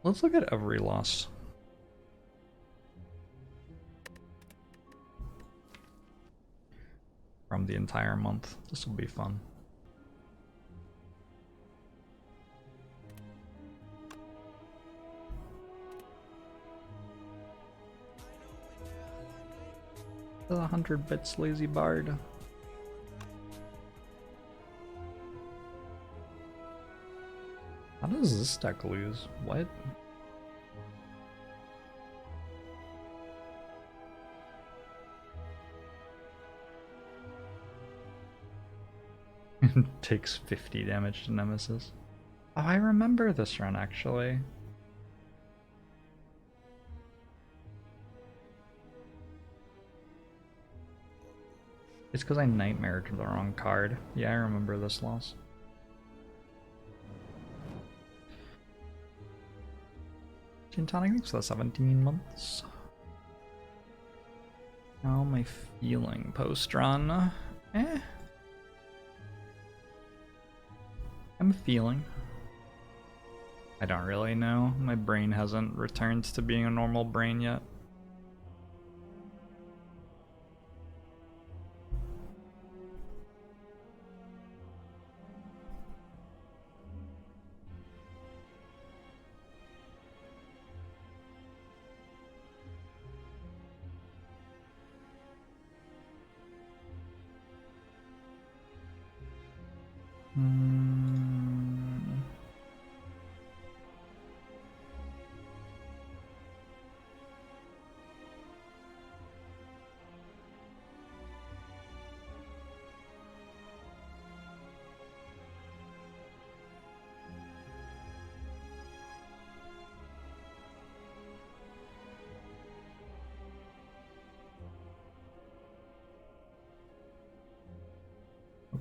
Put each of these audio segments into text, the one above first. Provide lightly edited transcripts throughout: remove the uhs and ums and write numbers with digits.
Let's look at every loss. From the entire month. This will be fun. The 100 bits lazy bard. How does this deck lose? What? Takes 50 damage to Nemesis. Oh, I remember this run actually. It's because I nightmared the wrong card. Yeah, I remember this loss. Gin Tonic, thanks for the 17 months. How am I feeling post-run? I'm feeling. I don't really know. My brain hasn't returned to being a normal brain yet.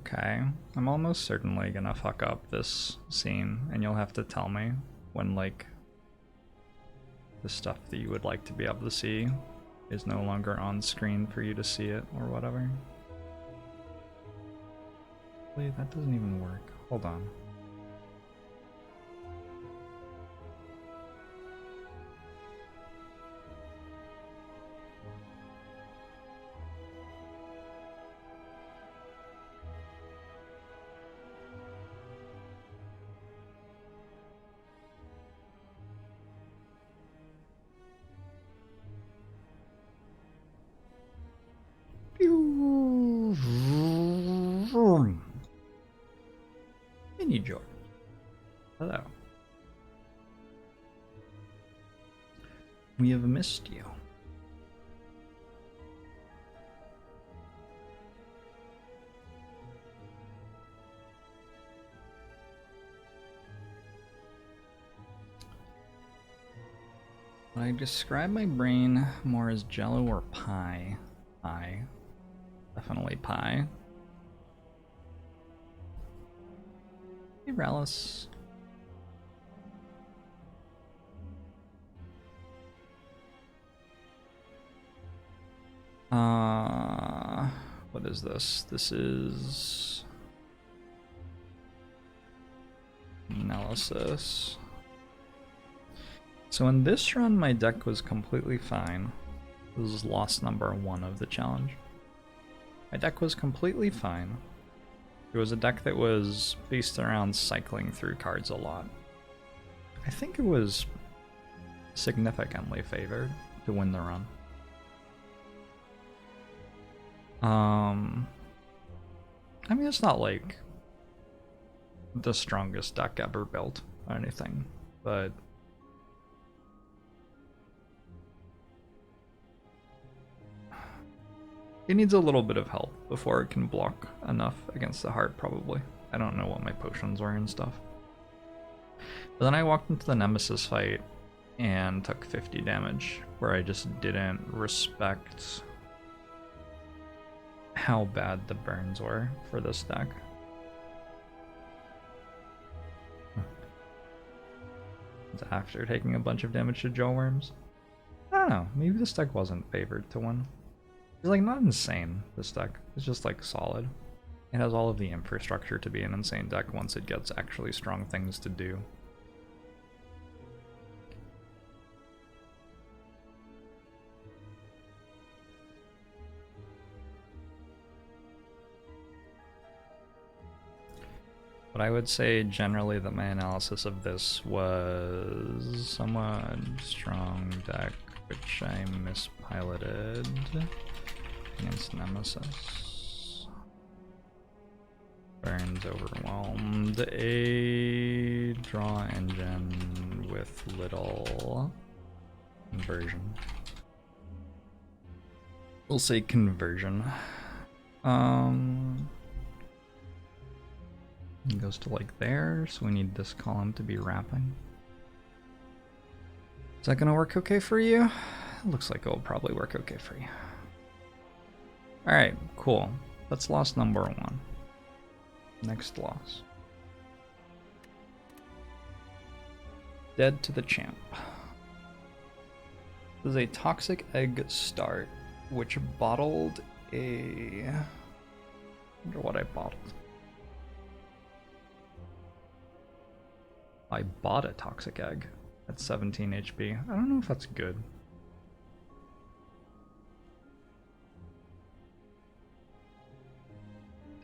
Okay, I'm almost certainly gonna fuck up this scene, and you'll have to tell me when, like, the stuff that you would like to be able to see is no longer on screen for you to see it, or whatever. Wait, that doesn't even work. Hold on. Mini Jorbs. Hello. We have missed you. I describe my brain more as jello or pie. Pie. Definitely pie. Hey, Relish. What is this? This is Nemesis. So in this run, my deck was completely fine. This is loss number 1 of the challenge. My deck was completely fine. It was a deck that was based around cycling through cards a lot. I think it was significantly favored to win the run. I mean, it's not like the strongest deck ever built or anything, but it needs a little bit of help before it can block enough against the heart, probably. I don't know what my potions were and stuff. But then I walked into the Nemesis fight and took 50 damage, where I just didn't respect how bad the burns were for this deck. After taking a bunch of damage to Jorbs. I don't know, maybe this deck wasn't favored to win. It's like not insane, this deck. It's just like solid. It has all of the infrastructure to be an insane deck once it gets actually strong things to do. But I would say generally that my analysis of this was somewhat strong deck, which I mispiloted against Nemesis. Burns overwhelmed. A draw engine with little conversion. We'll say conversion. It goes to like there, so we need this column to be wrapping. Is that gonna work okay for you? It looks like it'll probably work okay for you. Alright, cool. That's loss number 1. Next loss. Dead to the champ. This is a toxic egg start, which bottled a... I wonder what I bottled. I bought a toxic egg at 17 HP. I don't know if that's good.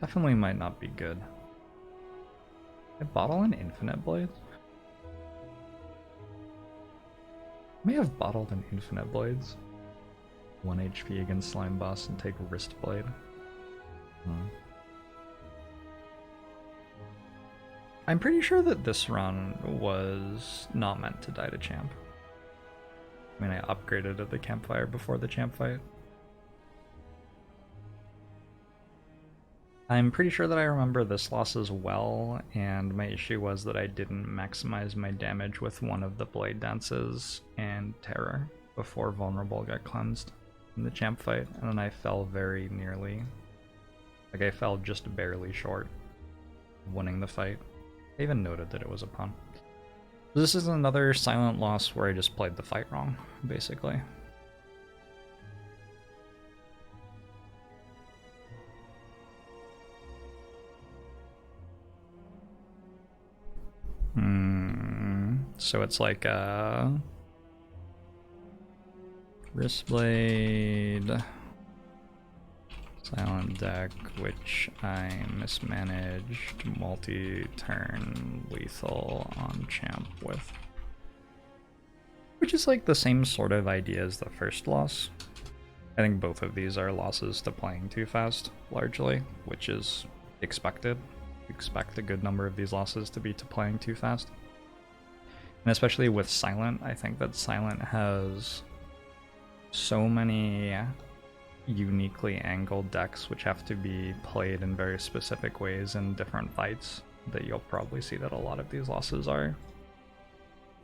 Definitely might not be good. I bottle an infinite blade? May have bottled an infinite blades. 1 HP against slime boss and take wrist blade. I'm pretty sure that this run was not meant to die to champ. I mean, I upgraded at the campfire before the champ fight. I'm pretty sure that I remember this loss as well, and my issue was that I didn't maximize my damage with one of the blade dances and terror before vulnerable got cleansed in the champ fight, and then I fell very nearly. Like, I fell just barely short of winning the fight. I even noted that it was a pun. This is another silent loss where I just played the fight wrong, basically. So it's like a wristblade silent deck, which I mismanaged multi-turn lethal on champ with. Which is like the same sort of idea as the first loss. I think both of these are losses to playing too fast, largely, which is expected. You expect a good number of these losses to be to playing too fast. And especially with Silent, I think that Silent has so many uniquely angled decks which have to be played in very specific ways in different fights that you'll probably see that a lot of these losses are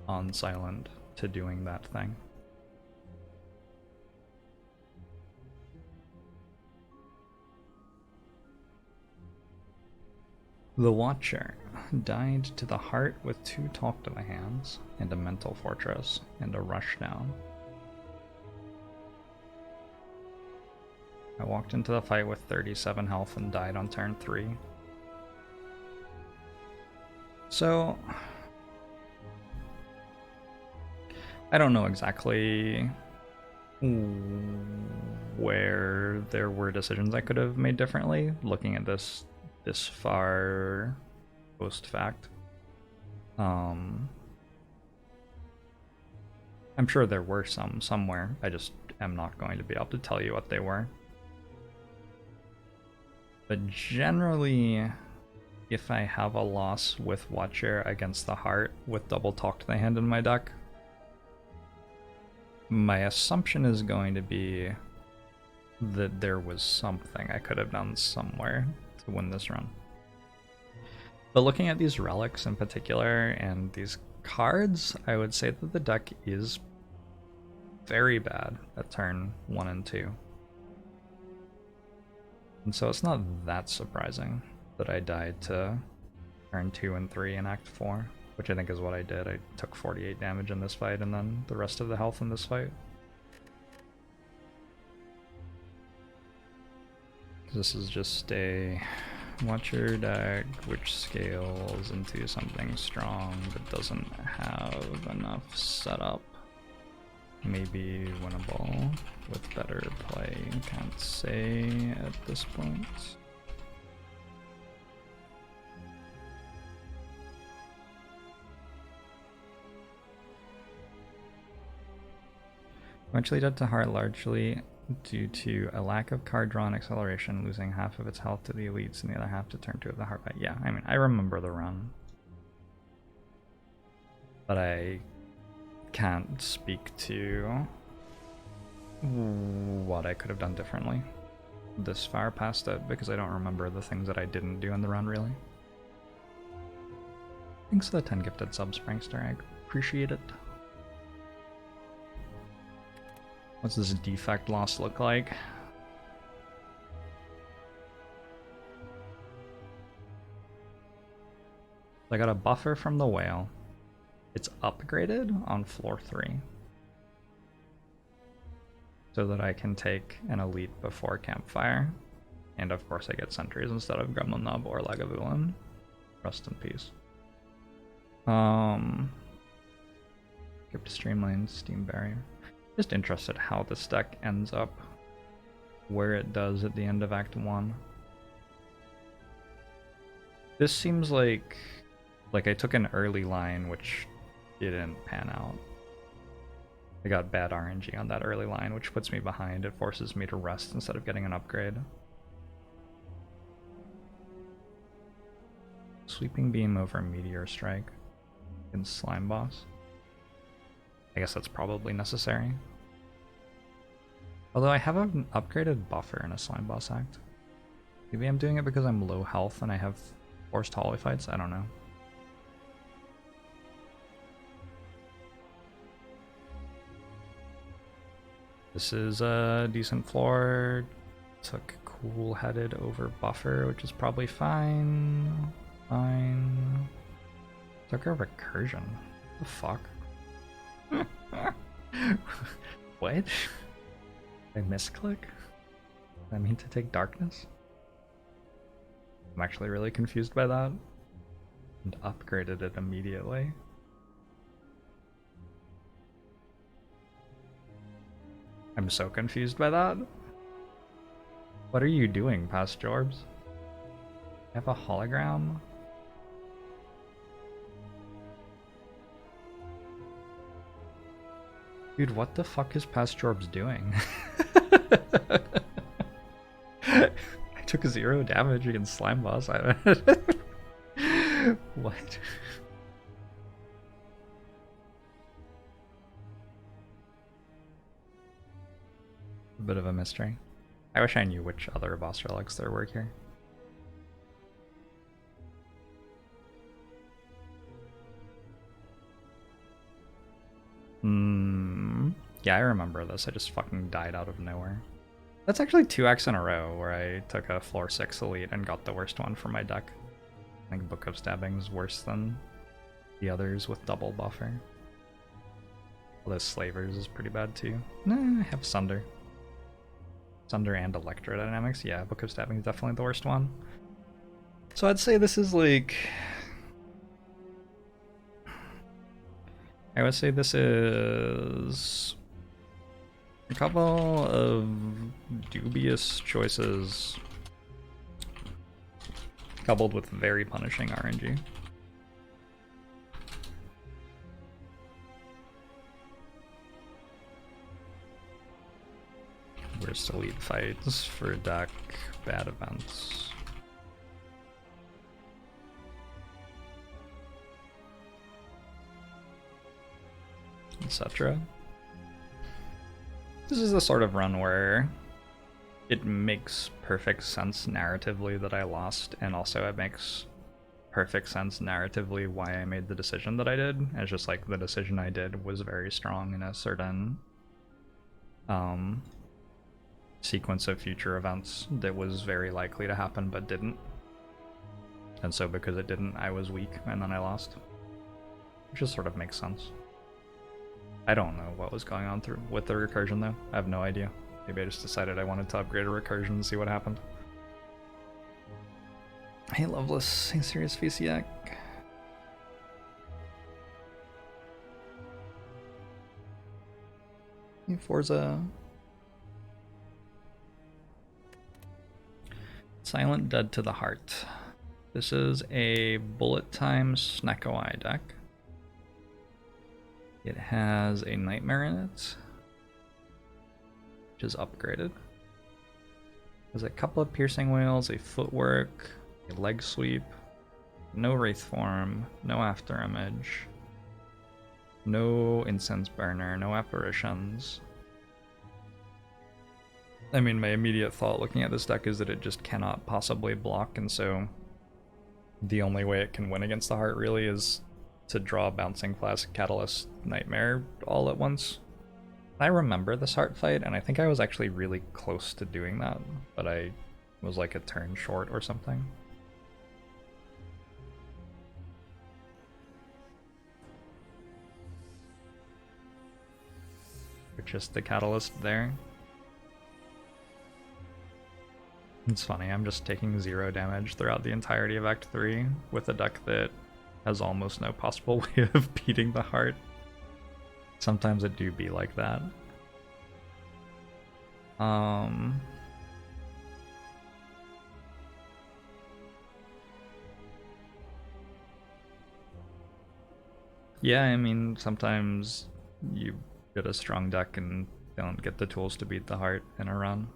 on Silent to doing that thing. The Watcher died to the heart with 2 Talk to the Hands and a Mental Fortress and a Rushdown. I walked into the fight with 37 health and died on turn 3. So I don't know exactly where there were decisions I could have made differently looking at this far post fact. I'm sure there were some somewhere. I just am not going to be able to tell you what they were. But generally, if I have a loss with Watcher against the heart with double Talk to the Hand in my deck, my assumption is going to be that there was something I could have done somewhere to win this run. But looking at these relics in particular and these cards, I would say that the deck is very bad at turn 1 and 2. And so it's not that surprising that I died to turn 2 and 3 in Act 4, which I think is what I did. I took 48 damage in this fight and then the rest of the health in this fight. This is just a Watcher deck which scales into something strong but doesn't have enough setup. Maybe winnable with better play, can't say at this point. Eventually dead to heart largely due to a lack of card draw and acceleration, losing half of its health to the elites and the other half to turn 2 of the heart. Yeah, I mean, I remember the run. But I can't speak to what I could have done differently this far past it, because I don't remember the things that I didn't do in the run, really. Thanks for the 10 gifted subs, Prankster. I appreciate it. What's this defect loss look like? I got a buffer from the whale. It's upgraded on floor 3. So that I can take an elite before campfire. And of course I get sentries instead of Gremlin Nub or Lagavulin. Rest in peace. Skip to Streamline, Steam Barrier. Just interested how this deck ends up where it does at the end of Act 1. This seems like I took an early line which didn't pan out. I got bad RNG on that early line, which puts me behind. It forces me to rest instead of getting an upgrade. Sweeping Beam over Meteor Strike in Slime Boss. I guess that's probably necessary. Although I have an upgraded buffer in a Slime Boss Act. Maybe I'm doing it because I'm low health and I have forced hallway fights? I don't know. This is a decent floor. Took cool-headed over buffer, which is probably fine. Fine. Took a recursion. What the fuck? What? I misclick? I mean to take darkness? I'm actually really confused by that. And upgraded it immediately. I'm so confused by that. What are you doing, past Jorbs? I have a hologram? Dude, what the fuck is past Jorbs doing? I took 0 damage against Slime Boss. What? A bit of a mystery. I wish I knew which other boss relics there were here. Yeah, I remember this. I just fucking died out of nowhere. That's actually 2 acts in a row where I took a floor 6 elite and got the worst one for my deck. I think Book of Stabbing is worse than the others with double buffer. Although Slavers is pretty bad too. Nah, I have Sunder. Sunder and Electrodynamics. Yeah, Book of Stabbing is definitely the worst one. So I'd say this is like... I would say this is a couple of dubious choices coupled with very punishing RNG. Worst elite fights for deck, bad events. Etc. This is the sort of run where it makes perfect sense narratively that I lost, and also it makes perfect sense narratively why I made the decision that I did. It's just like the decision I did was very strong in a certain sequence of future events that was very likely to happen but didn't. And so because it didn't, I was weak and then I lost. Which just sort of makes sense. I don't know what was going on with the recursion though. I have no idea. Maybe I just decided I wanted to upgrade a recursion and see what happened. Hey Loveless, hey Serious VCX. Hey Forza. Silent Dead to the Heart. This is a bullet time Snecko-Eye deck. It has a Nightmare in it. which is upgraded. There's a couple of piercing whales, a footwork, a leg sweep, no wraith form, no after image, no incense burner, no apparitions. I mean, my immediate thought looking at this deck is that it just cannot possibly block, and so the only way it can win against the heart really is to draw Bouncing Classic, Catalyst, Nightmare all at once. I remember this heart fight, and I think I was actually really close to doing that, but I was like a turn short or something. Just the Catalyst there. It's funny, I'm just taking 0 damage throughout the entirety of Act 3 with a deck that has almost no possible way of beating the heart. Sometimes it do be like that. Yeah, I mean, sometimes you get a strong deck and don't get the tools to beat the heart in a run.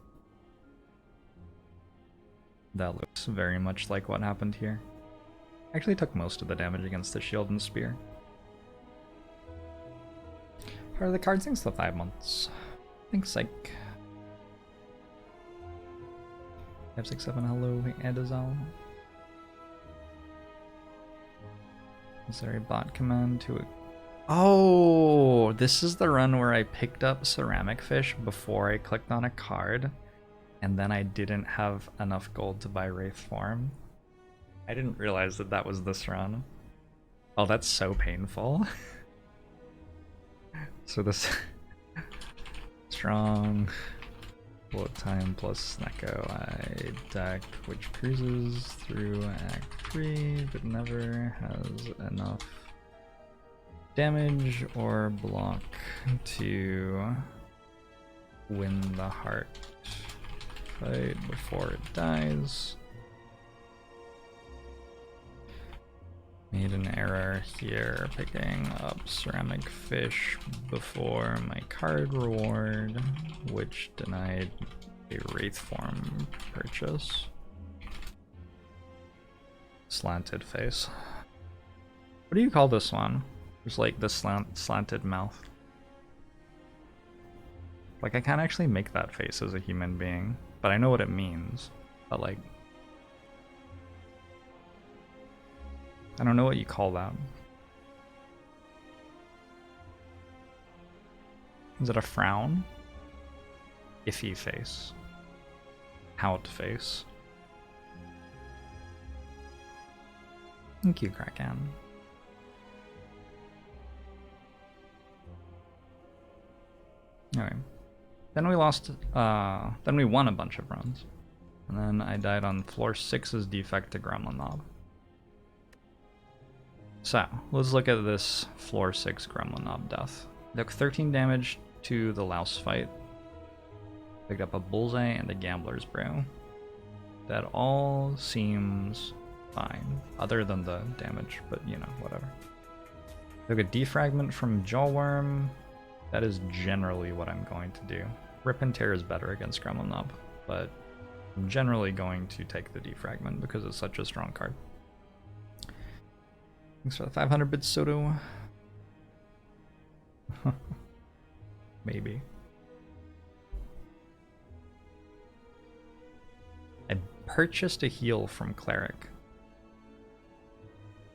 That looks very much like what happened here. I actually took most of the damage against the shield and spear. How are the cards thanks to 5 months? Thanks, Psych. 567, hello, Adazal. Is there a bot command to it? Oh, this is the run where I picked up Ceramic Fish before I clicked on a card, and then I didn't have enough gold to buy Wraith Form. I didn't realize that that was this run. Oh, that's so painful. So this strong bullet time plus Snecko I deck which cruises through Act 3 but never has enough damage or block to win the heart fight before it dies. Made an error here, picking up Ceramic Fish before my card reward, which denied a Wraith Form purchase. Slanted face. What do you call this one? There's like the slanted mouth. Like, I can't actually make that face as a human being, but I know what it means. But like, I don't know what you call that. Is it a frown? Iffy face. Out face. Thank you, Kraken. Alright. Then we lost, then we won a bunch of runs. And then I died on floor 6's Defect to Gremlin Knob. So, let's look at this floor 6 Gremlin Knob death. Took 13 damage to the Louse fight. Picked up a Bullseye and a Gambler's Brew. That all seems fine, other than the damage, but you know, whatever. Took a Defragment from Jawworm. That is generally what I'm going to do. Rip and Tear is better against Gremlin Knob, but I'm generally going to take the Defragment because it's such a strong card. Thanks for the 500 bits, Soto. Maybe. I purchased a heal from Cleric.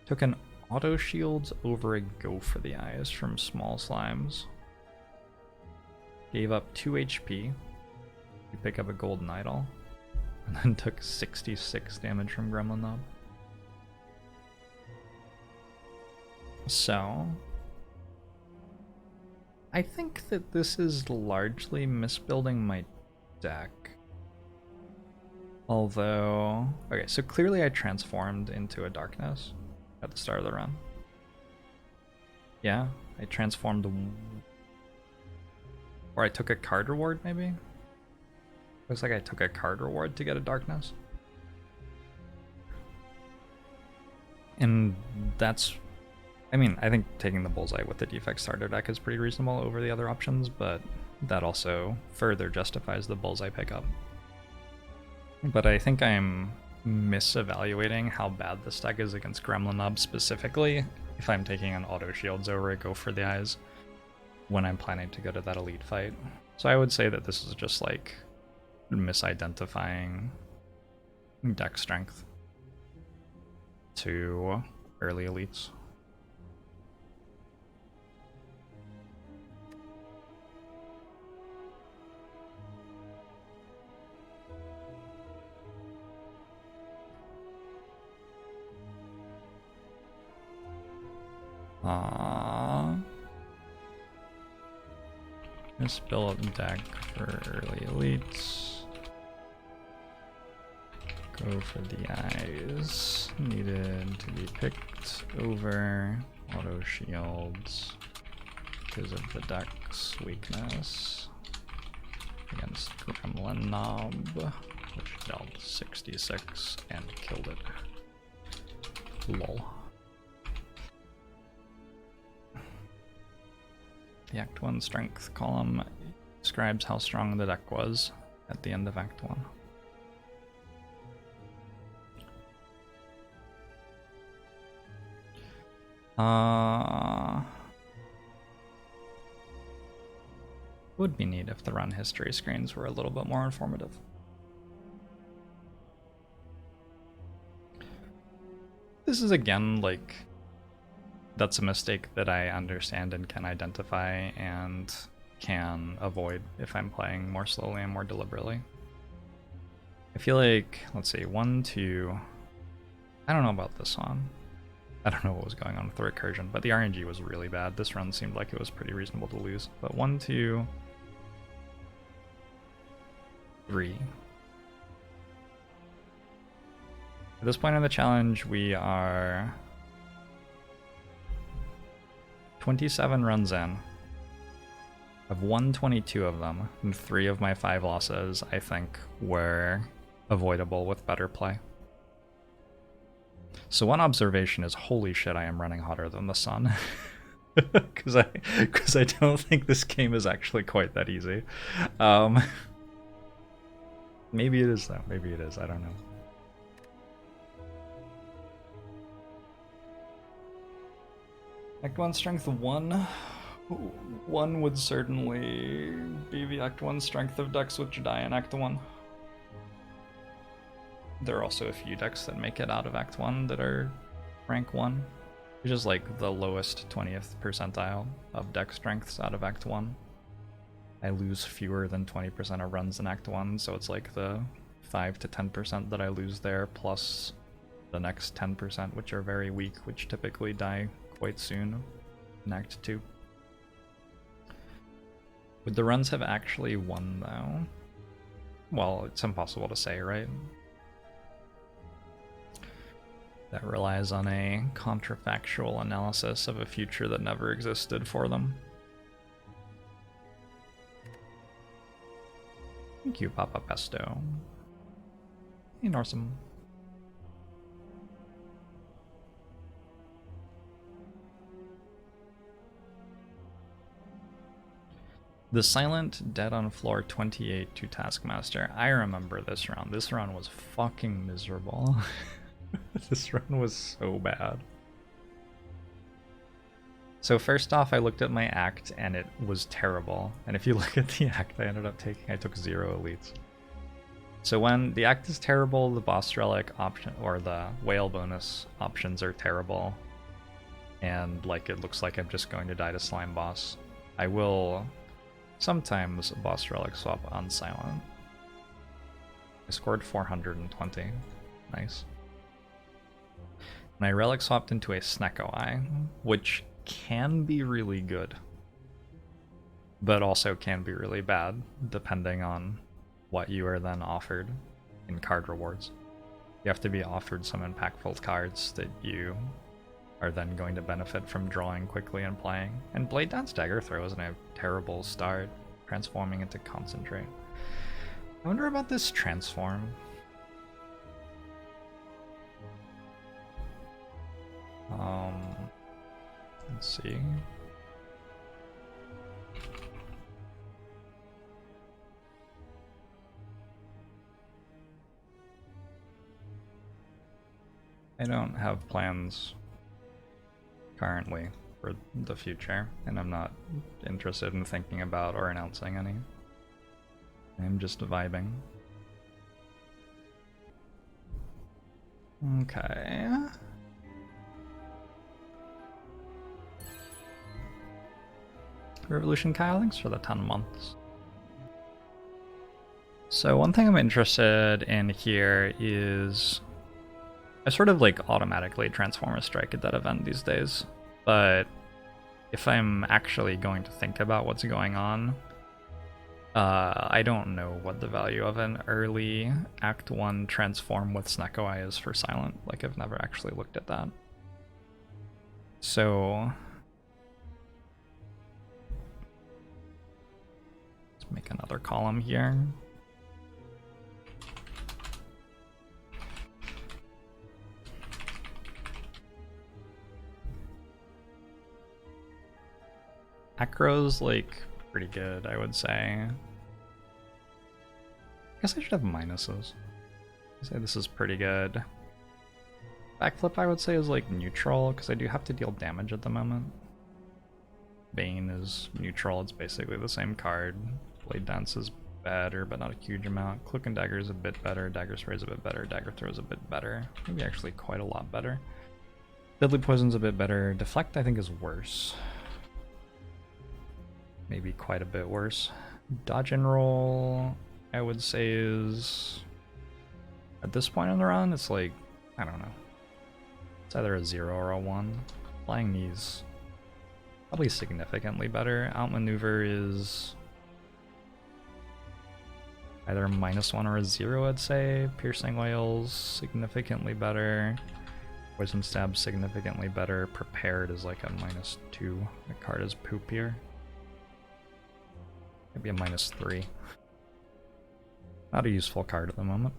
Took an auto shields over a go for the eyes from Small Slimes. Gave up 2 HP. You pick up a Golden Idol. And then took 66 damage from Gremlin Knob. So, I think that this is largely misbuilding my deck. Although, okay, so clearly I transformed into a Darkness at the start of the run. Yeah, I transformed, or I took a card reward maybe? Looks like I took a card reward to get a Darkness. And that's, I mean, I think taking the Bullseye with the Defect starter deck is pretty reasonable over the other options, but that also further justifies the bullseye pickup. But I think I'm misevaluating how bad this deck is against Gremlin Mob specifically if I'm taking an auto shields over a go for the eyes when I'm planning to go to that elite fight. So I would say that this is just like misidentifying deck strength to early elites. This build deck for early elites. Go for the eyes. Needed to be picked over auto shields because of the deck's weakness against Gremlin Knob, which dealt 66 and killed it. Lol. The Act 1 strength column describes how strong the deck was at the end of Act 1. Would be neat if the run history screens were a little bit more informative. This is again like, that's a mistake that I understand and can identify and can avoid if I'm playing more slowly and more deliberately. I feel like, let's see, 1, 2, I don't know about this one. I don't know what was going on with the recursion, but the RNG was really bad. This run seemed like it was pretty reasonable to lose. But 1, 2, 3. At this point in the challenge, we are 27 runs in. I've won 22 of them, and 3 of my 5 losses, I think, were avoidable with better play. So one observation is, holy shit, I am running hotter than the sun. Because I don't think this game is actually quite that easy. Maybe it is though, maybe it is, I don't know. Act 1 strength 1. 1 would certainly be the Act 1 strength of decks which die in Act 1. There are also a few decks that make it out of Act 1 that are rank 1, which is like the lowest 20th percentile of deck strengths out of Act 1. I lose fewer than 20% of runs in Act 1, so it's like the 5 to 10% that I lose there, plus the next 10% which are very weak, which typically die quite soon in Act 2. Would the runs have actually won though? Well, it's impossible to say, right? That relies on a contrafactual analysis of a future that never existed for them. Thank you, Papa Pesto. Hey, Norsum. The Silent Dead on Floor 28 to Taskmaster. I remember this round. This round was fucking miserable. This run was so bad. So first off, I looked at my act and it was terrible. And if you look at the act I ended up taking, I took 0 elites. So when the act is terrible, the boss relic option or the whale bonus options are terrible. And like it looks like I'm just going to die to slime boss. I will sometimes boss relic swap on silent. I scored 420. Nice. And I relic swapped into a Snecko Eye, which can be really good, but also can be really bad, depending on what you are then offered in card rewards. You have to be offered some impactful cards that you are then going to benefit from drawing quickly and playing. And Blade Dance Dagger Throw isn't a terrible start, transforming into Concentrate. I wonder about this transform. Let's see. don't have plans currently for the future, and I'm not interested in thinking about or announcing any. I'm just vibing. Okay. Revolution Kyle, thanks for the 10 months. So one thing I'm interested in here is I sort of like automatically transform a strike at that event these days, but if I'm actually going to think about what's going on, I don't know what the value of an early Act 1 transform with Snecko Eye is for Silent. Like, I've never actually looked at that. So let's make another column here. Acro's like pretty good, I would say. I guess I should have minuses. I'd say this is pretty good. Backflip, I would say, is like neutral, because I do have to deal damage at the moment. Bane is neutral, it's basically the same card. Blade Dance is better, but not a huge amount. Cloak and Dagger is a bit better, Dagger Spray is a bit better, Dagger Throw is a bit better. Maybe actually quite a lot better. Deadly Poison's a bit better. Deflect, I think, is worse. Maybe quite a bit worse. Dodge and Roll, I would say, is at this point in the run, it's like, I don't know. It's either a 0 or a 1. Flying Knees, probably significantly better. Outmaneuver is either a -1 or a 0, I'd say. Piercing Wails, significantly better. Poison Stab, significantly better. Prepared is like a -2. The card is poop here. Maybe a -3. Not a useful card at the moment.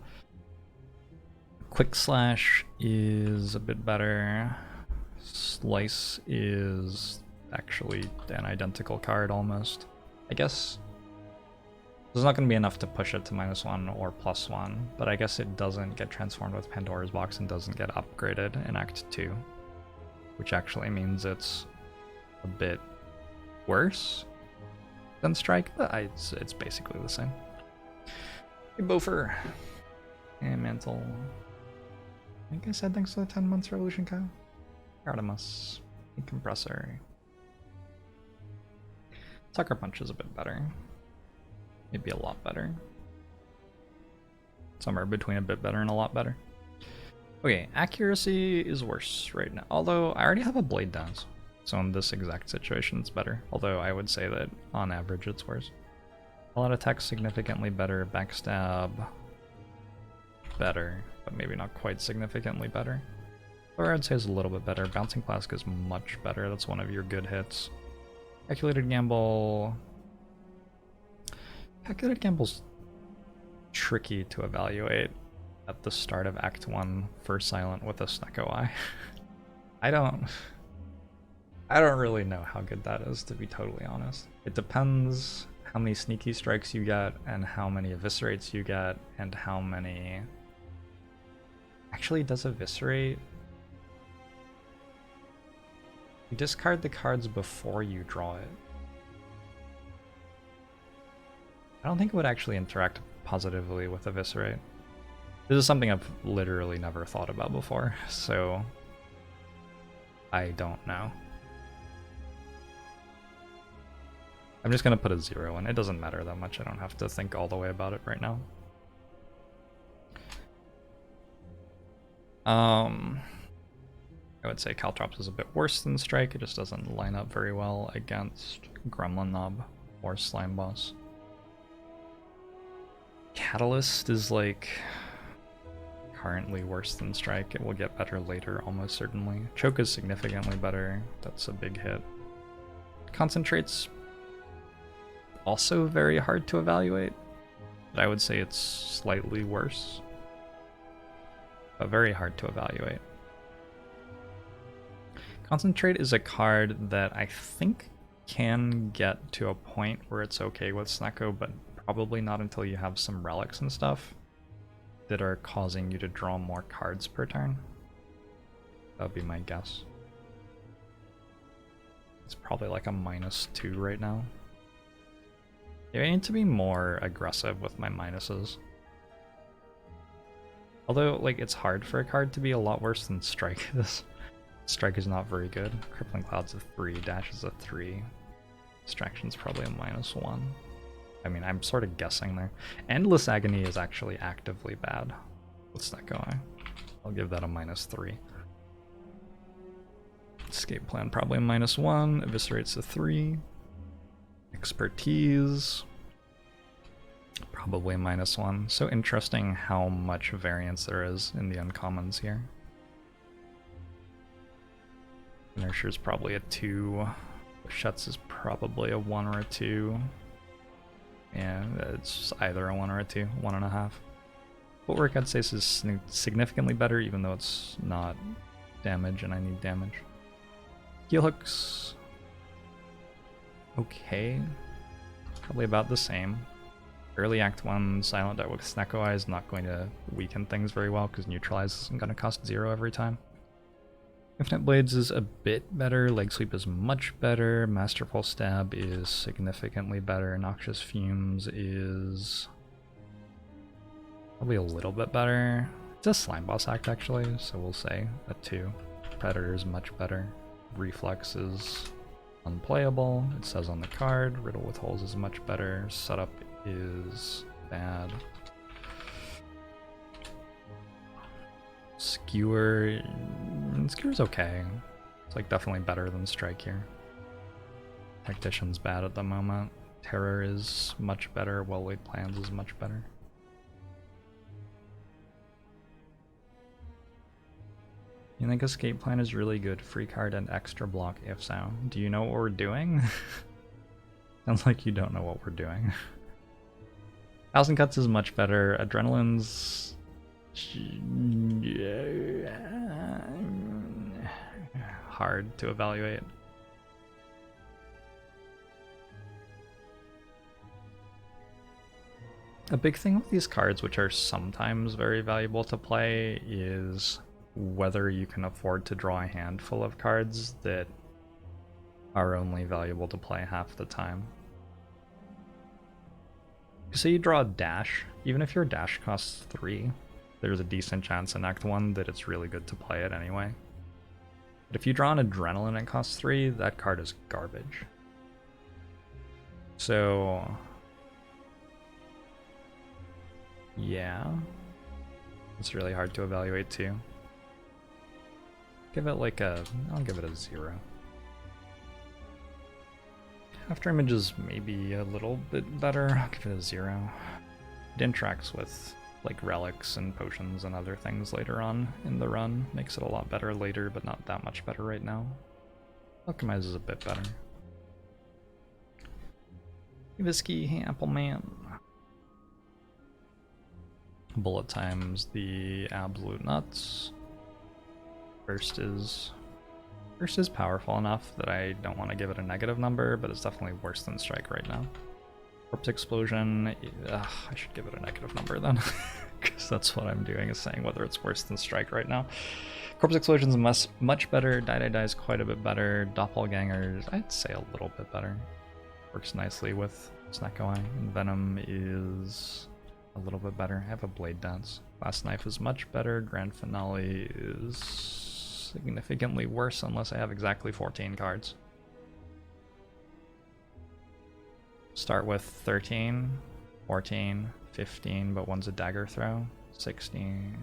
Quick Slash is a bit better. Slice is actually an identical card almost. I guess there's not going to be enough to push it to -1 or +1, but I guess it doesn't get transformed with Pandora's Box and doesn't get upgraded in Act 2, which actually means it's a bit worse than Strike, but it's basically the same. Hey, Bofer. And Mantle. I think I said thanks to the 10 months Revolution, Kyle. Artemis. Compressor. Sucker Punch is a bit better. Maybe a lot better. Somewhere between a bit better and a lot better. Okay, accuracy is worse right now. Although I already have a Blade Dance. So in this exact situation, it's better. Although I would say that on average, it's worse. A lot of attack significantly better. Backstab better, but maybe not quite significantly better. Or I'd say is a little bit better. Bouncing Flask is much better. That's one of your good hits. Calculated Gamble. Calculated Gamble's tricky to evaluate at the start of Act 1 for Silent with a Snecko Eye. I don't really know how good that is, to be totally honest. It depends how many sneaky strikes you get and how many eviscerates you get and how many... Actually, does eviscerate... You discard the cards before you draw it. I don't think it would actually interact positively with eviscerate. This is something I've literally never thought about before, so I don't know. I'm just gonna put a 0 in. It doesn't matter that much. I don't have to think all the way about it right now. I would say Caltrops is a bit worse than Strike. It just doesn't line up very well against Gremlin Knob or Slime Boss. Catalyst is like currently worse than Strike. It will get better later, almost certainly. Choke is significantly better. That's a big hit. Concentrate's also very hard to evaluate, but I would say it's slightly worse, but very hard to evaluate. Concentrate is a card that I think can get to a point where it's okay with Snecko, but probably not until you have some relics and stuff that are causing you to draw more cards per turn. That would be my guess. It's probably like a -2 right now. Yeah, I need to be more aggressive with my minuses. Although, like, it's hard for a card to be a lot worse than Strike is. Strike is not very good. Crippling Cloud's a 3, Dash is a 3. Distraction's probably a -1. I mean, I'm sort of guessing there. Endless Agony is actually actively bad. What's that going? I'll give that a -3. Escape Plan probably a -1. Eviscerate's a 3. Expertise probably a -1. So interesting how much variance there is in the uncommons here. Inertia's probably a 2. Shuts is probably a 1 or a 2. Yeah, it's either a 1 or a 2, 1.5. Footwork I'd say is significantly better, even though it's not damage and I need damage. Heal hooks, okay, probably about the same. Early Act 1 Silent Deck with Snecko Eye is not going to weaken things very well because Neutralize isn't going to cost 0 every time. Infinite Blades is a bit better, Leg Sweep is much better, Masterful Stab is significantly better, Noxious Fumes is probably a little bit better. It's a Slime Boss Act actually, so we'll say a 2. Predator is much better. Reflex is unplayable, it says on the card. Riddle with Holes is much better. Setup is bad. Skewer's okay. It's like definitely better than Strike here. Tactician's bad at the moment. Terror is much better. Well-laid Plans is much better. You think Escape Plan is really good? Free card and extra block if so. Do you know what we're doing? Sounds like you don't know what we're doing. 1000 Cuts is much better. Adrenaline's hard to evaluate. A big thing with these cards, which are sometimes very valuable to play, is whether you can afford to draw a handful of cards that are only valuable to play half the time. Say you draw a Dash, even if your Dash costs 3, there's a decent chance in Act 1 that it's really good to play it anyway. But if you draw an Adrenaline and it costs 3, that card is garbage. So yeah, it's really hard to evaluate too. Give it like I'll give it a 0. After Image is maybe a little bit better. I'll give it a 0. It interacts with like relics and potions and other things later on in the run. Makes it a lot better later, but not that much better right now. Alchemize is a bit better. Visky, Apple Man. Bullet Time's the absolute nuts. Burst is powerful enough that I don't want to give it a negative number, but it's definitely worse than Strike right now. Corpse Explosion, I should give it a negative number then, because that's what I'm doing, is saying whether it's worse than Strike right now. Corpse Explosion's much better, Die is quite a bit better, Doppelgangers, I'd say a little bit better. Works nicely with Snecko Eye, and Venom is a little bit better. I have a Blade Dance. Last Knife is much better, Grand Finale is significantly worse unless I have exactly 14 cards. Start with 13, 14, 15, but one's a dagger throw, 16.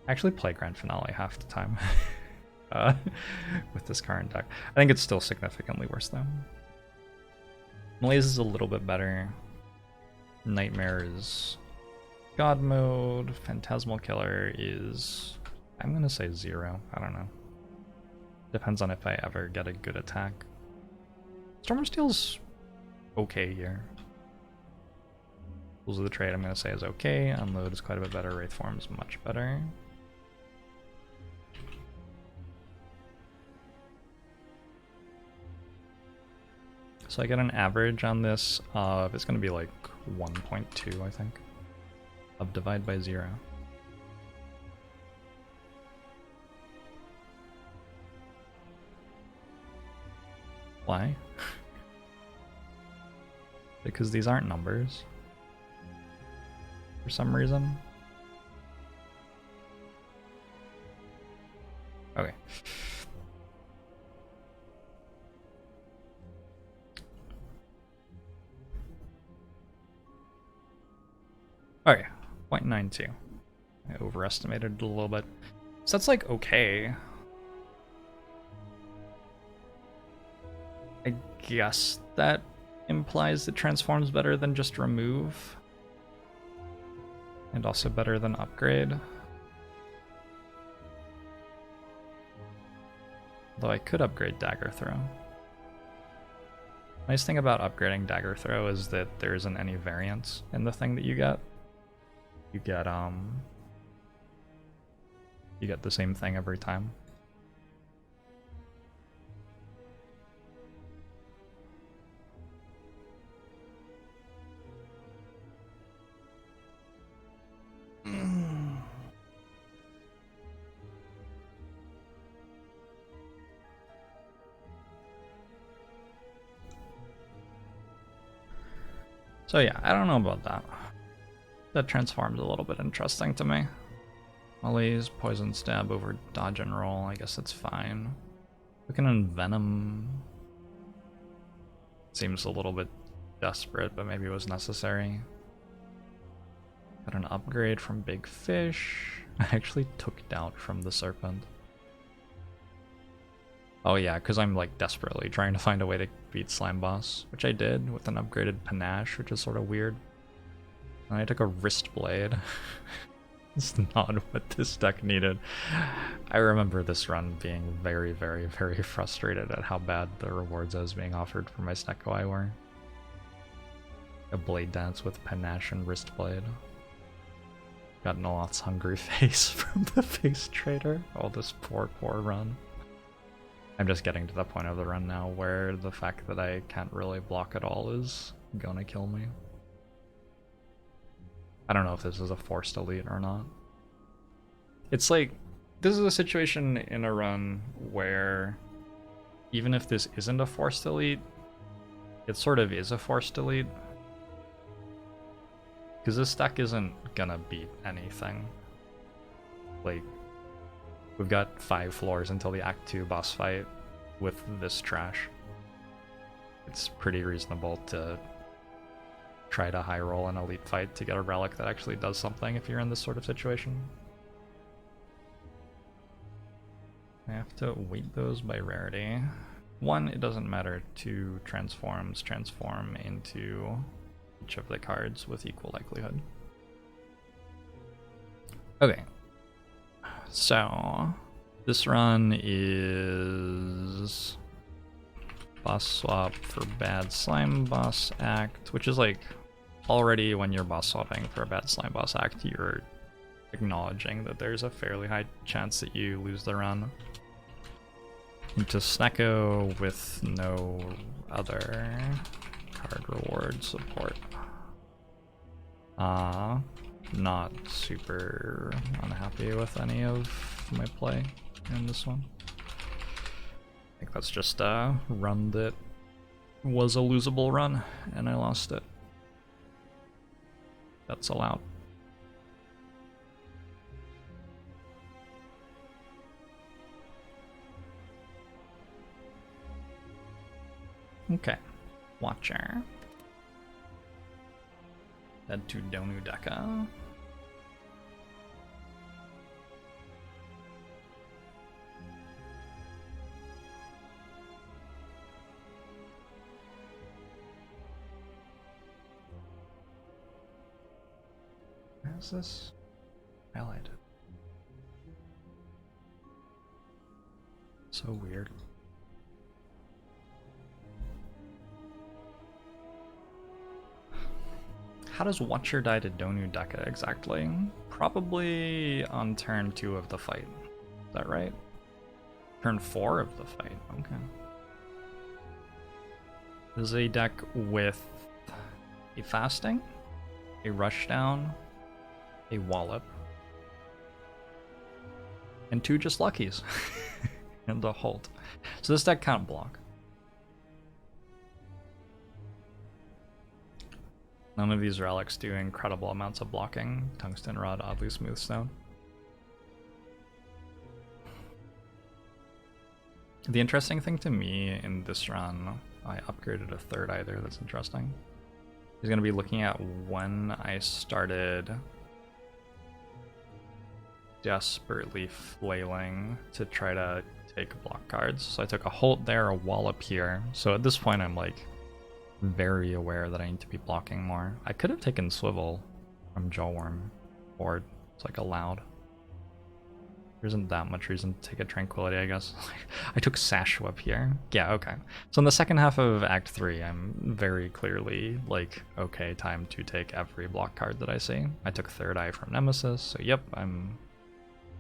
I actually play Grand Finale half the time with this current deck. I think it's still significantly worse though. Malaise is a little bit better. Nightmare is God mode. Phantasmal Killer is, I'm gonna say 0. I don't know. Depends on if I ever get a good attack. Stormer Steel's okay here. Rules of the Trade I'm gonna say is okay. Unload is quite a bit better. Wraith Form is much better. So I get an average on this of, it's gonna be like 1.2 I think, of divide by 0. Why? Because these aren't numbers. For some reason. Okay. Okay, 0.92. I overestimated it a little bit. So that's like okay. I guess that implies that transforms better than just remove. And also better than upgrade. Though I could upgrade Dagger Throw. Nice thing about upgrading Dagger Throw is that there isn't any variance in the thing that you get. You get the same thing every time. So yeah, I don't know about that. That transforms a little bit interesting to me. Malaise, poison stab over dodge and roll, I guess that's fine. Looking in Venom seems a little bit desperate, but maybe it was necessary. Got an upgrade from Big Fish. I actually took Doubt from the Serpent. Oh yeah, because I'm like desperately trying to find a way to beat Slime Boss, which I did with an upgraded Panache, which is sort of weird. And I took a Wrist Blade. It's not what this deck needed. I remember this run being very, very, very frustrated at how bad the rewards I was being offered for my Snecko were. A Blade Dance with Panache and Wrist Blade. Got Noloth's Hungry Face from the Face Trader. Oh, this poor, poor run. I'm just getting to the point of the run now where the fact that I can't really block at all is gonna kill me. I don't know if this is a forced elite or not. It's like, this is a situation in a run where even if this isn't a forced elite, it sort of is a forced elite. Because this deck isn't gonna beat anything. Like, we've got 5 floors until the Act 2 boss fight with this trash. It's pretty reasonable to try to high roll an elite fight to get a relic that actually does something if you're in this sort of situation. I have to weight those by rarity. 1, it doesn't matter. 2, transforms transform into each of the cards with equal likelihood. Okay. So, this run is boss swap for bad slime boss act, which is like already when you're boss swapping for a bad slime boss act, you're acknowledging that there's a fairly high chance that you lose the run. Into Snecko with no other card reward support. Not super unhappy with any of my play in this one. I think that's just a run that was a losable run, and I lost it. That's allowed. Okay, Watcher. Head to Donu Deca. Where is this highlighted? So weird. How does Watcher die to Donu Deca exactly? Probably on turn 2 of the fight. Is that right? Turn 4 of the fight, okay. This is a deck with a Fasting, a Rushdown, a Wallop, and 2 just Luckies, and a Halt. So this deck can't block. None of these relics do incredible amounts of blocking. Tungsten Rod, oddly smooth stone. The interesting thing to me in this run, I upgraded a third eye there, that's interesting. He's going to be looking at when I started desperately flailing to try to take block cards. So I took a Holt there, a Wallop here. So at this point I'm like very aware that I need to be blocking more. I could have taken Swivel from Jawworm, or it's like allowed. There isn't that much reason to take a Tranquility, I guess. I took Sash up here. Yeah, okay. So in the second half of Act 3, I'm very clearly like, okay, time to take every block card that I see. I took Third Eye from Nemesis, so yep, I'm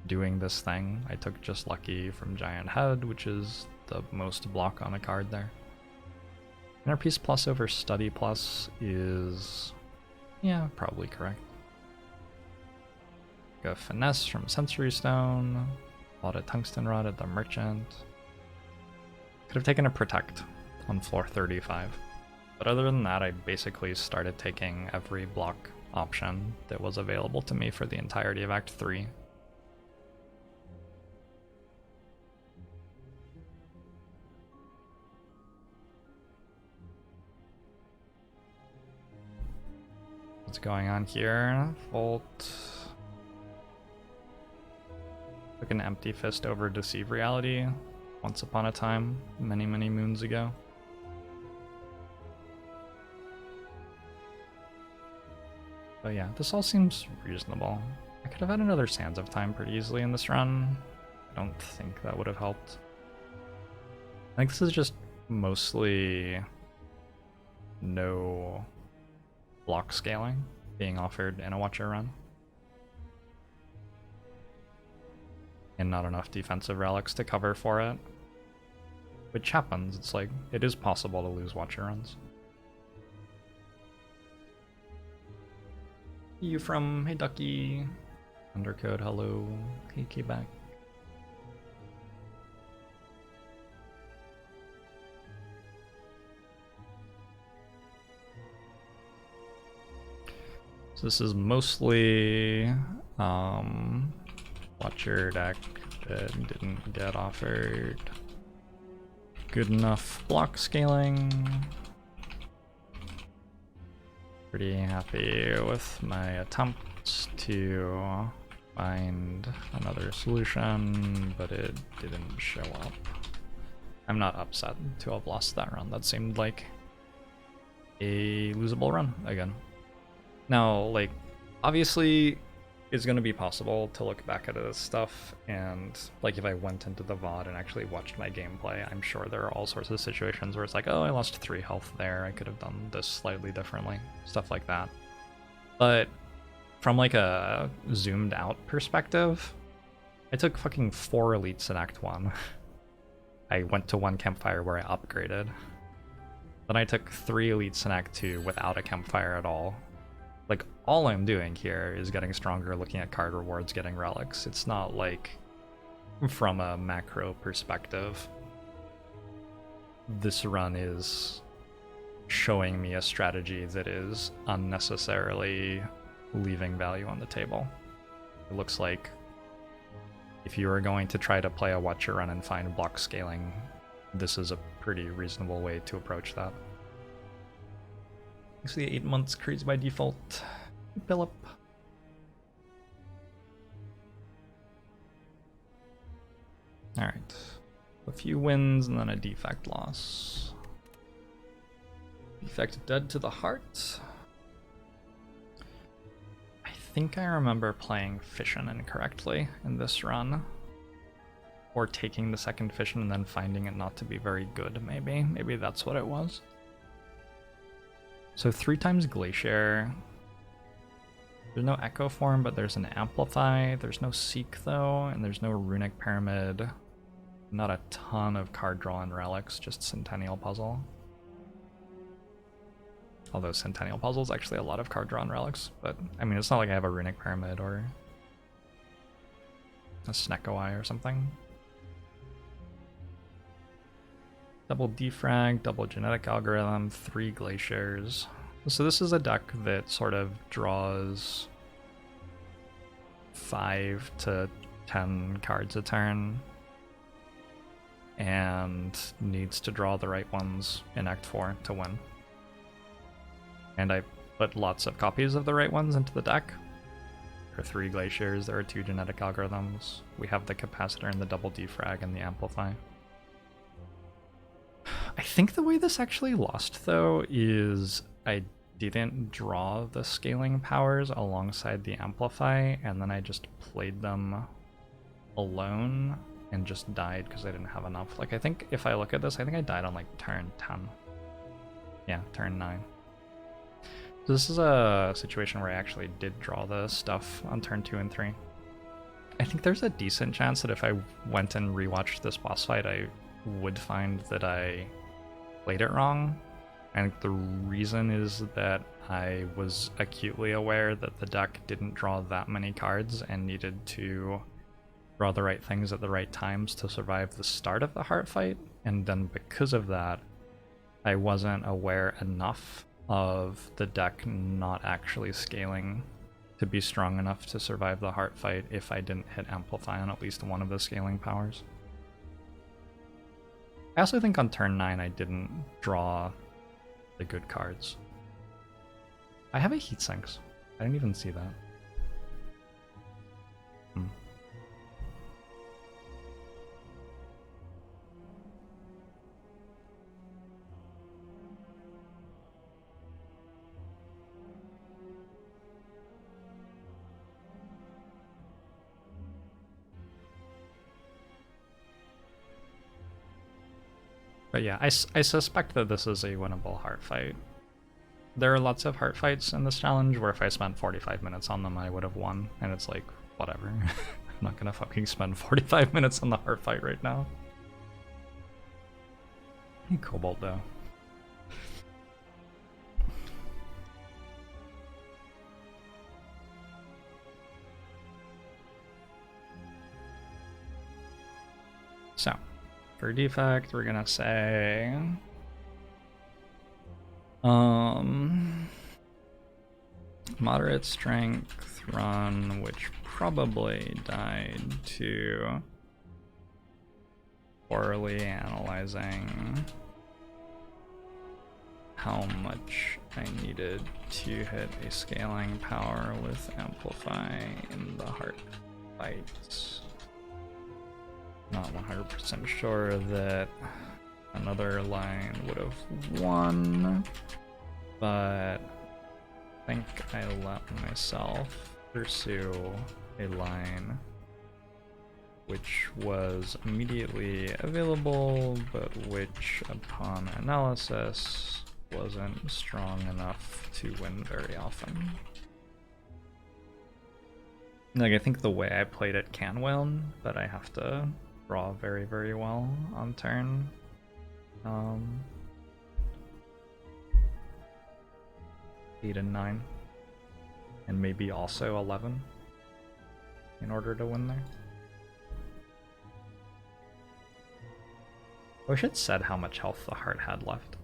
doing this thing. I took Just Lucky from Giant Head, which is the most block on a card there. Inner Peace Plus over Study Plus is, yeah, probably correct. Go Finesse from Sensory Stone. Bought a Tungsten Rod at the Merchant. Could have taken a Protect on floor 35. But other than that, I basically started taking every block option that was available to me for the entirety of Act 3. What's going on here? Volt. Took an Empty Fist over Deceive Reality once upon a time, many, many moons ago. But yeah, this all seems reasonable. I could have had another Sands of Time pretty easily in this run. I don't think that would have helped. I think this is just mostly no block scaling being offered in a Watcher run. And not enough defensive relics to cover for it. Which happens, it's like, it is possible to lose Watcher runs. You from, hey Ducky. Undercode, hello. Hey Quebec. So this is mostly Watcher deck that didn't get offered good enough block scaling. Pretty happy with my attempts to find another solution, but it didn't show up. I'm not upset to have lost that run. That seemed like a losable run again. Now, like, obviously it's going to be possible to look back at this stuff, and like if I went into the VOD and actually watched my gameplay, I'm sure there are all sorts of situations where it's like, oh, I lost 3 health there, I could have done this slightly differently, stuff like that. But from like a zoomed out perspective, I took fucking 4 elites in Act 1. I went to 1 campfire where I upgraded. Then I took 3 elites in Act 2 without a campfire at all. Like, all I'm doing here is getting stronger, looking at card rewards, getting relics. It's not like, from a macro perspective, this run is showing me a strategy that is unnecessarily leaving value on the table. It looks like if you are going to try to play a Watcher run and find block scaling, this is a pretty reasonable way to approach that. Thanks for the 8 months creates by default. Philip. Alright. A few wins and then a defect loss. Defect dead to the heart. I think I remember playing Fission incorrectly in this run. Or taking the second Fission and then finding it not to be very good, maybe. Maybe that's what it was. So 3 times Glacier. There's no Echo Form, but there's an Amplify. There's no Seek, though, and there's no Runic Pyramid. Not a ton of card draw and relics, just Centennial Puzzle. Although Centennial Puzzle is actually a lot of card draw and relics, but I mean, it's not like I have a Runic Pyramid or a Snecko-Eye or something. Double Defrag, double Genetic Algorithm, 3 Glaciers. So this is a deck that sort of draws 5 to 10 cards a turn and needs to draw the right ones in Act 4 to win. And I put lots of copies of the right ones into the deck. There are 3 glaciers, there are 2 genetic algorithms. We have the capacitor and the double defrag and the amplify. I think the way this actually lost though is I didn't draw the scaling powers alongside the amplify, and then I just played them alone and just died because I didn't have enough. Like, I think if I look at this, I think I died on like turn 10. Yeah, turn 9. So this is a situation where I actually did draw the stuff on turn 2 and 3. I think there's a decent chance that if I went and rewatched this boss fight, I would find that I played it wrong. And the reason is that I was acutely aware that the deck didn't draw that many cards and needed to draw the right things at the right times to survive the start of the heart fight. And then because of that, I wasn't aware enough of the deck not actually scaling to be strong enough to survive the heart fight if I didn't hit amplify on at least one of the scaling powers. I also think on turn 9 I didn't draw the good cards. I have a heat sinks. I didn't even see that. But yeah, I suspect that this is a winnable heart fight. There are lots of heart fights in this challenge where if I spent 45 minutes on them, I would have won. And it's like, whatever. I'm not gonna fucking spend 45 minutes on the heart fight right now. I need Cobalt though. So, for defect, we're gonna say moderate strength run, which probably died to poorly analyzing how much I needed to hit a scaling power with amplify in the heart fights. Not 100% sure that another line would have won, but I think I let myself pursue a line which was immediately available, but which upon analysis wasn't strong enough to win very often. Like, I think the way I played it can win, but I have to draw very, very well on turn. 8 and 9. And maybe also 11 in order to win there. I wish it said how much health the heart had left.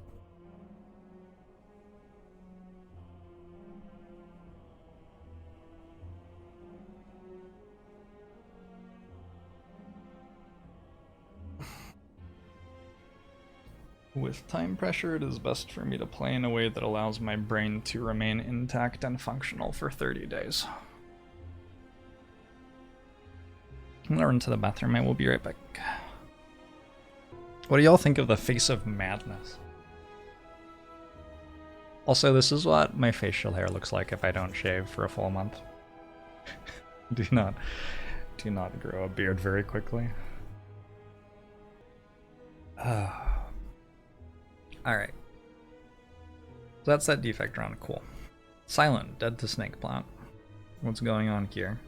With time pressure, it is best for me to play in a way that allows my brain to remain intact and functional for 30 days. I'm gonna run to the bathroom. I will be right back. What do y'all think of the face of madness? Also, this is what my facial hair looks like if I don't shave for a full month. Do not grow a beard very quickly. Alright. So that's that defect run. Cool. Silent, dead to snake plant. What's going on here?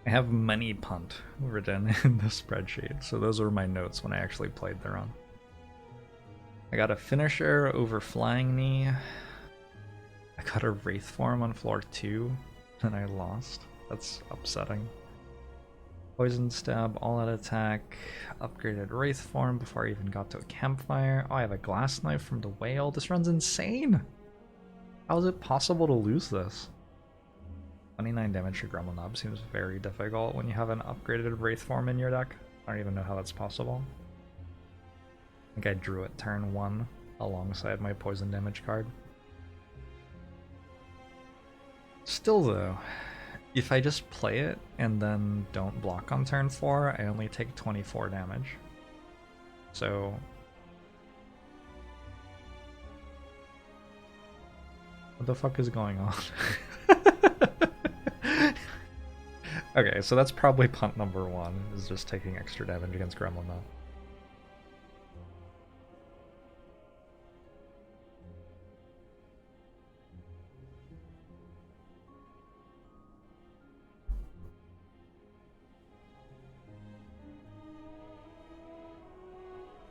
I have money punt written in the spreadsheet, so those are my notes when I actually played the run. I got a finisher over flying knee. I got a wraith form on floor 2, and I lost. That's upsetting. Poison stab, all out attack, upgraded wraith form before I even got to a campfire. Oh, I have a glass knife from the whale. This run's insane. How is it possible to lose this? 29 damage to Gremlin Knob seems very difficult when you have an upgraded Wraith form in your deck. I don't even know how that's possible. I think I drew it turn 1 alongside my poison damage card. Still though, if I just play it and then don't block on turn 4, I only take 24 damage. So what the fuck is going on? Okay, so that's probably punt number 1, is just taking extra damage against Gremlin Knob.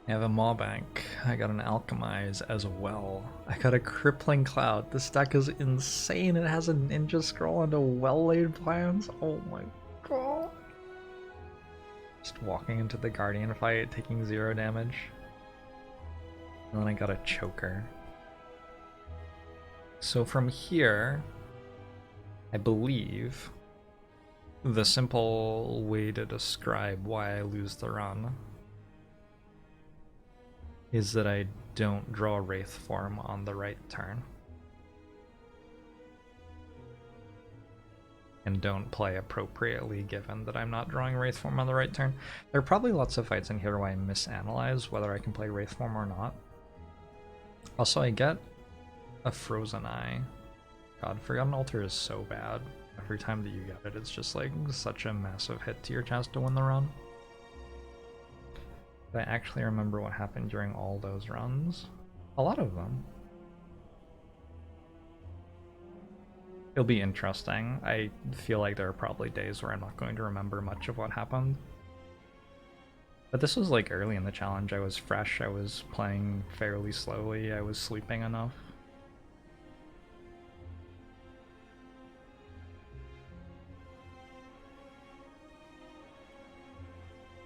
I have a Maw Bank. I got an Alchemize as well. I got a Crippling Cloud. This deck is insane. It has a Ninja Scroll and a well-laid plans. Oh my god. Just walking into the Guardian fight, taking 0 damage. And then I got a Choker. So from here, I believe the simple way to describe why I lose the run is that I don't draw a Wraith form on the right turn. And don't play appropriately given that I'm not drawing Wraith form on the right turn. There are probably lots of fights in here where I misanalyze whether I can play Wraith form or not. Also, I get a Frozen Eye. God, Forgotten Altar is so bad. Every time that you get it, it's just like such a massive hit to your chest to win the run. I actually remember what happened during all those runs. A lot of them. It'll be interesting. I feel like there are probably days where I'm not going to remember much of what happened. But this was like early in the challenge. I was fresh, I was playing fairly slowly, I was sleeping enough.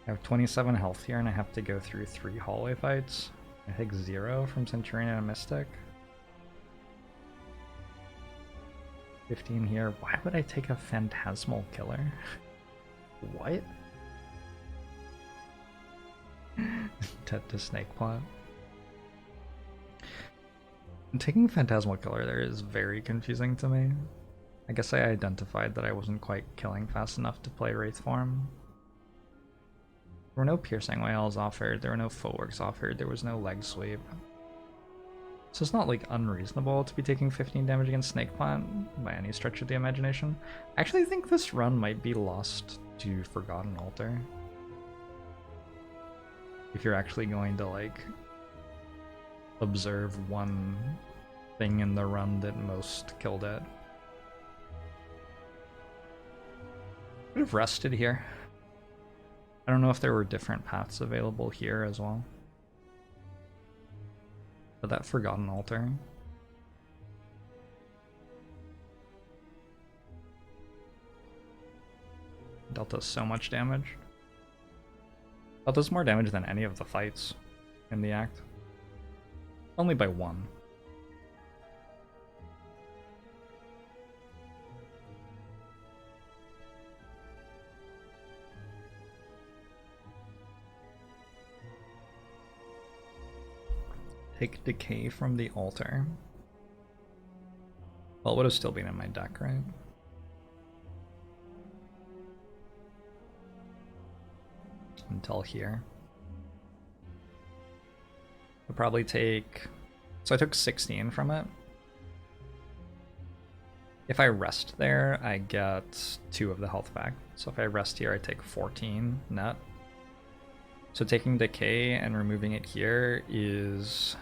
I have 27 health here and I have to go through 3 hallway fights. I take 0 from Centurion and Mystic. 15 here. Why would I take a Phantasmal Killer? What? Dead to Snake Plot. Taking Phantasmal Killer there is very confusing to me. I guess I identified that I wasn't quite killing fast enough to play Wraith form. There were no Piercing Wails offered, there were no footworks offered, there was no leg sweep. So it's not like unreasonable to be taking 15 damage against Snake Plant by any stretch of the imagination. I actually think this run might be lost to Forgotten Altar. If you're actually going to like observe one thing in the run that most killed it. Could have rested here. I don't know if there were different paths available here as well. But that Forgotten Altar. Dealt us so much damage. Dealt us more damage than any of the fights in the act. Only by 1. Take Decay from the altar. Well, it would have still been in my deck, right? Until here. I'll probably take... So I took 16 from it. If I rest there, I get 2 of the health back. So if I rest here, I take 14 net. So taking Decay and removing it here is...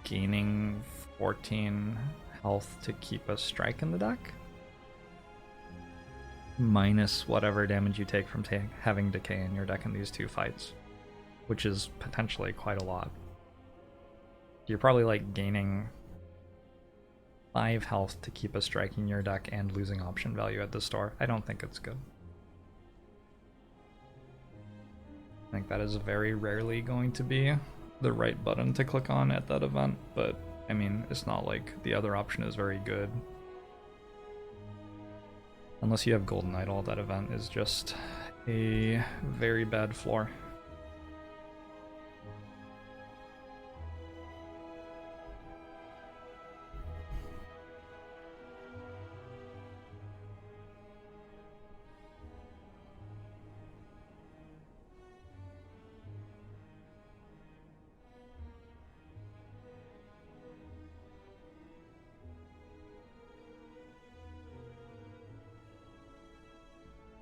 gaining 14 health to keep a strike in the deck. Minus whatever damage you take from having Decay in your deck in these 2 fights. Which is potentially quite a lot. You're probably like gaining 5 health to keep a strike in your deck and losing option value at the store. I don't think it's good. think that is very rarely going to be the right button to click on at that event, but I mean, it's not like the other option is very good. Unless you have Golden Idol, that event is just a very bad floor.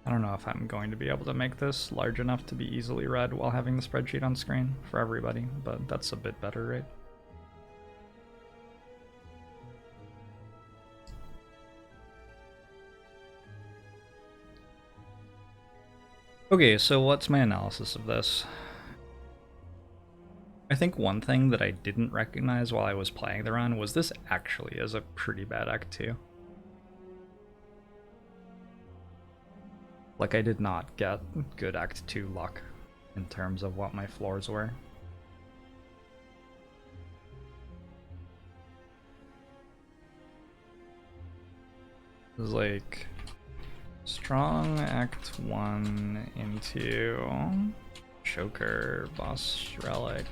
I don't know if I'm going to be able to make this large enough to be easily read while having the spreadsheet on screen for everybody, but that's a bit better, right? Okay, so what's my analysis of this? I think one thing that I didn't recognize while I was playing the run was this actually is a pretty bad Act 2. Like, I did not get good Act 2 luck in terms of what my floors were. It was like strong Act 1 into Choker, Boss Relic,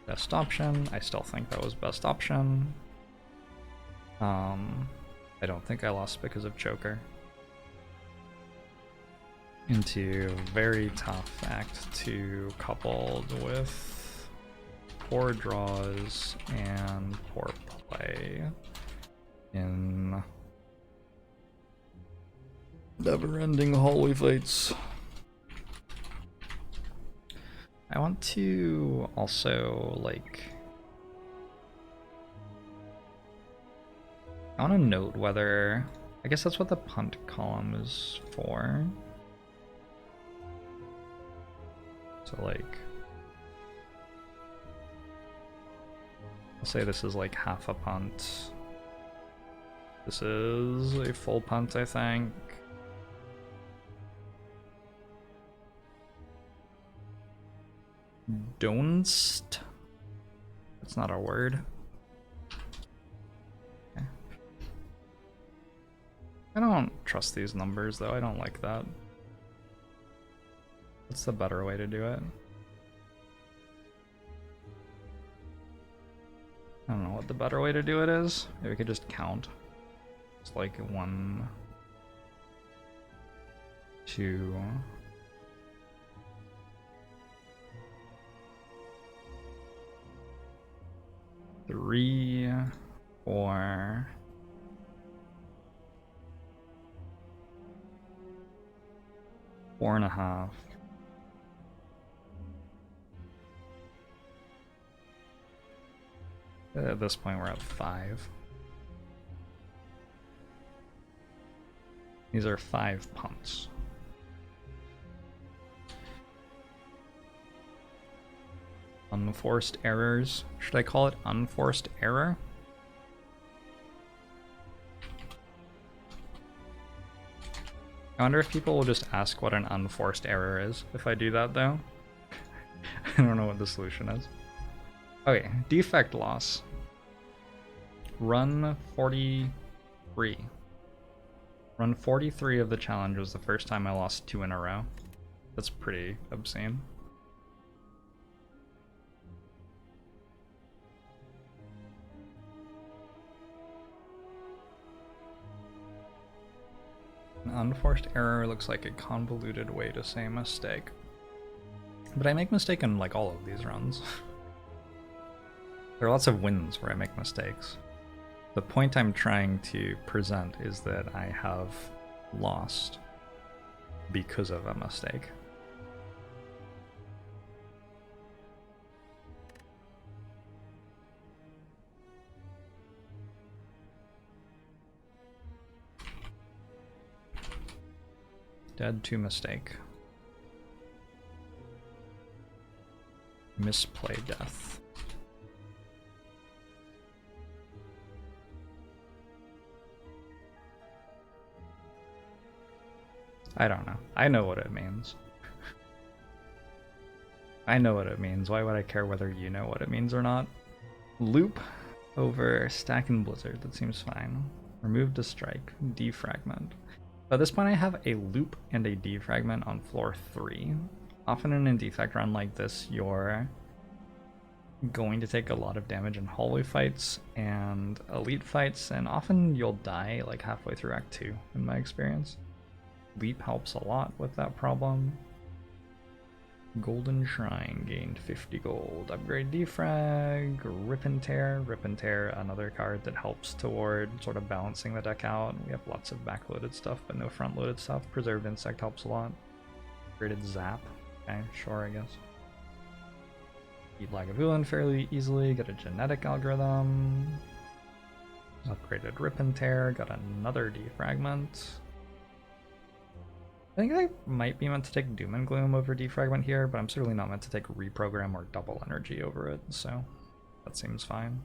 best option. I still think that was best option. I don't think I lost because of Choker. Into very tough Act 2 coupled with poor draws and poor play in never-ending hallway fights. I want to also, like, I want to note whether, I guess that's what the punt column is for. So, like, I'll say this is like half a punt. This is a full punt, I think. Donst? That's not a word. Okay. I don't trust these numbers, though. I don't like that. What's the better way to do it? I don't know what the better way to do it is. Maybe we could just count. It's like 1, 2, 3, 4, 4.5. At this point, we're at 5. These are 5 punts. Unforced errors. Should I call it unforced error? I wonder if people will just ask what an unforced error is if I do that, though. I don't know what the solution is. Okay, defect loss. Run 43. Run 43 of the challenge was the first time I lost 2 in a row. That's pretty obscene. An unforced error looks like a convoluted way to say mistake. But I make mistake in like all of these runs. There are lots of wins where I make mistakes. The point I'm trying to present is that I have lost because of a mistake. Dead to mistake. Misplay death. I don't know. I know what it means. I know what it means. Why would I care whether you know what it means or not? Loop over Stack and Blizzard. That seems fine. Remove to strike. Defragment. At this point I have a loop and a defragment on floor 3. Often in a defect run like this, you're going to take a lot of damage in hallway fights and elite fights, and often you'll die like halfway through Act 2 in my experience. Leap helps a lot with that problem. Golden Shrine gained 50 gold. Upgrade defrag, Rip and Tear. Rip and Tear, another card that helps toward sort of balancing the deck out. We have lots of backloaded stuff, but no front-loaded stuff. Preserved Insect helps a lot. Upgraded Zap. Okay, sure, I guess. Beat Lagavulin fairly easily. Got a genetic algorithm. Upgraded Rip and Tear. Got another defragment. I think I might be meant to take Doom and Gloom over Defragment here, but I'm certainly not meant to take Reprogram or Double Energy over it, so that seems fine.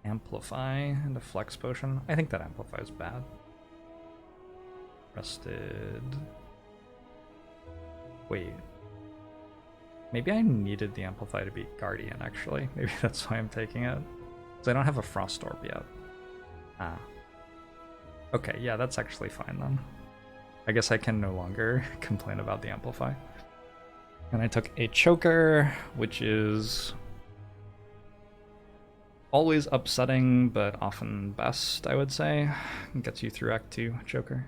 Amplify and a Flex Potion. I think that Amplify is bad. Rested. Wait. Maybe I needed the Amplify to beat Guardian, actually. Maybe that's why I'm taking it. Because I don't have a Frost Orb yet. Ah. Okay, yeah, that's actually fine then. I guess I can no longer complain about the Amplify. And I took a Choker, which is always upsetting, but often best, I would say. It gets you through Act 2, Choker.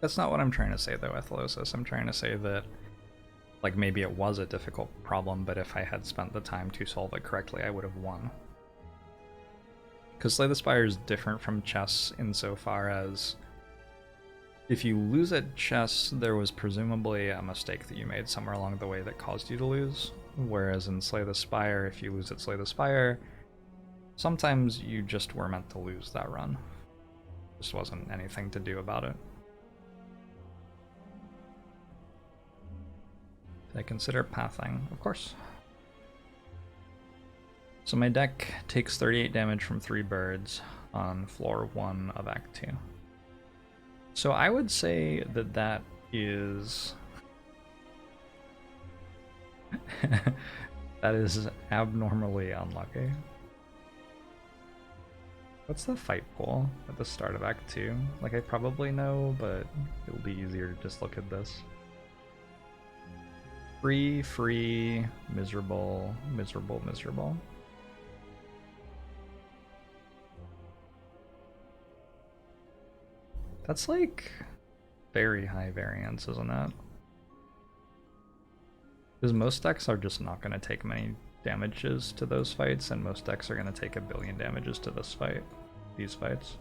That's not what I'm trying to say though, Athalosis. I'm trying to say that like maybe it was a difficult problem, but if I had spent the time to solve it correctly, I would have won. Because Slay the Spire is different from chess insofar as if you lose at chess, there was presumably a mistake that you made somewhere along the way that caused you to lose. Whereas in Slay the Spire, if you lose at Slay the Spire, sometimes you just were meant to lose that run. Just wasn't anything to do about it. I consider pathing, of course. So my deck takes 38 damage from 3 birds on floor 1 of Act 2. So I would say that that is... that is abnormally unlucky. What's the fight pool at the start of Act 2? Like I probably know, but it'll be easier to just look at this. Free, miserable, miserable, miserable. That's like very high variance, isn't it? Because most decks are just not going to take many damages to those fights, and most decks are going to take a billion damages to this fight, these fights.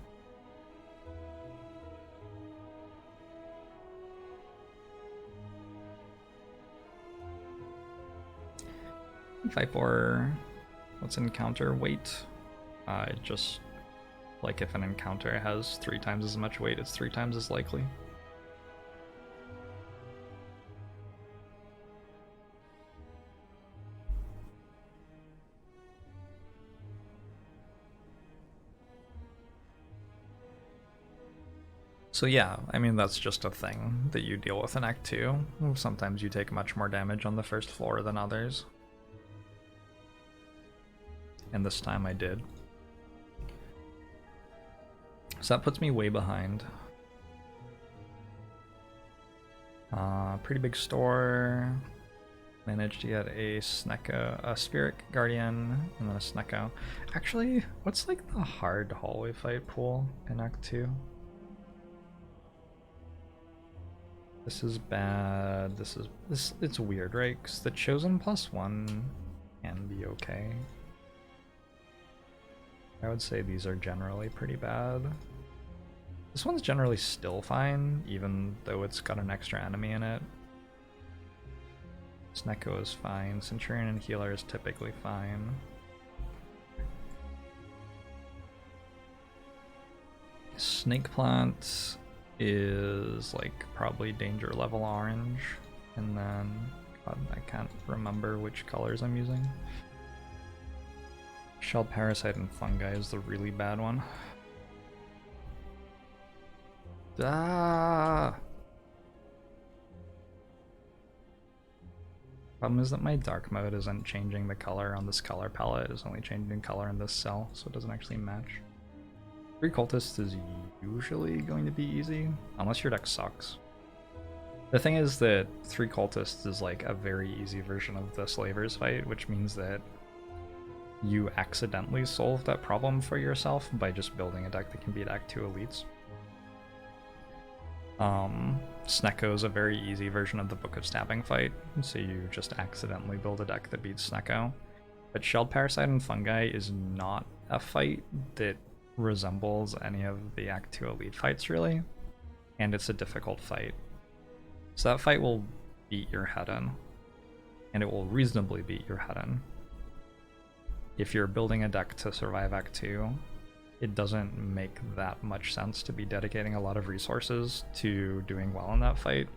5/4, what's encounter weight? Just like if an encounter has 3 times as much weight, it's 3 times as likely. So yeah, I mean that's just a thing that you deal with in Act 2. Sometimes you take much more damage on the first floor than others. And this time I did. So that puts me way behind. Pretty big store. Managed to get a Snecko, a Spirit Guardian, and then a Snecko. Actually, what's like the hard hallway fight pool in Act 2? This is bad. This it's weird, right? Because the Chosen +1 can be okay. I would say these are generally pretty bad. This one's generally still fine, even though it's got an extra enemy in it. Snecko is fine. Centurion and Healer is typically fine. Snake Plant is like probably danger level orange, and then God, I can't remember which colors I'm using. Shell Parasite and Fungi is the really bad one. Ah! Problem is that my dark mode isn't changing the color on this color palette, it's only changing color in this cell, so it doesn't actually match. 3 cultists is usually going to be easy, unless your deck sucks. The thing is that 3 cultists is like a very easy version of the slavers fight, which means that you accidentally solve that problem for yourself by just building a deck that can beat Act 2 elites. Snecko is a very easy version of the Book of Stabbing fight, so you just accidentally build a deck that beats Snecko. But Shelled Parasite and Fungi is not a fight that resembles any of the Act 2 elite fights, really, and it's a difficult fight. So that fight will beat your head in, and it will reasonably beat your head in. If you're building a deck to survive Act 2, it doesn't make that much sense to be dedicating a lot of resources to doing well in that fight,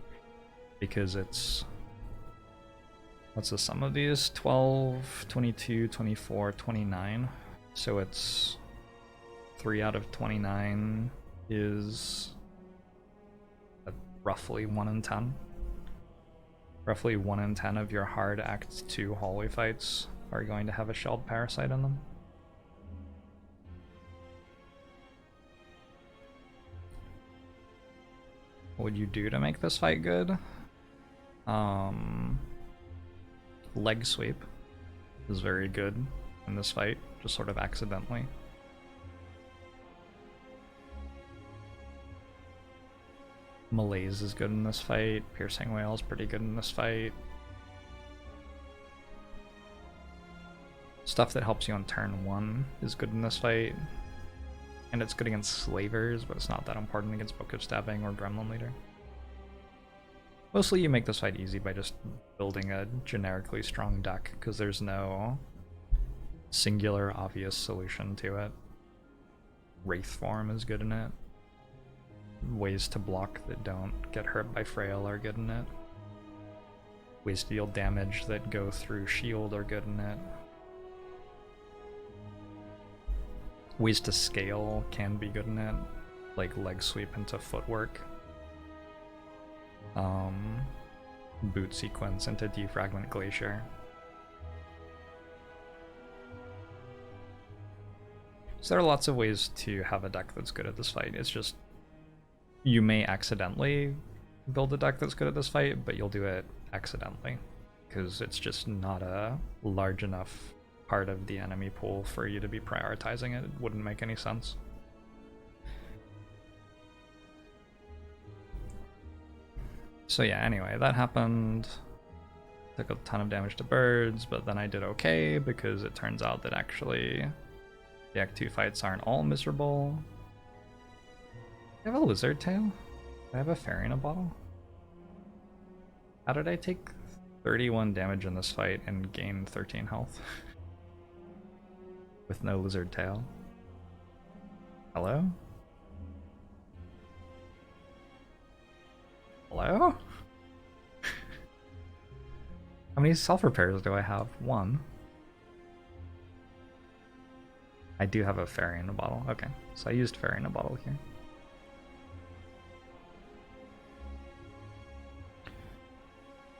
because it's... what's the sum of these? 12, 22, 24, 29. So it's 3 out of 29 is roughly 1 in 10. Roughly 1 in 10 of your hard Act 2 hallway fights are going to have a Shelled Parasite in them. What would you do to make this fight good? Leg sweep is very good in this fight, just sort of accidentally. Malaise is good in this fight. Piercing Wail is pretty good in this fight. Stuff that helps you on turn 1 is good in this fight. And it's good against Slavers, but it's not that important against Book of Stabbing or Gremlin Leader. Mostly you make this fight easy by just building a generically strong deck, because there's no singular obvious solution to it. Wraith form is good in it. Ways to block that don't get hurt by Frail are good in it. Ways to deal damage that go through shield are good in it. Ways to scale can be good in it, like leg sweep into footwork. Boot sequence into defragment glacier. So there are lots of ways to have a deck that's good at this fight. It's just, you may accidentally build a deck that's good at this fight, but you'll do it accidentally, because it's just not a large enough part of the enemy pool for you to be prioritizing it. It wouldn't make any sense. So yeah, anyway, that happened. Took a ton of damage to birds, but then I did okay, because it turns out that actually the Act 2 fights aren't all miserable. I have a lizard tail? I have a fairy in a bottle? How did I take 31 damage in this fight and gain 13 health? With no lizard tail. Hello? Hello? How many self-repairs do I have? 1. I do have a fairy in a bottle. Okay, so I used fairy in a bottle here.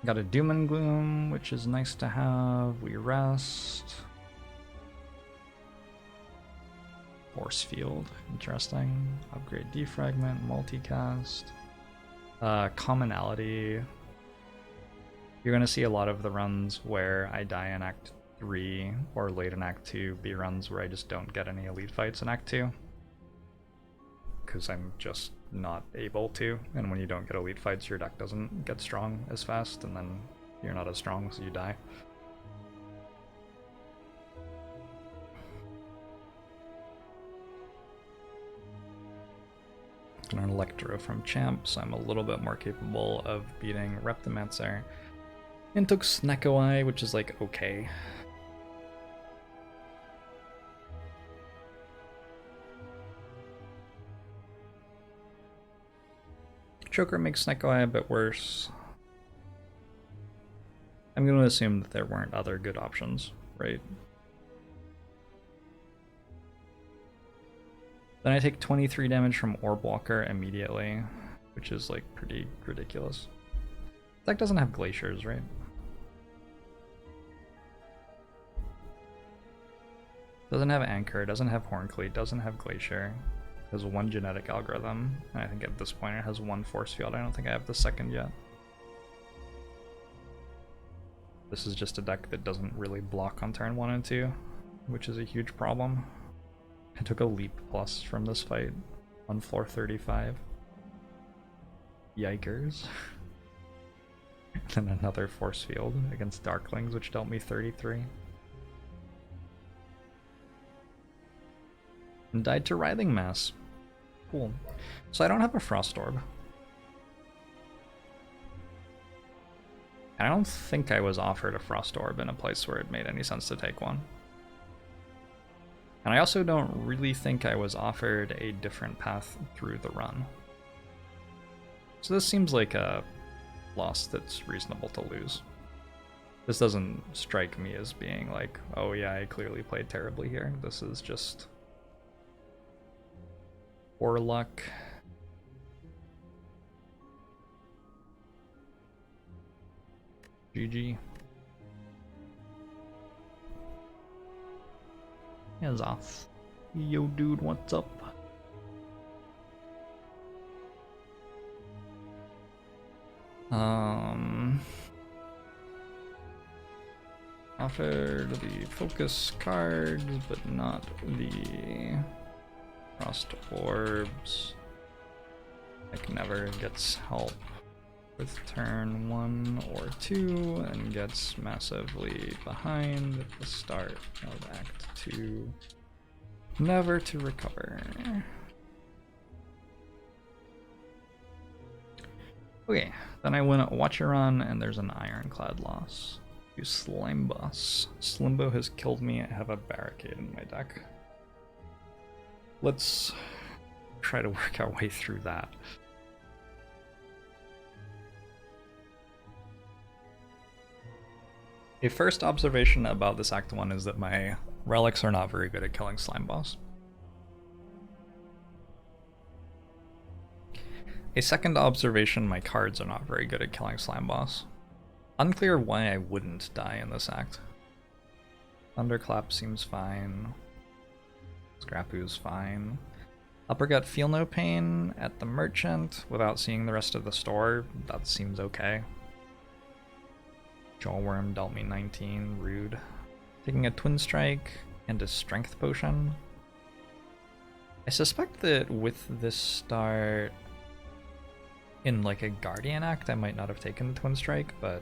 Got a Doom and Gloom, which is nice to have. We rest. Force Field, interesting. Upgrade Defragment, Multicast. Commonality. You're going to see a lot of the runs where I die in Act 3 or late in Act 2 be runs where I just don't get any elite fights in Act 2. Because I'm just not able to, and when you don't get elite fights, your deck doesn't get strong as fast, and then you're not as strong, so you die. Got an Electro from Champ, so I'm a little bit more capable of beating Reptimancer. And took Snecko Eye, which is like okay. Choker makes Snecko Eye a bit worse. I'm going to assume that there weren't other good options, right? Then I take 23 damage from Orb Walker immediately, which is like pretty ridiculous. Deck doesn't have glaciers, right? Doesn't have Anchor, doesn't have Horncleat, doesn't have Glacier. It has one genetic algorithm, and I think at this point it has one force field. I don't think I have the second yet. This is just a deck that doesn't really block on turn 1 and 2, which is a huge problem. I took a Leap Plus from this fight on floor 35. Yikers. Then another force field against Darklings, which dealt me 33. And died to Writhing Mass. Cool. So I don't have a Frost Orb. I don't think I was offered a Frost Orb in a place where it made any sense to take one. And I also don't really think I was offered a different path through the run. So this seems like a loss that's reasonable to lose. This doesn't strike me as being like, oh yeah, I clearly played terribly here. This is just poor luck. GG. Hands off. Yo dude, what's up? Offered the focus cards, but not the Frost Orbs. Like never gets help with turn 1 or 2 and gets massively behind at the start of Act 2. Never to recover. Okay, then I win a Watcheron and there's an Ironclad loss. You Slime Boss. Slimbo has killed me. I have a barricade in my deck. Let's try to work our way through that. A first observation about this Act 1 is that my relics are not very good at killing Slime Boss. A second observation, my cards are not very good at killing Slime Boss. Unclear why I wouldn't die in this Act. Thunderclap seems fine. Scrapoo's fine. Uppercut Feel No Pain at the Merchant without seeing the rest of the store, that seems okay. Jawworm dealt me 19, rude. Taking a Twin Strike and a Strength Potion. I suspect that with this start in like a Guardian Act, I might not have taken the Twin Strike, but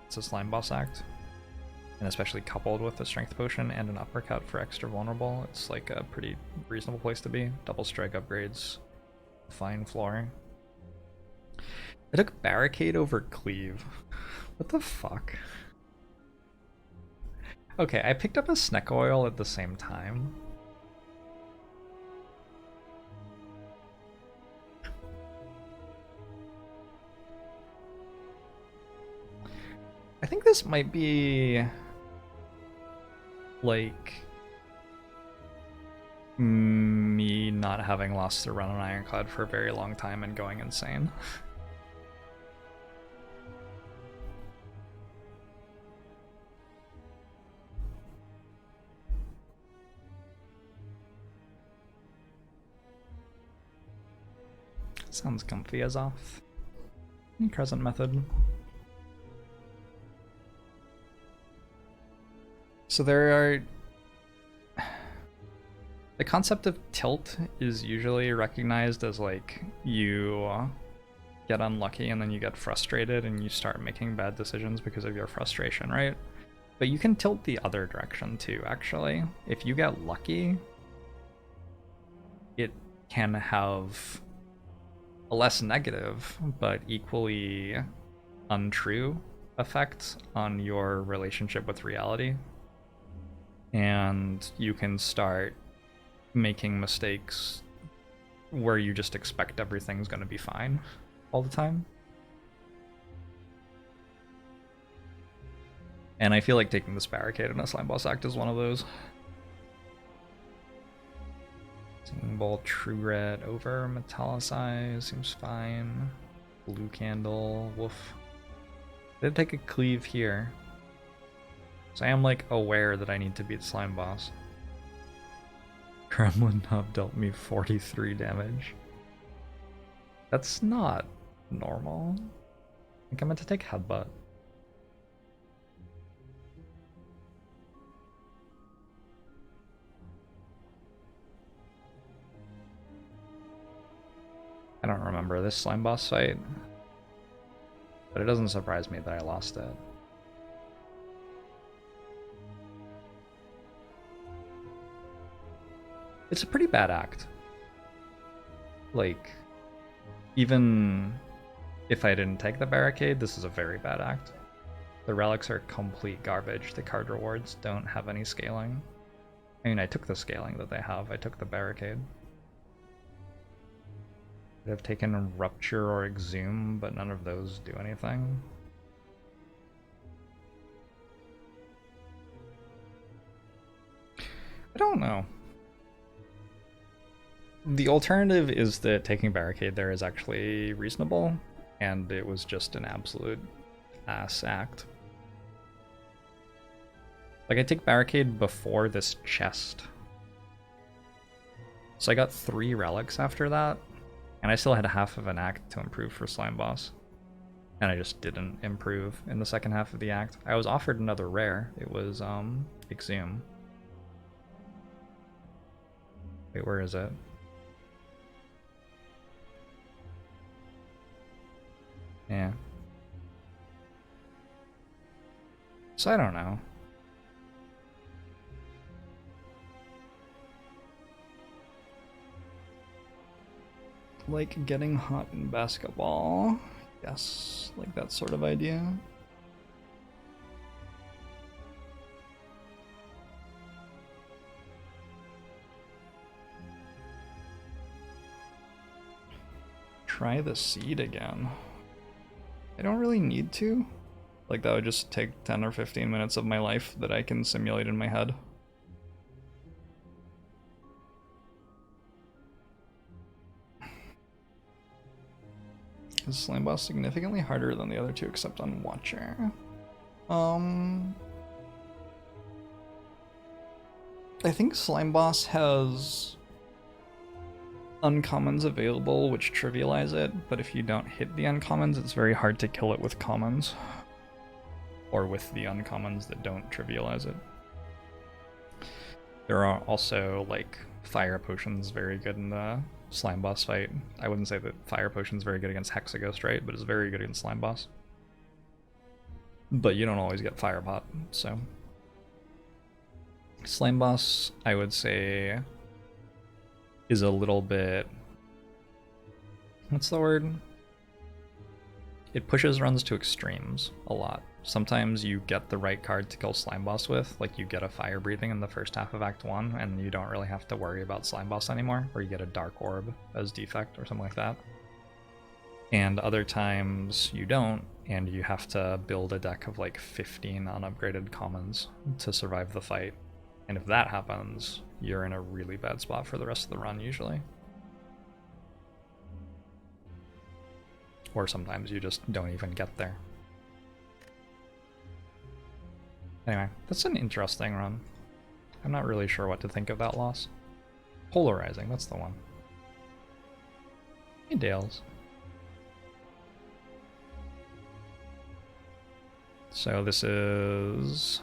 it's a Slime Boss Act. And especially coupled with a Strength Potion and an Uppercut for extra vulnerable, it's like a pretty reasonable place to be. Double Strike upgrades, fine floor. I took Barricade over Cleave. What the fuck? Okay, I picked up a Sneck Oil at the same time. I think this might be like me not having lost the run on Ironclad for a very long time and going insane. Sounds comfy as off. Crescent method. So there are... The concept of tilt is usually recognized as like you get unlucky and then you get frustrated and you start making bad decisions because of your frustration, right? But you can tilt the other direction too, actually. If you get lucky, it can have a less negative but equally untrue effect on your relationship with reality. And you can start making mistakes where you just expect everything's going to be fine all the time. And I feel like taking this Barricade in a Slime Boss Act is one of those. Singing Bolt, True Red over Metallicize seems fine. Blue Candle, Woof. Did take a cleave here. So I am like aware that I need to beat Slime Boss. Gremlin Hub dealt me 43 damage. That's not normal. I think I meant to take Headbutt. I don't remember this Slime Boss fight, but it doesn't surprise me that I lost it. It's a pretty bad act. Like, even if I didn't take the barricade, this is a very bad act. The relics are complete garbage. The card rewards don't have any scaling. I mean, I took the scaling that they have. I took the barricade. I'd have taken Rupture or Exhume, but none of those do anything. I don't know. The alternative is that taking Barricade there is actually reasonable, and it was just an absolute ass act. Like, I take Barricade before this chest. So I got 3 relics after that, and I still had half of an act to improve for Slime Boss. And I just didn't improve in the second half of the act. I was offered another rare. It was, Exhume. Wait, where is it? Yeah. So I don't know. Like getting hot in basketball. Yes, like that sort of idea. Try the seed again. I don't really need to. Like, that would just take 10 or 15 minutes of my life that I can simulate in my head. Is Slime Boss significantly harder than the other two except on Watcher? I think Slime Boss has uncommons available which trivialize it, but if you don't hit the uncommons, it's very hard to kill it with commons. Or with the uncommons that don't trivialize it. There are also, like, fire potions very good in the Slime Boss fight. I wouldn't say that fire potion's very good against Hexaghost, right? But it's very good against Slime Boss. But you don't always get Firebot, so. Slime Boss, I would say, is a little bit... what's the word? It pushes runs to extremes a lot. Sometimes you get the right card to kill Slime Boss with, like you get a Fire Breathing in the first half of Act 1, and you don't really have to worry about Slime Boss anymore, or you get a Dark Orb as Defect or something like that. And other times you don't, and you have to build a deck of like 15 unupgraded commons to survive the fight. And if that happens, you're in a really bad spot for the rest of the run usually. Or sometimes you just don't even get there. Anyway, that's an interesting run. I'm not really sure what to think of that loss. Polarizing, that's the one. Hey, Dales. So this is...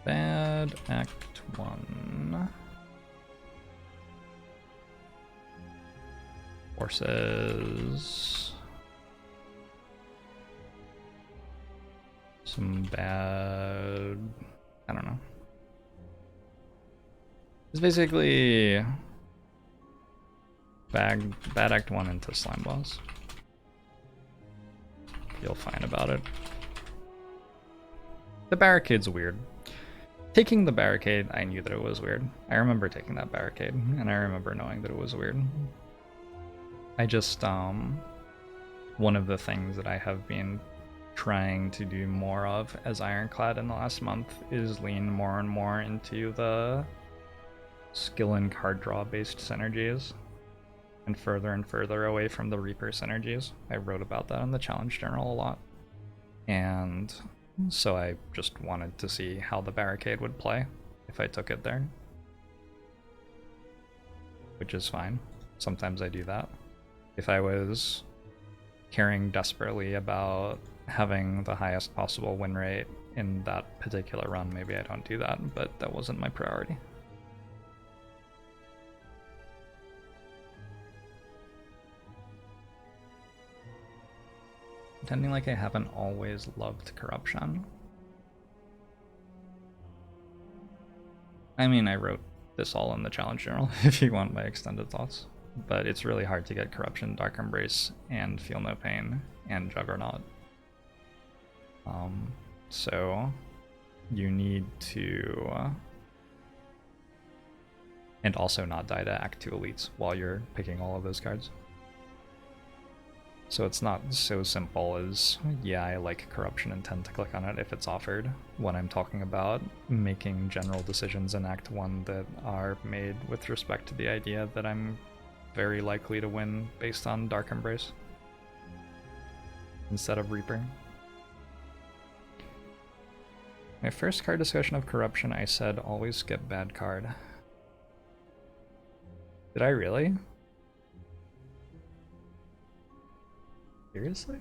Bad Act 1. Forces... some bad... I don't know. It's basically... Bad Act 1 into Slime Boss. Feel fine about it. The barricade's weird. Taking the barricade, I knew that it was weird. I remember taking that barricade, and I remember knowing that it was weird. I just, one of the things that I have been trying to do more of as Ironclad in the last month is lean more and more into the skill and card draw based synergies and further away from the Reaper synergies. I wrote about that in the challenge journal a lot. And so I just wanted to see how the barricade would play if I took it there. Which is fine. Sometimes I do that. If I was caring desperately about having the highest possible win rate in that particular run, maybe I don't do that, but that wasn't my priority. Pretending like I haven't always loved corruption. I mean, I wrote this all in the challenge journal if you want my extended thoughts, but it's really hard to get corruption, Dark Embrace, and Feel No Pain, and Juggernaut. So you need to, and also not die to Act 2 elites while you're picking all of those cards. So it's not so simple as, yeah, I like corruption and tend to click on it if it's offered, when I'm talking about making general decisions in Act 1 that are made with respect to the idea that I'm very likely to win based on Dark Embrace instead of Reaper. My first card discussion of corruption, I said always skip bad card. Did I really? Seriously?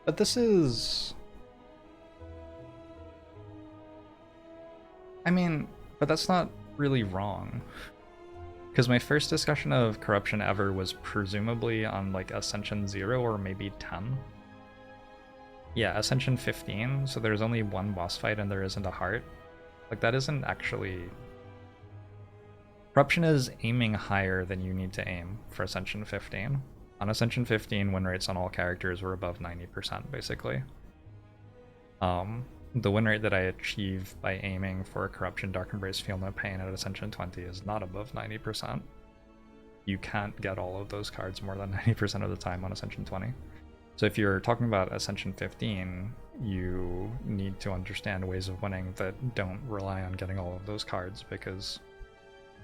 But this is... I mean, but that's not really wrong. Because my first discussion of corruption ever was presumably on like Ascension 0 or maybe 10. Yeah, Ascension 15, so there's only one boss fight and there isn't a heart. Like, that isn't actually... Corruption is aiming higher than you need to aim for Ascension 15. On Ascension 15, win rates on all characters were above 90%, basically. The win rate that I achieve by aiming for Corruption, Dark Embrace, Feel No Pain at Ascension 20 is not above 90%. You can't get all of those cards more than 90% of the time on Ascension 20. So if you're talking about Ascension 15, you need to understand ways of winning that don't rely on getting all of those cards, because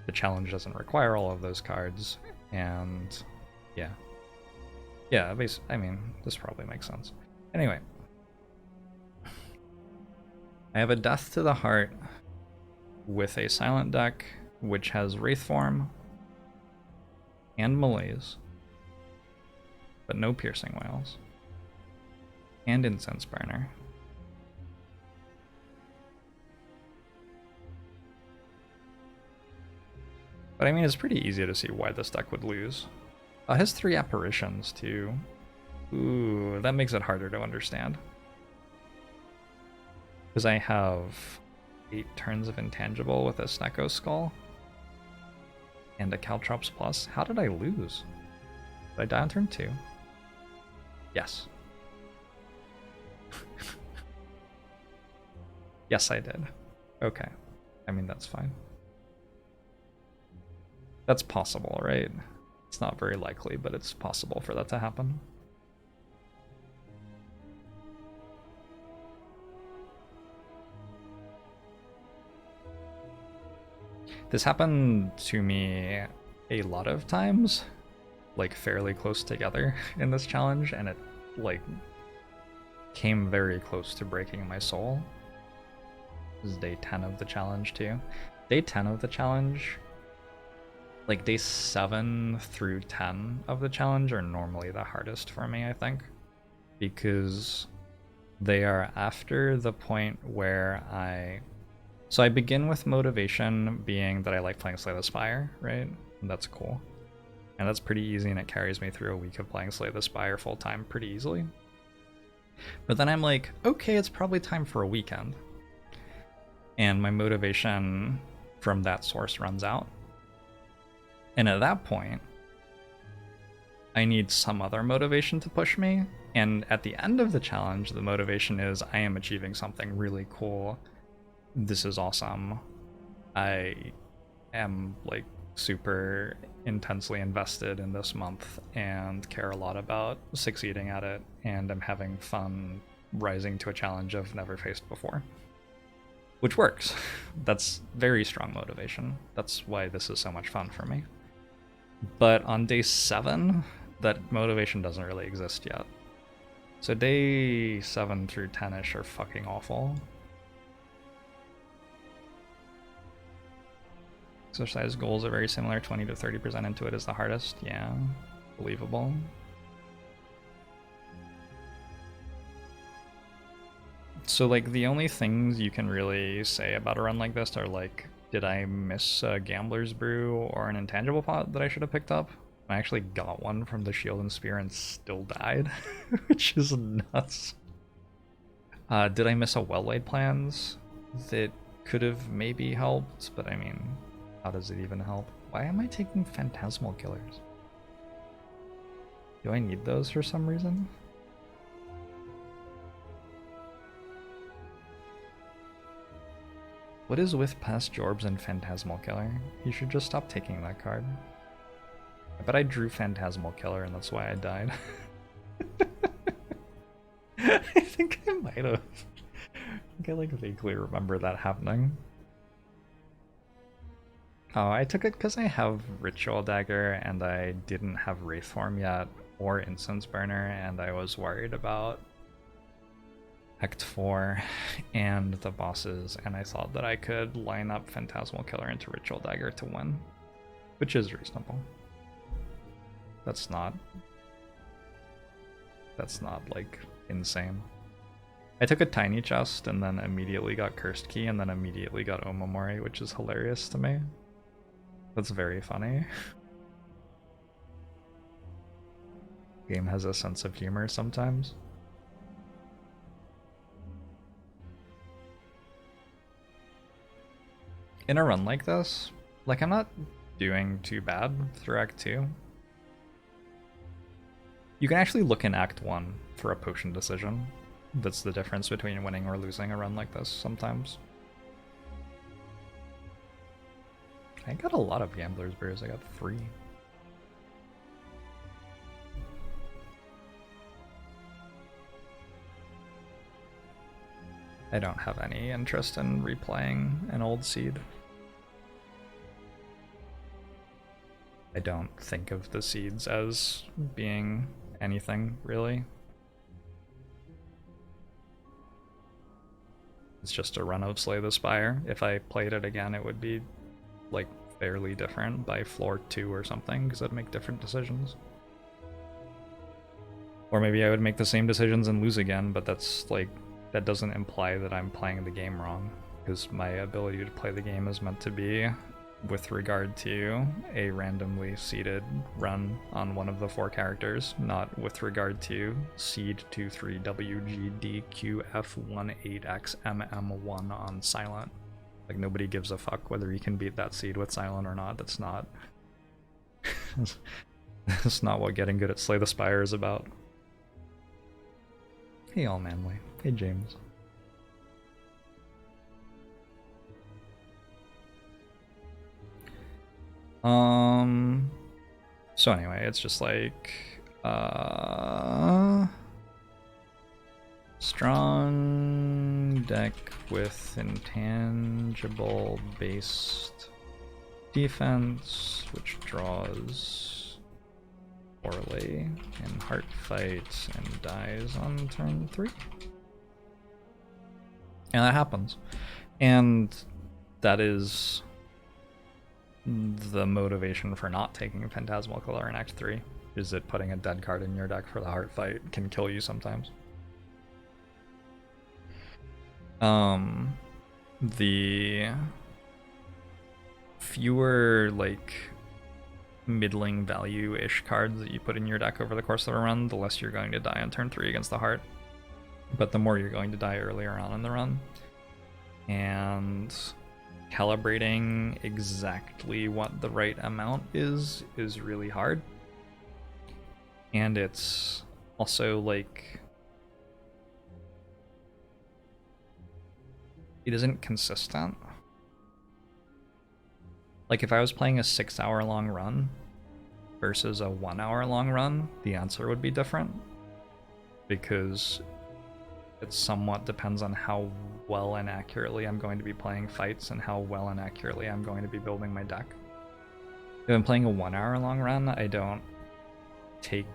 the challenge doesn't require all of those cards, and yeah. Yeah, I mean, this probably makes sense. Anyway. I have a Death to the Heart with a Silent deck, which has Wraith Form and Malaise, but no Piercing Wails, and Incense Burner. But I mean, it's pretty easy to see why this deck would lose. It has 3 Apparitions too. Ooh, that makes it harder to understand. Because I have 8 turns of Intangible with a Snecko Skull and a Caltrops Plus. How did I lose? Did I die on turn 2? Yes. Yes, I did. Okay. I mean, that's fine. That's possible, right? It's not very likely, but it's possible for that to happen. This happened to me a lot of times, like fairly close together in this challenge, and it like came very close to breaking my soul. This is day 10 of the challenge too. Day 10 of the challenge, like day 7 through 10 of the challenge are normally the hardest for me, I think, because they are after the point where So I begin with motivation being that I like playing Slay the Spire, right? And that's cool. And that's pretty easy, and it carries me through a week of playing Slay the Spire full time pretty easily. But then I'm like, okay, it's probably time for a weekend. And my motivation from that source runs out. And at that point, I need some other motivation to push me. And at the end of the challenge, the motivation is I am achieving something really cool. This is awesome. I am like super intensely invested in this month and care a lot about succeeding at it, and I'm having fun rising to a challenge I've never faced before. Which works. That's very strong motivation. That's why this is so much fun for me. But on day 7, that motivation doesn't really exist yet. So day 7 through 10-ish are fucking awful. Exercise goals are very similar. 20 to 30% into it is the hardest. Yeah, believable. So like the only things you can really say about a run like this are like, did I miss a Gambler's Brew or an intangible pot that I should have picked up? I actually got one from the Shield and Spear and still died, which is nuts. Did I miss a well-laid plans that could have maybe helped? But I mean, how does it even help? Why am I taking Phantasmal Killers? Do I need those for some reason? What is with past Jorbs and Phantasmal Killer? You should just stop taking that card. I bet I drew Phantasmal Killer and that's why I died. I think I might have. I think I like vaguely remember that happening. Oh, I took it because I have Ritual Dagger and I didn't have Wraithform yet or Incense Burner, and I was worried about Act 4 and the bosses, and I thought that I could line up Phantasmal Killer into Ritual Dagger to win, which is reasonable. That's not like insane. I took a tiny chest and then immediately got Cursed Key and then immediately got Omamori, which is hilarious to me. That's very funny. Game has a sense of humor sometimes. In a run like this, like I'm not doing too bad through Act 2. You can actually look in Act 1 for a potion decision. That's the difference between winning or losing a run like this sometimes. I got a lot of Gambler's Brews, I got 3. I don't have any interest in replaying an old seed. I don't think of the seeds as being anything, really. It's just a run of Slay the Spire. If I played it again, it would be like fairly different by floor 2 or something, because I'd make different decisions. Or maybe I would make the same decisions and lose again, but that's like, that doesn't imply that I'm playing the game wrong, because my ability to play the game is meant to be with regard to a randomly seeded run on one of the 4 characters, not with regard to seed 23WGDQF18XMM1 on Silent. Like, nobody gives a fuck whether you can beat that seed with Silent or not. That's not that's not what getting good at Slay the Spire is about. Hey, All Manly. Hey, James. So anyway, it's just like, strong deck with intangible based defense, which draws poorly in heart fight and dies on turn 3. And that happens. And that is the motivation for not taking Phantasmal Killer in Act 3, is that putting a dead card in your deck for the heart fight can kill you sometimes. The fewer, like, middling value-ish cards that you put in your deck over the course of a run, the less you're going to die on turn 3 against the heart. But the more you're going to die earlier on in the run. And calibrating exactly what the right amount is really hard. And it's also like, it isn't consistent. Like, if I was playing a 6-hour-long run versus a 1-hour-long run, the answer would be different. Because It somewhat depends on how well and accurately I'm going to be playing fights and how well and accurately I'm going to be building my deck. If I'm playing a 1 hour long run, I don't take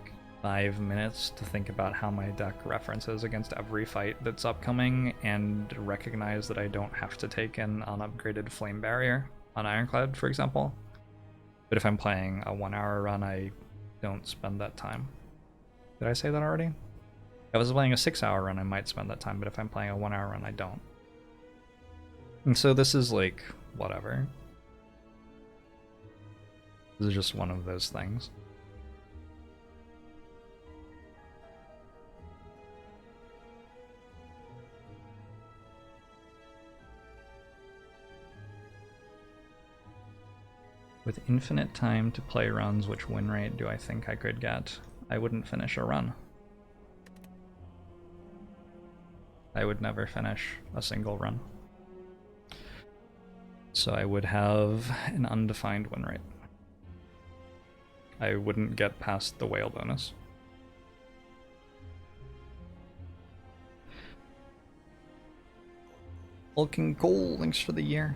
5 minutes to think about how my deck references against every fight that's upcoming and recognize that I don't have to take an unupgraded flame barrier on Ironclad, for example. But if I'm playing a 1 hour run, I don't spend that time. Did I say that already? If I was playing a 6 hour run, I might spend that time, but if I'm playing a 1 hour run, I don't. And so this is like, whatever. This is just one of those things. With infinite time to play runs, which win rate do I think I could get? I wouldn't finish a run. I would never finish a single run. So I would have an undefined win rate. I wouldn't get past the whale bonus. Hulking Cole, thanks for the year.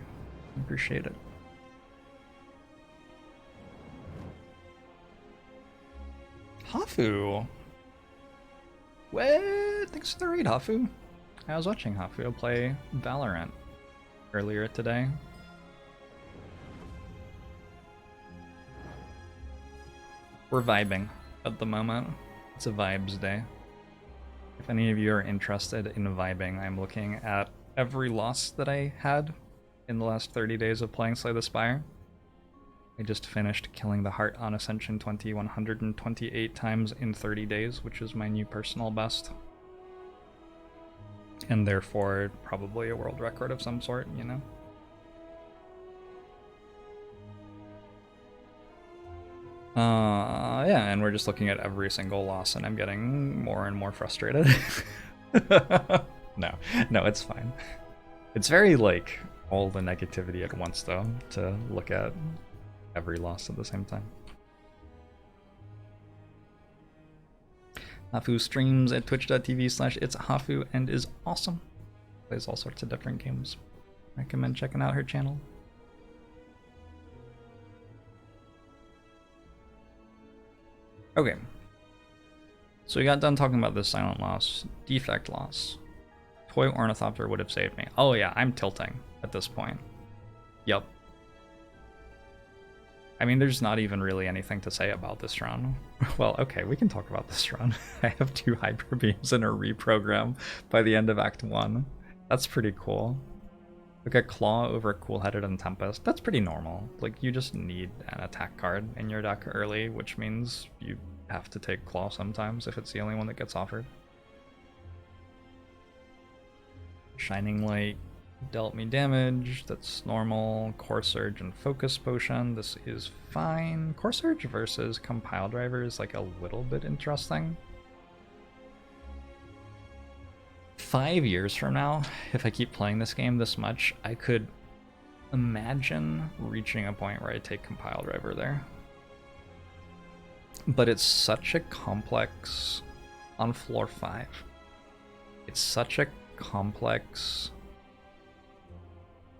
Appreciate it. Hafu! What? Thanks for the raid, Hafu. I was watching Hafu play Valorant earlier today. We're vibing at the moment. It's a vibes day. If any of you are interested in vibing, I'm looking at every loss that I had in the last 30 days of playing Slay the Spire. I just finished killing the heart on Ascension 20 128 times in 30 days, which is my new personal best. And therefore, probably a world record of some sort, you know? Yeah, and we're just looking at every single loss, and I'm getting more and more frustrated. No, it's fine. It's very, like, all the negativity at once, though, to look at every loss at the same time. Hafu streams at twitch.tv/itshafu and is awesome. Plays all sorts of different games. Recommend checking out her channel. Okay. So we got done talking about this silent loss. Defect loss. Toy Ornithopter would have saved me. Oh yeah, I'm tilting at this point. Yup. I mean, there's not even really anything to say about this run. Well, okay, we can talk about this run. I have 2 Hyper Beams and a Reprogram by the end of Act 1. That's pretty cool. Like a Claw over Cool-Headed and Tempest. That's pretty normal. Like, you just need an attack card in your deck early, which means you have to take Claw sometimes if it's the only one that gets offered. Shining Light dealt me damage, that's normal. Core Surge and Focus Potion, this is fine. Core Surge versus Compile Driver is like a little bit interesting. 5 years from now, if I keep playing this game this much, I could imagine reaching a point where I take Compile Driver there. But it's such a complex on floor 5. It's such a complex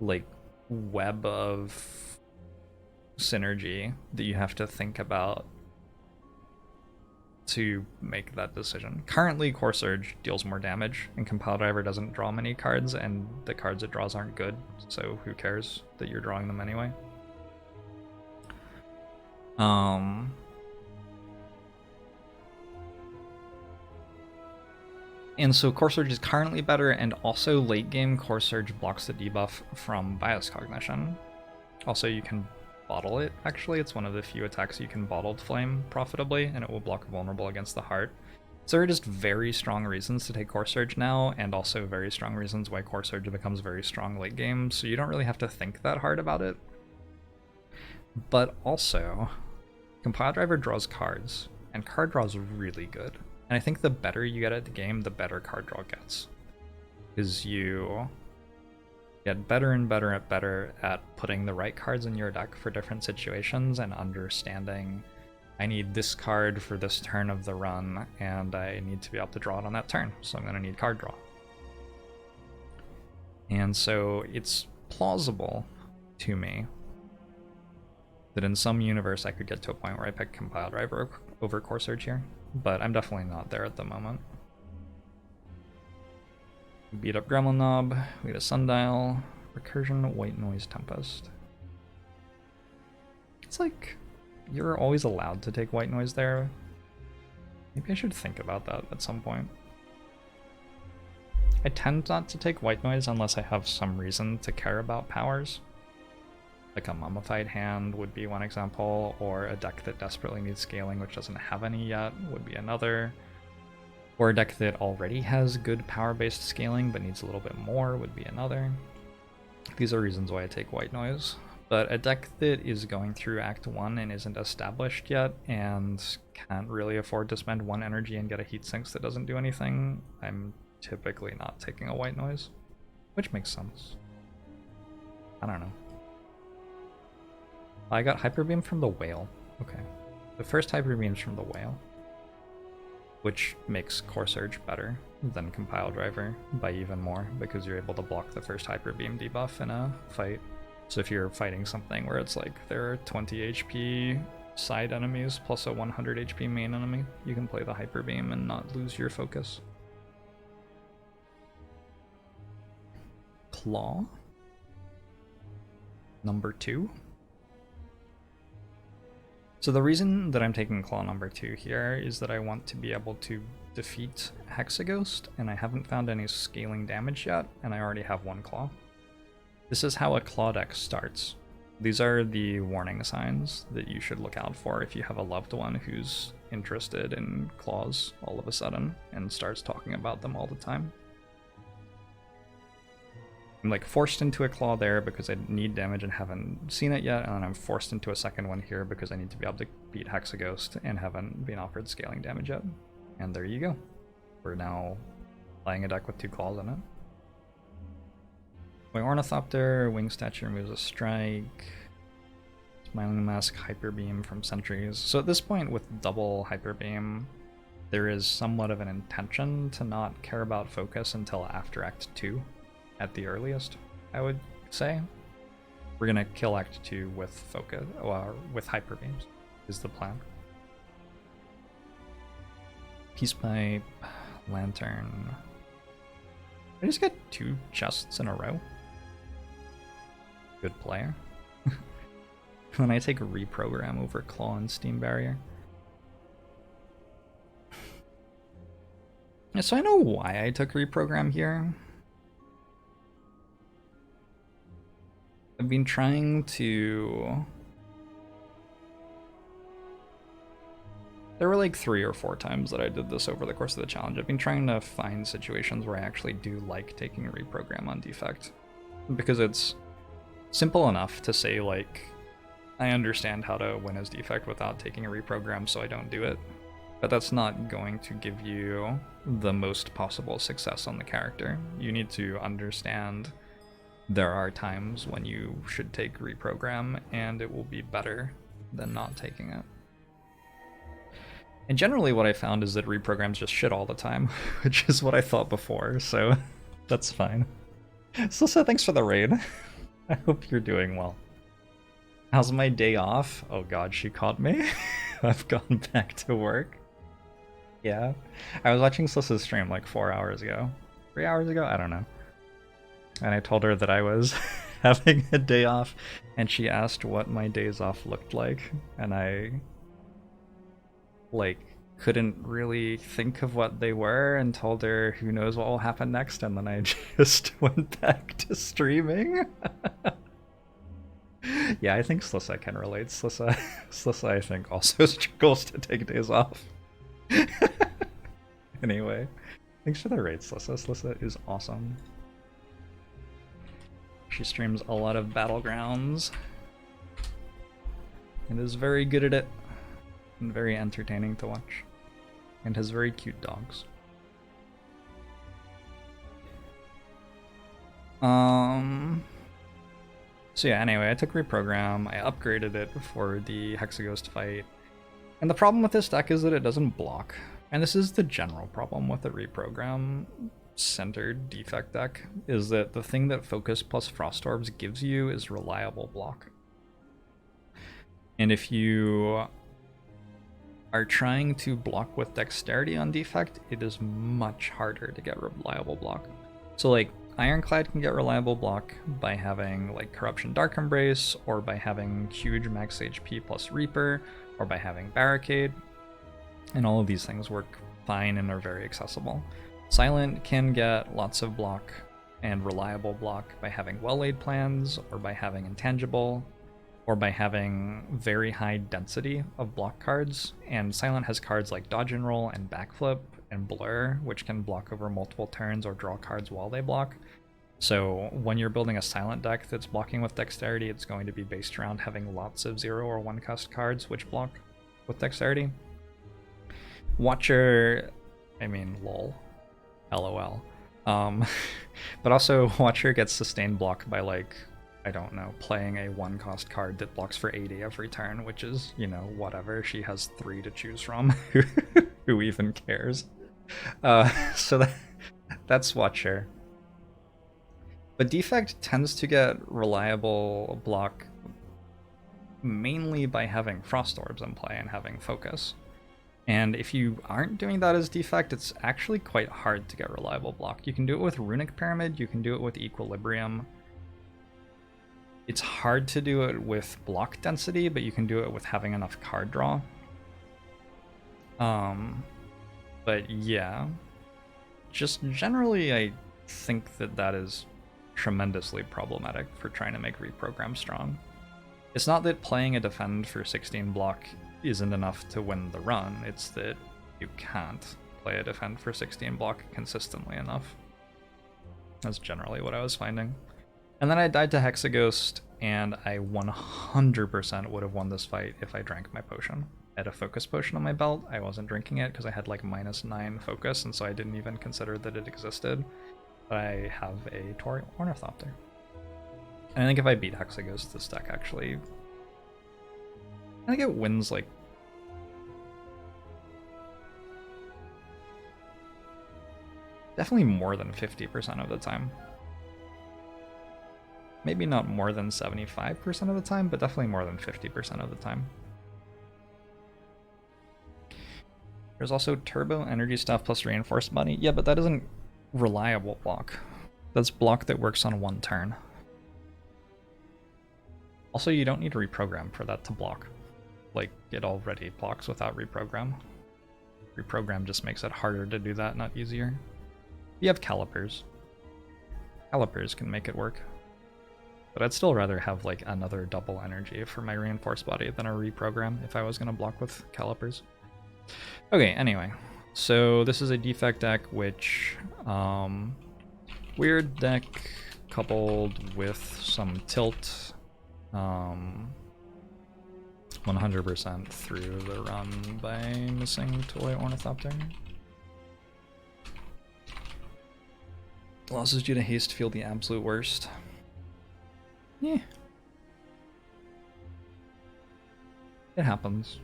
like web of synergy that you have to think about to make that decision. Currently, Core Surge deals more damage, and Compile Driver doesn't draw many cards, and the cards it draws aren't good, so who cares that you're drawing them anyway? And so Core Surge is currently better, and also late game Core Surge blocks the debuff from Bias Cognition. Also, you can bottle it, actually. It's one of the few attacks you can bottled flame profitably, and it will block vulnerable against the heart. So there are just very strong reasons to take Core Surge now, and also very strong reasons why Core Surge becomes very strong late game, so you don't really have to think that hard about it. But also, Compile Driver draws cards, and card draw is really good. And I think the better you get at the game, the better card draw gets. Because you get better and better at putting the right cards in your deck for different situations and understanding, I need this card for this turn of the run, and I need to be able to draw it on that turn, so I'm going to need card draw. And so it's plausible to me that in some universe I could get to a point where I pick Compile Driver over Core Surge here, but I'm definitely not there at the moment. We beat up Gremlin Knob, we get a Sundial, Recursion, White Noise, Tempest. It's like, you're always allowed to take White Noise there. Maybe I should think about that at some point. I tend not to take White Noise unless I have some reason to care about powers. Like a Mummified Hand would be one example, or a deck that desperately needs scaling which doesn't have any yet would be another. Or a deck that already has good power-based scaling but needs a little bit more would be another. These are reasons why I take White Noise. But a deck that is going through Act 1 and isn't established yet and can't really afford to spend 1 energy and get a heat sinks that doesn't do anything, I'm typically not taking a White Noise. Which makes sense. I don't know. I got Hyper Beam from the Whale. Okay. The first Hyper Beam's from the Whale, which makes Core Surge better than Compile Driver by even more, because you're able to block the first Hyper Beam debuff in a fight. So if you're fighting something where it's like there are 20 HP side enemies plus a 100 HP main enemy, you can play the Hyper Beam and not lose your focus. Claw. Number 2. So the reason that I'm taking Claw number 2 here is that I want to be able to defeat Hexaghost, and I haven't found any scaling damage yet, and I already have 1 Claw. This is how a Claw deck starts. These are the warning signs that you should look out for if you have a loved one who's interested in Claws all of a sudden and starts talking about them all the time. I'm like forced into a Claw there because I need damage and haven't seen it yet, and then I'm forced into a second one here because I need to be able to beat Hexaghost and haven't been offered scaling damage yet. And there you go. We're now playing a deck with 2 Claws in it. My Ornithopter, Wing Statue removes a strike. Smiling Mask, Hyper Beam from Sentries. So at this point with double Hyper Beam, there is somewhat of an intention to not care about focus until after Act 2, at the earliest, I would say. We're gonna kill Act 2 with focus, or with Hyper Beams, is the plan. Peace Pipe, Lantern. I just get 2 chests in a row. Good player. When I take Reprogram over Claw and Steam Barrier. So I know why I took Reprogram here. I've been trying to... There were like 3 or 4 times that I did this over the course of the challenge. I've been trying to find situations where I actually do like taking a Reprogram on Defect. Because it's simple enough to say, like, I understand how to win as Defect without taking a Reprogram, so I don't do it. But that's not going to give you the most possible success on the character. You need to understand there are times when you should take Reprogram, and it will be better than not taking it. And generally what I found is that Reprograms just shit all the time, which is what I thought before, so that's fine. Slissa, thanks for the raid. I hope you're doing well. How's my day off? Oh god, she caught me. I've gone back to work. Yeah. I was watching Slissa's stream like 4 hours ago. 3 hours ago? I don't know. And I told her that I was having a day off, and she asked what my days off looked like, and I like couldn't really think of what they were and told her who knows what will happen next, and then I just went back to streaming. Yeah, I think Slissa can relate. Slissa I think also struggles to take days off. Anyway, thanks for the raid, Slissa. Slissa is awesome. She streams a lot of Battlegrounds and is very good at it and very entertaining to watch, and has very cute dogs. So yeah, anyway, I took Reprogram, I upgraded it for the Hexaghost fight, and the problem with this deck is that it doesn't block. And this is the general problem with the reprogram centered defect deck, is that the thing that Focus plus Frost Orbs gives you is reliable block. And if you are trying to block with dexterity on defect, it is much harder to get reliable block. So like Ironclad can get reliable block by having like Corruption Dark Embrace, or by having huge max HP plus Reaper, or by having Barricade. And all of these things work fine and are very accessible. Silent can get lots of block and reliable block by having well-laid plans, or by having Intangible, or by having very high density of block cards. And Silent has cards like Dodge and Roll and Backflip and Blur, which can block over multiple turns or draw cards while they block. So when you're building a Silent deck that's blocking with dexterity, it's going to be based around having lots of 0 or 1 cost cards which block with dexterity. Watcher, I mean, lol, LOL. But also Watcher gets sustained block by, like, I don't know, playing a 1 cost card that blocks for 80 every turn, which is, you know, whatever. She has 3 to choose from. Who even cares? So that's Watcher. But Defect tends to get reliable block mainly by having Frost Orbs in play and having Focus. And if you aren't doing that as Defect, it's actually quite hard to get reliable block. You can do it with Runic Pyramid, you can do it with Equilibrium. It's hard to do it with block density, but you can do it with having enough card draw. But yeah, just generally I think that is tremendously problematic for trying to make Reprogram strong. It's not that playing a defend for 16 block isn't enough to win the run, it's that you can't play a defend for 16 block consistently enough. That's generally what I was finding. And then I died to Hexaghost, and I 100% would have won this fight if I drank my potion. I had a focus potion on my belt. I wasn't drinking it because I had like -9 focus, and so I didn't even consider that it existed. But I have a Tori Ornithopter. And I think if I beat Hexaghost, this deck actually, I think it wins like definitely more than 50% of the time. Maybe not more than 75% of the time, but definitely more than 50% of the time. There's also Turbo Energy Stuff plus Reinforced Body. Yeah, but that isn't reliable block. That's block that works on 1 turn. Also, you don't need to reprogram for that to block. Like, it already blocks without reprogram. Reprogram just makes it harder to do that, not easier. You have Calipers. Calipers can make it work. But I'd still rather have like another double energy for my Reinforced Body than a reprogram if I was going to block with Calipers. Okay, anyway. So this is a Defect deck, which weird deck coupled with some tilt. 100% through the run by missing Toy Ornithopter. Losses due to haste feel the absolute worst. Yeah. It happens.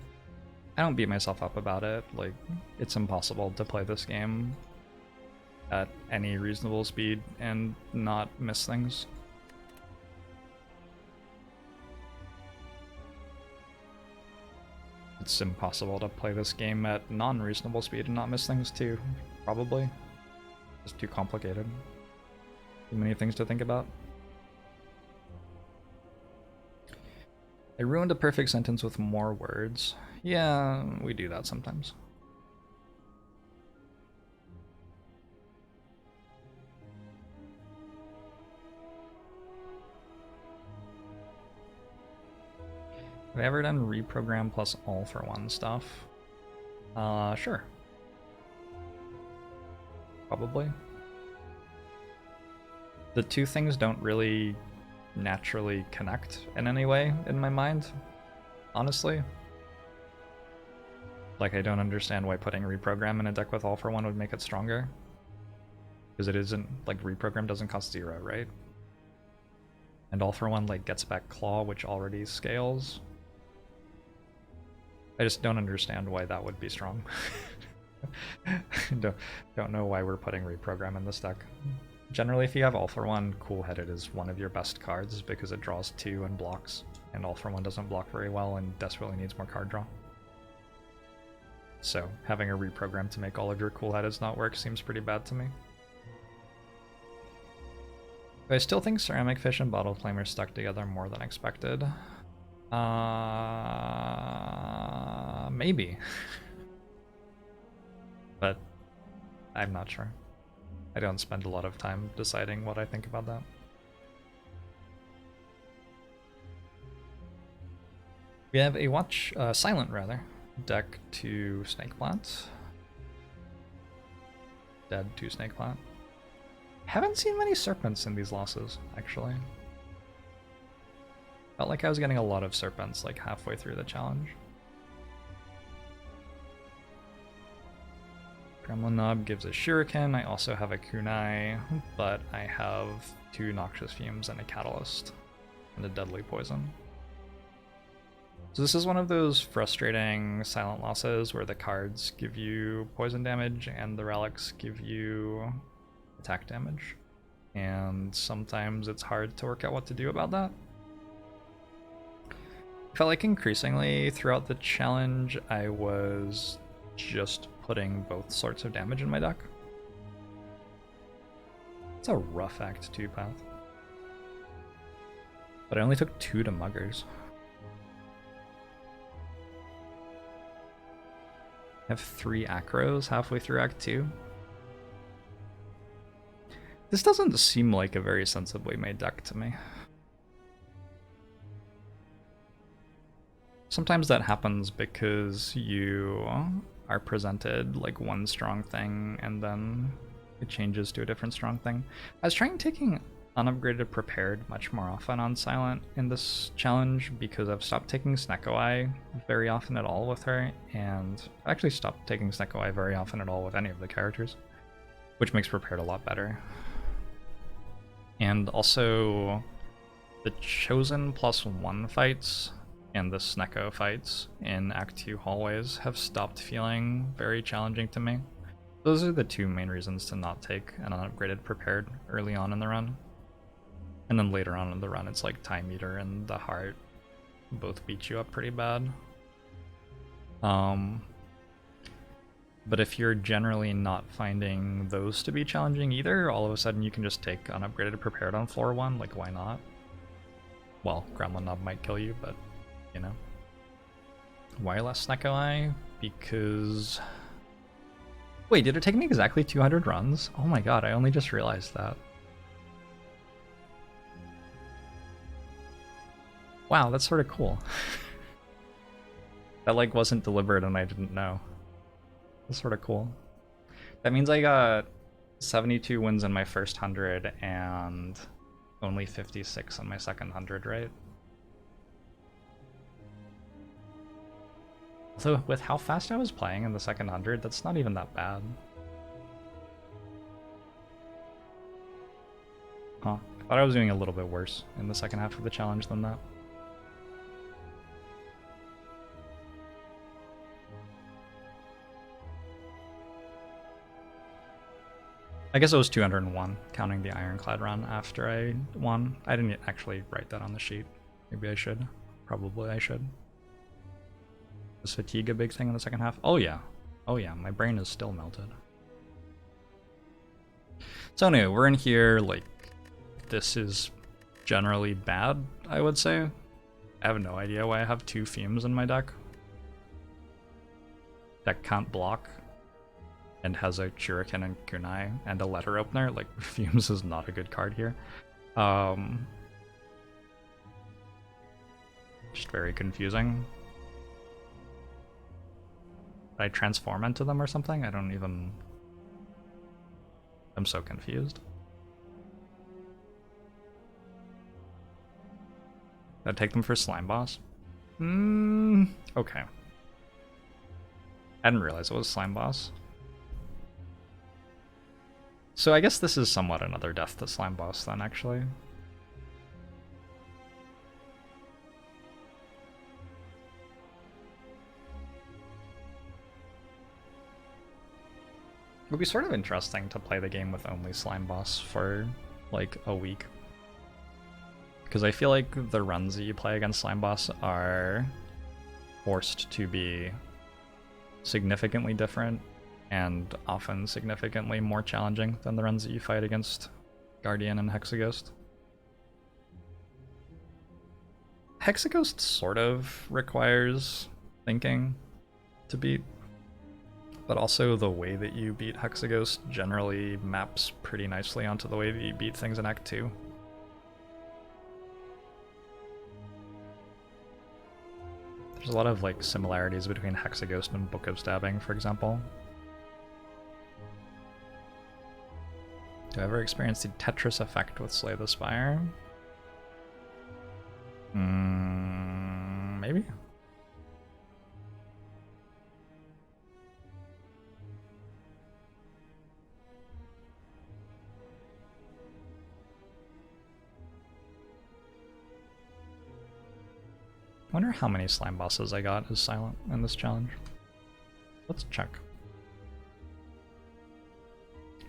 I don't beat myself up about it. Like, it's impossible to play this game at any reasonable speed and not miss things. It's impossible to play this game at non-reasonable speed and not miss things too, probably. It's too complicated. Too many things to think about. I ruined a perfect sentence with more words. Yeah, we do that sometimes. Have I ever done reprogram plus all for one stuff? Sure. Probably. The two things don't really naturally connect in any way in my mind, honestly. Like, I don't understand why putting reprogram in a deck with all for one would make it stronger. Because it isn't, like, reprogram doesn't cost 0, right? And all for one, like, gets back claw, which already scales. I just don't understand why that would be strong. Don't know why we're putting Reprogram in this deck. Generally, if you have All for One, Cool Headed is one of your best cards because it draws 2 and blocks, and All for One doesn't block very well and desperately needs more card draw. So having a Reprogram to make all of your Cool Headeds not work seems pretty bad to me. But I still think Ceramic Fish and Bottle Flamer stuck together more than expected. Maybe. But I'm not sure. I don't spend a lot of time deciding what I think about that. We have a Silent rather, deck to Snake Plant. Dead to Snake Plant. Haven't seen many Serpents in these losses, actually. Felt like I was getting a lot of Serpents like halfway through the challenge. Gremlin Knob gives a Shuriken. I also have a Kunai, but I have 2 Noxious Fumes and a Catalyst and a Deadly Poison. So this is one of those frustrating silent losses where the cards give you poison damage and the relics give you attack damage. And sometimes it's hard to work out what to do about that. I felt like increasingly throughout the challenge I was just putting both sorts of damage in my deck. It's a rough Act 2 path. But I only took 2 to Muggers. I have 3 Acros halfway through Act 2. This doesn't seem like a very sensibly made deck to me. Sometimes that happens because you are presented like one strong thing and then it changes to a different strong thing. I was trying taking Unupgraded Prepared much more often on Silent in this challenge because I've stopped taking Snecko Eye very often at all with her, and I actually stopped taking Snecko Eye very often at all with any of the characters, which makes Prepared a lot better. And also the Chosen +1 fights and the Snecko fights in Act 2 hallways have stopped feeling very challenging to me. Those are the 2 main reasons to not take an Unupgraded Prepared early on in the run. And then later on in the run, it's like Time Eater and the Heart both beat you up pretty bad. But if you're generally not finding those to be challenging either, all of a sudden you can just take Unupgraded Prepared on floor 1, like why not? Well, Gremlin Knob might kill you, but you know. Why less Snecko Eye? Because... Wait, did it take me exactly 200 runs? Oh my god, I only just realized that. Wow, that's sort of cool. That like wasn't deliberate and I didn't know. That's sort of cool. That means I got 72 wins in my first 100 and only 56 on my second 100, right? Although, with how fast I was playing in the second 100, that's not even that bad. Huh. I thought I was doing a little bit worse in the second half of the challenge than that. I guess it was 201, counting the Ironclad run after I won. I didn't actually write that on the sheet. Maybe I should. Probably I should. Was fatigue a big thing in the second half? Oh yeah. Oh yeah, my brain is still melted. So anyway, we're in here, like, this is generally bad, I would say. I have no idea why I have 2 Fumes in my deck. Deck can't block, and has a Shuriken and Kunai, and a Letter Opener. Like, Fumes is not a good card here. Just very confusing. Did I transform into them or something? I don't even... I'm so confused. Did I take them for Slime Boss? Okay. I didn't realize it was Slime Boss. So I guess this is somewhat another death to Slime Boss then, actually. would be sort of interesting to play the game with only Slime Boss for like a week. Because I feel like the runs that you play against Slime Boss are forced to be significantly different and often significantly more challenging than the runs that you fight against Guardian and Hexaghost. Hexaghost sort of requires thinking to beat, but also the way that you beat Hexaghost generally maps pretty nicely onto the way that you beat things in Act 2. There's a lot of like similarities between Hexaghost and Book of Stabbing, for example. Do I ever experience the Tetris effect with Slay the Spire? Maybe? I wonder how many slime bosses I got as silent in this challenge. Let's check.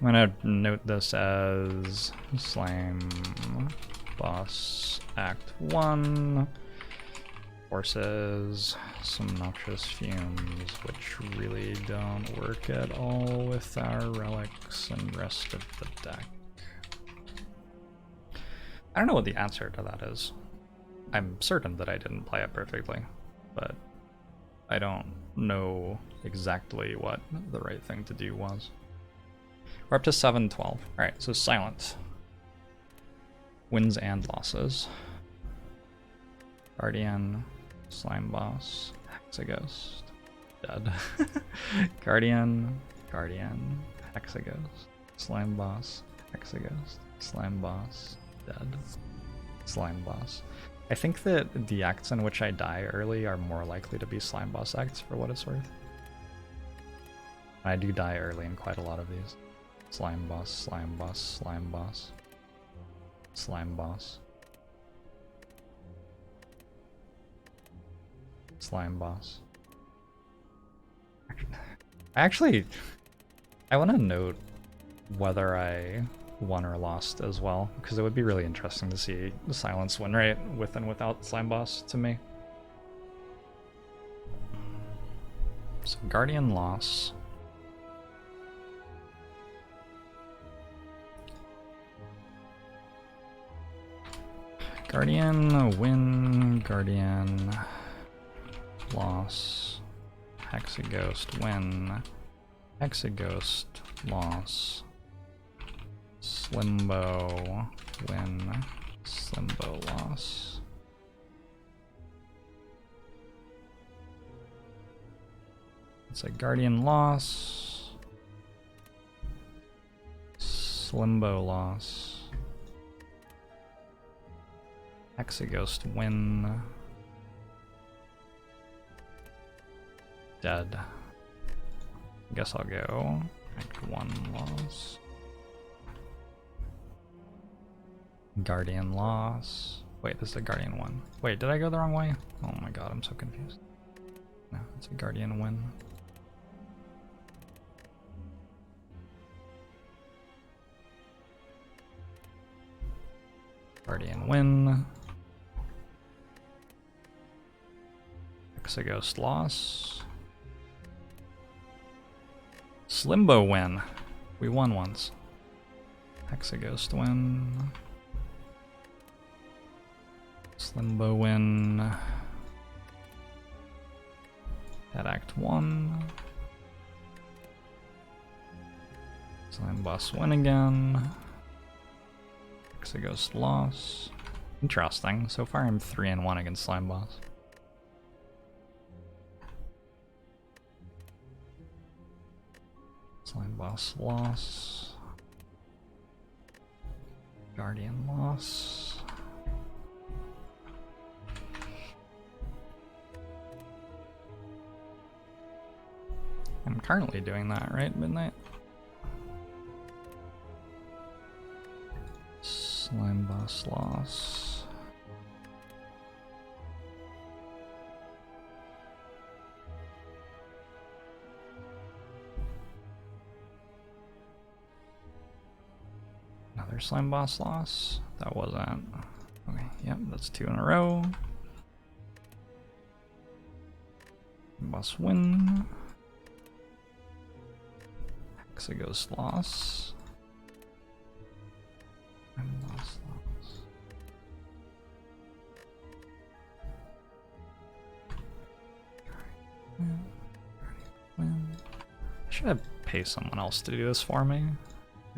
I'm gonna note this as Slime Boss Act 1 forces some noxious fumes, which really don't work at all with our relics and rest of the deck. I don't know what the answer to that is. I'm certain that I didn't play it perfectly, but I don't know exactly what the right thing to do was. We're up to 7-12. Alright, so silence. Wins and losses. Guardian, Slime Boss, Hexaghost, dead. Guardian, Hexaghost, Slime Boss, Hexaghost, Slime Boss, dead. Slime Boss. I think that the acts in which I die early are more likely to be Slime Boss acts, for what it's worth. I do die early in quite a lot of these. Slime Boss, Slime Boss, Slime Boss, Slime Boss, Slime Boss. I want to note whether I won or lost as well, because it would be really interesting to see the silence win rate with and without Slime Boss to me. So Guardian loss. Guardian win, Guardian loss, Hexaghost win, Hexaghost loss, Slimbo win, Slimbo loss. It's a Guardian loss, Slimbo loss, Hexaghost win, dead. I guess I'll go Act 1 loss. Guardian loss. Wait, this is a Guardian one. Wait, did I go the wrong way? Oh my god, I'm so confused. No, it's a Guardian win. Guardian win. Hexaghost loss. Slimbo win. We won once. Hexaghost win. Slimbo win. At Act 1. Slime Boss win again. Hexaghost loss. Interesting. So far I'm 3-1 against Slime Boss. Slime Boss loss. Guardian loss. I'm currently doing that, right? Midnight? Slime Boss loss. Another slime boss loss. That wasn't. Okay, yep, that's 2 in a row. Boss win. Hexaghost loss. And boss loss. Win. I should have paid someone else to do this for me.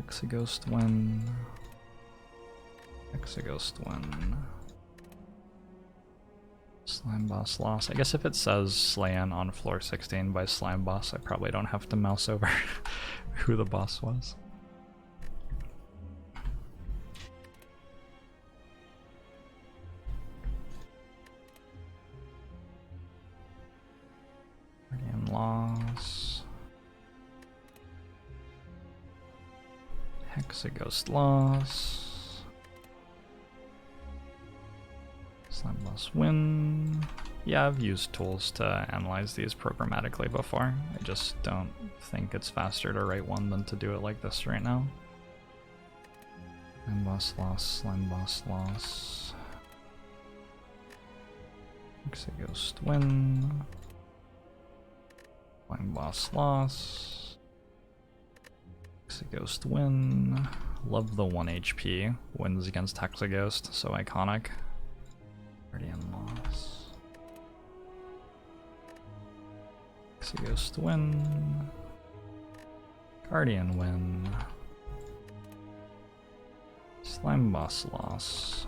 Hexaghost win. Hexaghost win. Slime boss loss. I guess if it says slain on floor 16 by slime boss, I probably don't have to mouse over who the boss was. Guardian loss. Hexaghost loss. Slime boss win. Yeah, I've used tools to analyze these programmatically before. I just don't think it's faster to write one than to do it like this right now. Slime boss loss, slime boss loss. Hexaghost win. Slime boss loss. Hexaghost win. Love the 1 HP. Wins against Hexaghost, so iconic. Guardian loss. Hexaghost win. Guardian win. Slime boss loss.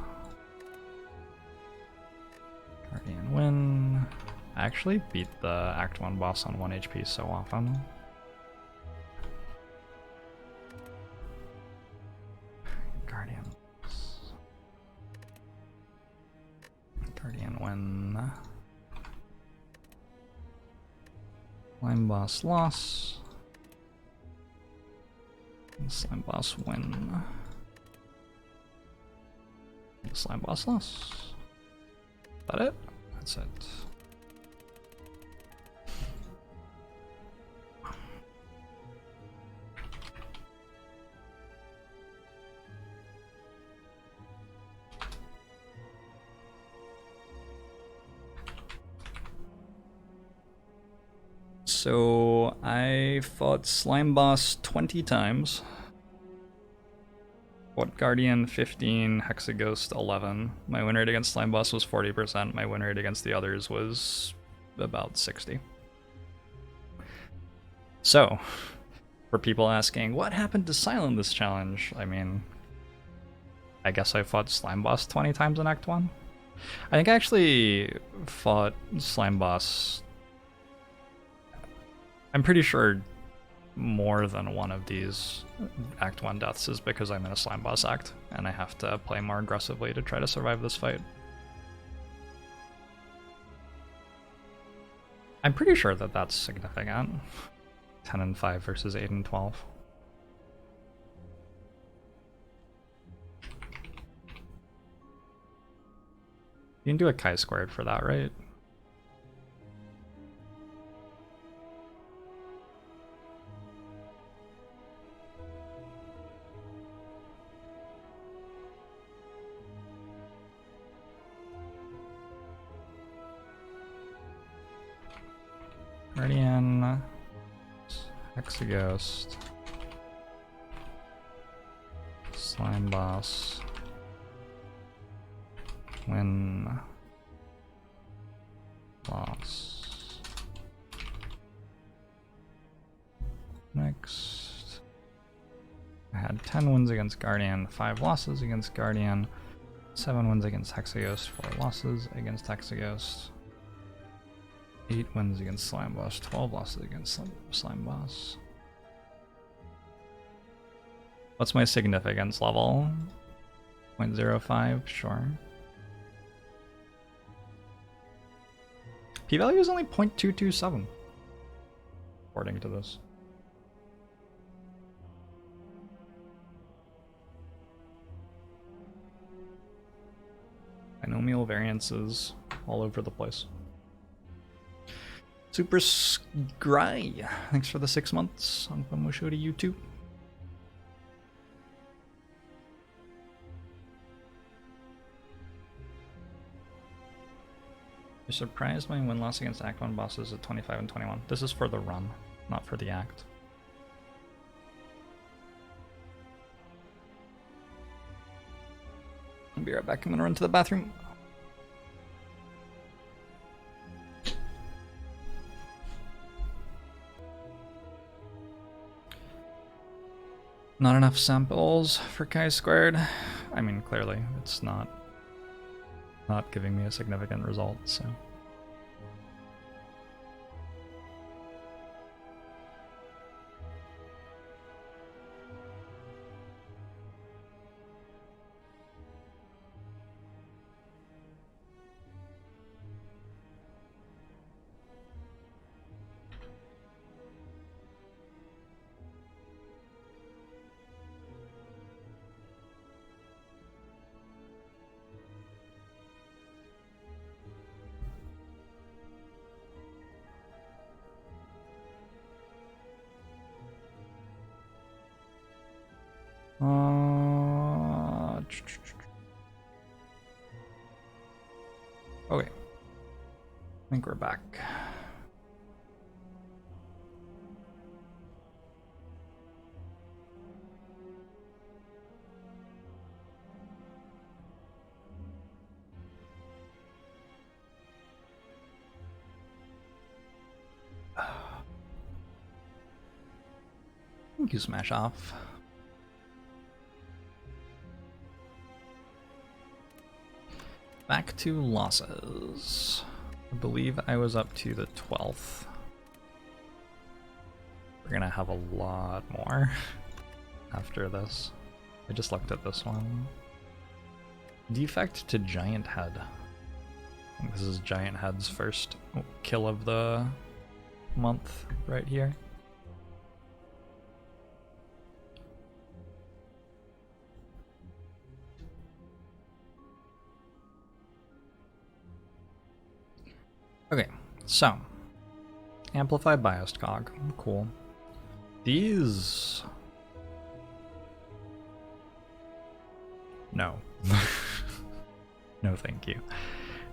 Guardian win. I actually beat the Act 1 boss on 1 HP so often. Guardian loss. Guardian win. Slime boss loss. And slime boss win. And slime boss loss. Is that it? That's it. So I fought Slime Boss 20 times. Fought Guardian 15, Hexaghost 11. My win rate against Slime Boss was 40%. My win rate against the others was about 60. So, for people asking, what happened to silent this challenge? I mean, I guess I fought Slime Boss 20 times in Act 1. I think I actually fought Slime Boss, I'm pretty sure more than one of these Act 1 deaths is because I'm in a Slime Boss Act, and I have to play more aggressively to try to survive this fight. I'm pretty sure that that's significant. 10 and 5 versus 8 and 12. You can do a chi-squared for that, right? Guardian, Hexaghost, Slime Boss, win, loss. Next, I had 10 wins against Guardian, 5 losses against Guardian, 7 wins against Hexaghost, 4 losses against Hexaghost. 8 wins against Slime Boss, 12 losses against Slime Boss. What's my significance level? 0.05, sure. P-value is only 0.227, according to this. Binomial variances all over the place. Super Scry, thanks for the 6 months on Musho to YouTube. You're surprised my win-loss against Act 1 bosses at 25 and 21. This is for the run, not for the act. I'll be right back. I'm gonna run to the bathroom. Not enough samples for chi-squared. I mean, clearly, it's not giving me a significant result, so. Okay. I think we're back. Thank you, Smash Off. Back to losses. I believe I was up to the 12th. We're gonna have a lot more after this. I just looked at this one. Defect to Giant Head. I think this is Giant Head's first kill of the month right here. Okay, so Amplify Biased Cog, cool. These... No. No thank you.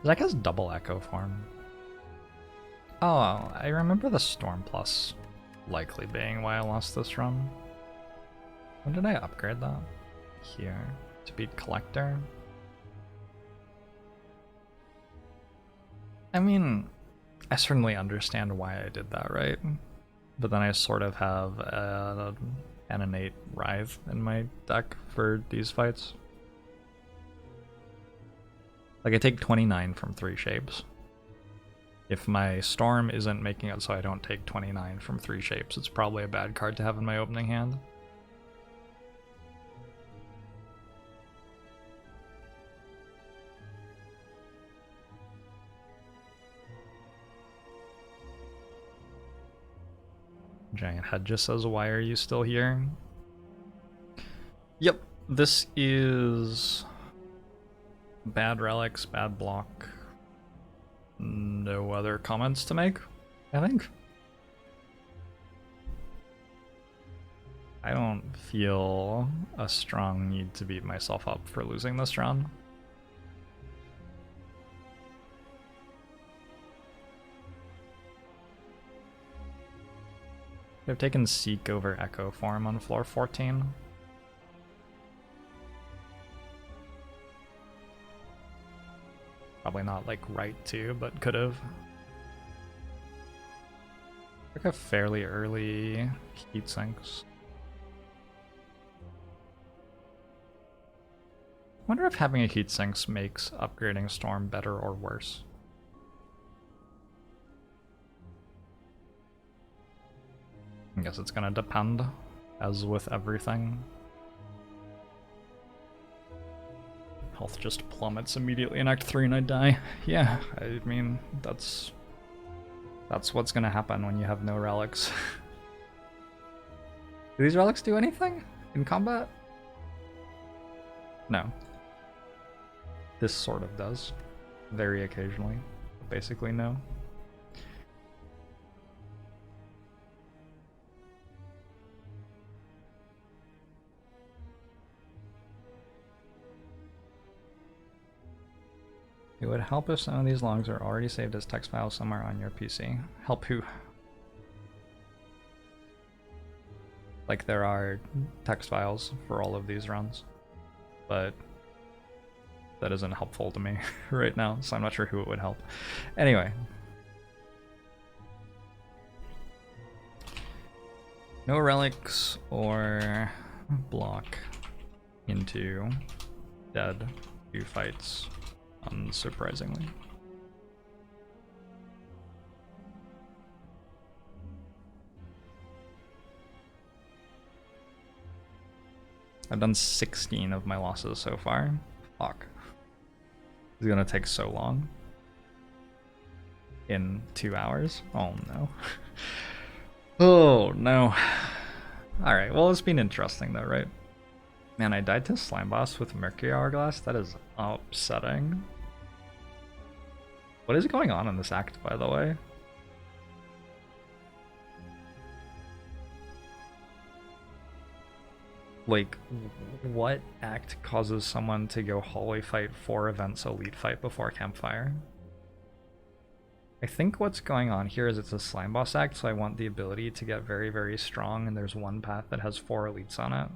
That has double echo form. Oh, I remember the Storm Plus likely being why I lost this run. When did I upgrade that? Here, to beat Collector. I mean, I certainly understand why I did that, right? But then I sort of have an innate Writhe in my deck for these fights. Like, I take 29 from 3 shapes. If my Storm isn't making it so I don't take 29 from 3 shapes, it's probably a bad card to have in my opening hand. Giant Head just says, why are you still here? Yep, this is bad relics, bad block. No other comments to make, I think. I don't feel a strong need to beat myself up for losing this round. I've taken Seek over Echo Form on floor 14. Probably not like right to, but could have. Like a fairly early heat sinks. I wonder if having a heat sinks makes upgrading Storm better or worse. I guess it's gonna depend, as with everything. Health just plummets immediately in Act 3 and I die. Yeah, I mean, that's what's gonna happen when you have no relics. Do these relics do anything in combat? No. This sort of does. Very occasionally. Basically no. It would help if some of these logs are already saved as text files somewhere on your PC. Help who? Like, there are text files for all of these runs, but that isn't helpful to me right now, so I'm not sure who it would help. Anyway. No relics or block into dead 2 fights, unsurprisingly. I've done 16 of my losses so far. Fuck. It's gonna take so long. In 2 hours? Oh no. Oh no. Alright, well, it's been interesting though, right? Man, I died to Slime Boss with Mercury Hourglass? That is upsetting. What is going on in this act, by the way? Like, what act causes someone to go hallway fight 4 events elite fight before campfire? I think what's going on here is it's a slime boss act, so I want the ability to get very, very strong, and there's one path that has 4 elites on it.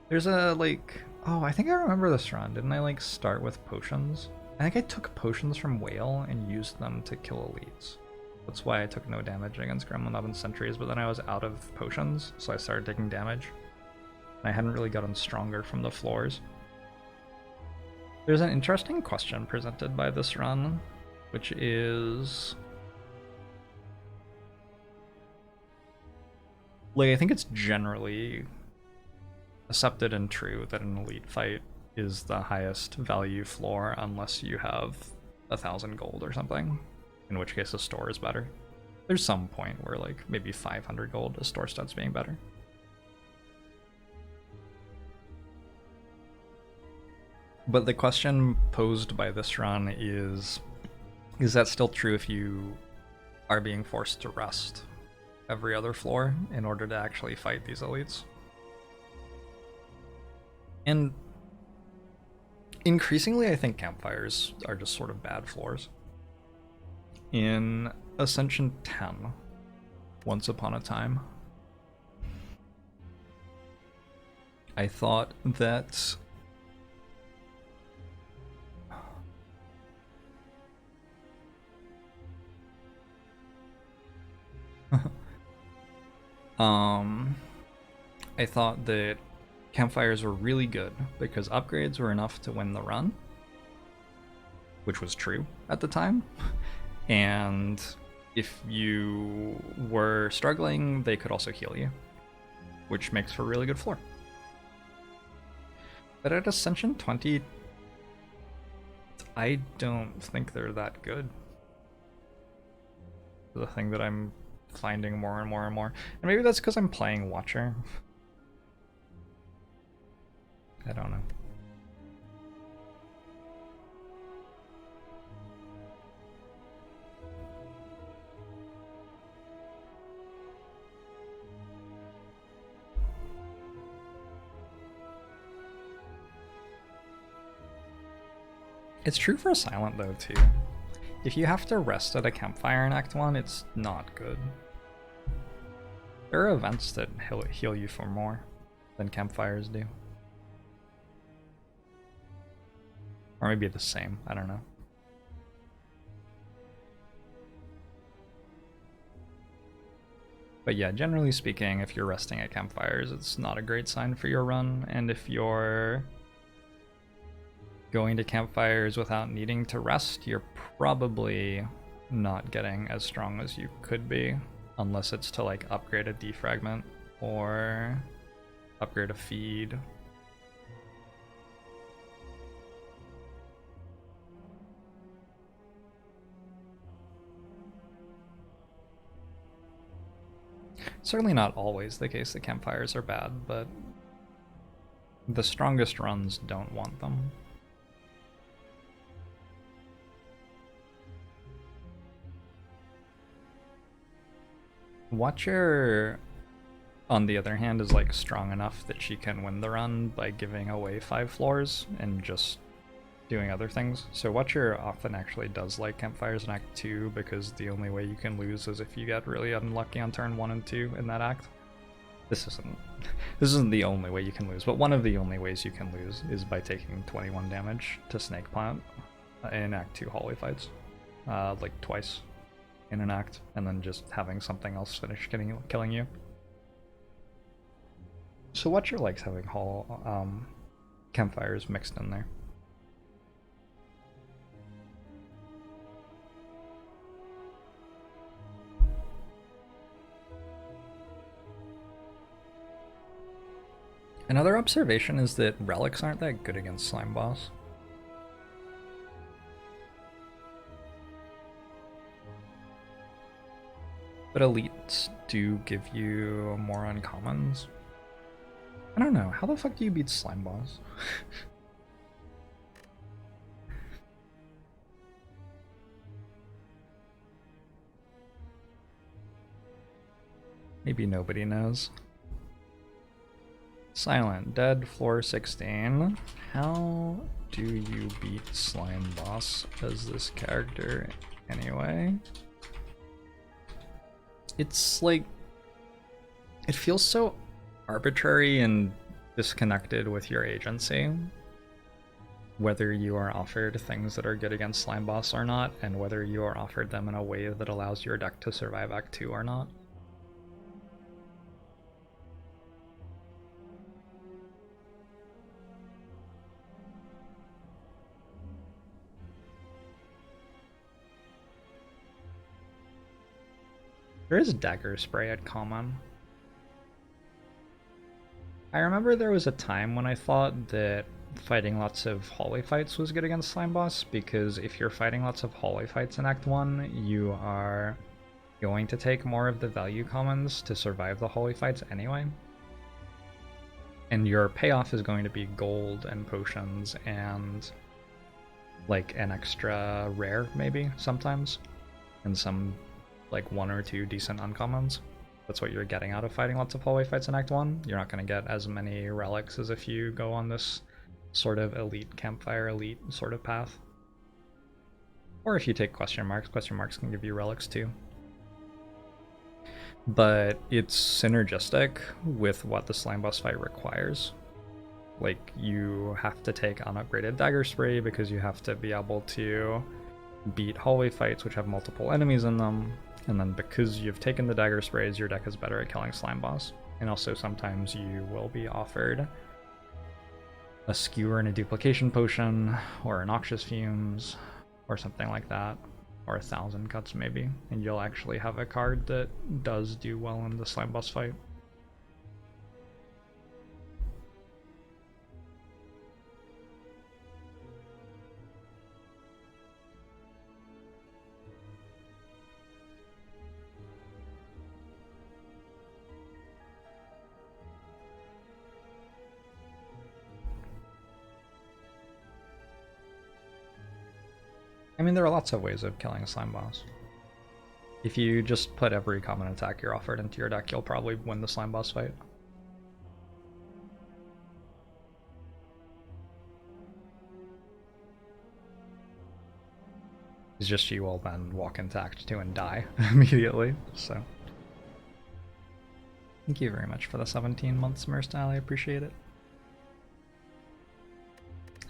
There's a, like... Oh, I think I remember this run. Didn't I, like, start with potions? I think I took potions from Whale and used them to kill elites. That's why I took no damage against Gremlin Oven Sentries, but then I was out of potions, so I started taking damage. And I hadn't really gotten stronger from the floors. There's an interesting question presented by this run, which is... Like, I think it's generally accepted and true that an elite fight is the highest value floor unless you have 1,000 gold or something, in which case a store is better. There's some point where, like, maybe 500 gold a store starts being better. But the question posed by this run is that still true if you are being forced to rest every other floor in order to actually fight these elites? And increasingly, I think campfires are just sort of bad floors. In Ascension 10, once upon a time, I thought that I thought that campfires were really good because upgrades were enough to win the run, which was true at the time. And if you were struggling, they could also heal you, which makes for a really good floor. But at Ascension 20, I don't think they're that good. The thing that I'm finding more and more and more. And maybe that's because I'm playing Watcher. I don't know. It's true for Silent though too. If you have to rest at a campfire in Act 1, it's not good. There are events that heal you for more than campfires do. Or maybe the same, I don't know. But yeah, generally speaking, if you're resting at campfires, it's not a great sign for your run, and if you're going to campfires without needing to rest, you're probably not getting as strong as you could be, unless it's to like upgrade a defragment or upgrade a feed. Certainly not always the case that campfires are bad, but the strongest runs don't want them. Watcher, on the other hand, is like strong enough that she can win the run by giving away 5 floors and just doing other things. So Watcher often actually does like campfires in Act 2 because the only way you can lose is if you get really unlucky on turn 1 and 2 in that act. This isn't the only way you can lose, but one of the only ways you can lose is by taking 21 damage to Snake Plant in Act 2 Holy Fights. Like twice in an act, and then just having something else finish killing you. So Watcher likes having campfires mixed in there. Another observation is that relics aren't that good against Slime Boss. But elites do give you more uncommons. I don't know, how the fuck do you beat Slime Boss? Maybe nobody knows. Silent, dead, floor 16. How do you beat Slime Boss as this character anyway? It's like, it feels so arbitrary and disconnected with your agency, whether you are offered things that are good against Slime Boss or not, and whether you are offered them in a way that allows your deck to survive Act 2 or not. There is Dagger Spray at common. I remember there was a time when I thought that fighting lots of Holy Fights was good against Slime Boss, because if you're fighting lots of Holy Fights in Act 1, you are going to take more of the value commons to survive the Holy Fights anyway. And your payoff is going to be gold and potions and like an extra rare maybe sometimes, and some like 1 or 2 decent uncommons. That's what you're getting out of fighting lots of hallway fights in Act 1. You're not going to get as many relics as if you go on this sort of elite campfire, elite sort of path. Or if you take question marks can give you relics too. But it's synergistic with what the Slime Boss fight requires. Like, you have to take unupgraded Dagger Spray because you have to be able to beat hallway fights which have multiple enemies in them. And then because you've taken the Dagger Sprays, your deck is better at killing Slime Boss. And also sometimes you will be offered a Skewer and a Duplication Potion, or a Noxious Fumes, or something like that. Or 1,000 Cuts maybe. And you'll actually have a card that does do well in the Slime Boss fight. I mean, there are lots of ways of killing a Slime Boss. If you just put every common attack you're offered into your deck, you'll probably win the Slime Boss fight. It's just you will then walk into Act 2 and die immediately, so. Thank you very much for the 17 months, Merstyle, I appreciate it.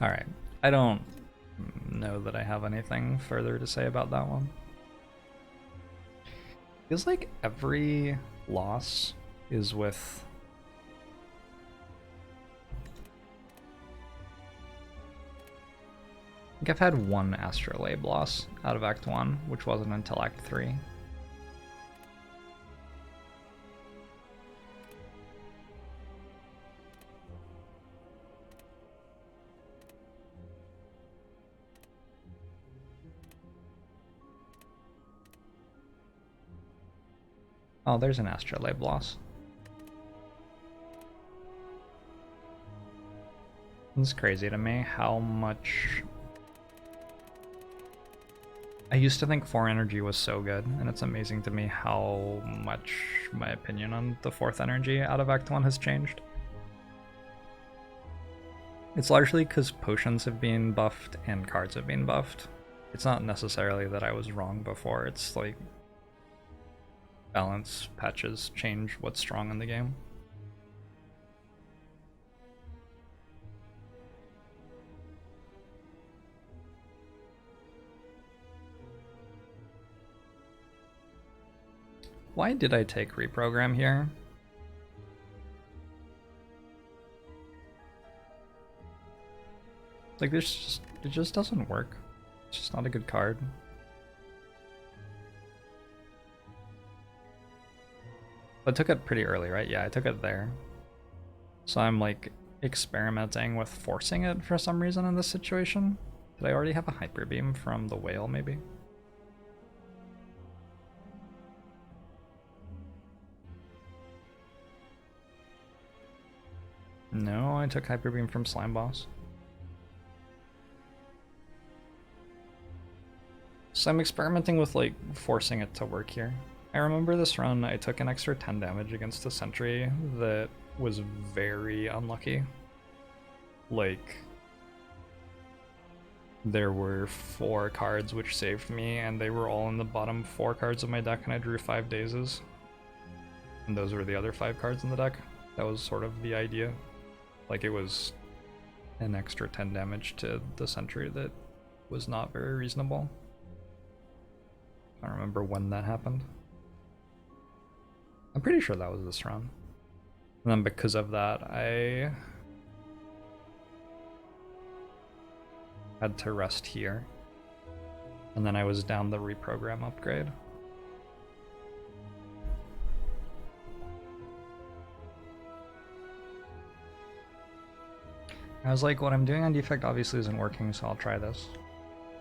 Alright, I don't know that I have anything further to say about that one. Feels like every loss is with I think I've had one Astrolabe loss out of Act 1, which wasn't until Act 3. Oh, there's an Astrolabe loss. It's crazy to me how much... I used to think 4 energy was so good, and it's amazing to me how much my opinion on the 4th energy out of Act 1 has changed. It's largely because potions have been buffed and cards have been buffed. It's not necessarily that I was wrong before, it's like balance patches change what's strong in the game. Why did I take Reprogram here? Like it just doesn't work. It's just not a good card. I took it pretty early, right? Yeah, I took it there. So I'm like experimenting with forcing it for some reason in this situation. Did I already have a Hyper Beam from the whale, maybe? No, I took Hyper Beam from Slime Boss. So I'm experimenting with like forcing it to work here. I remember this run, I took an extra 10 damage against a sentry that was very unlucky. Like, there were 4 cards which saved me, and they were all in the bottom 4 cards of my deck, and I drew 5 dazes. And those were the other 5 cards in the deck. That was sort of the idea. Like, it was an extra 10 damage to the sentry that was not very reasonable. I don't remember when that happened. I'm pretty sure that was this run. And then because of that, I had to rest here. And then I was down the Reprogram upgrade. I was like, what I'm doing on Defect obviously isn't working, so I'll try this.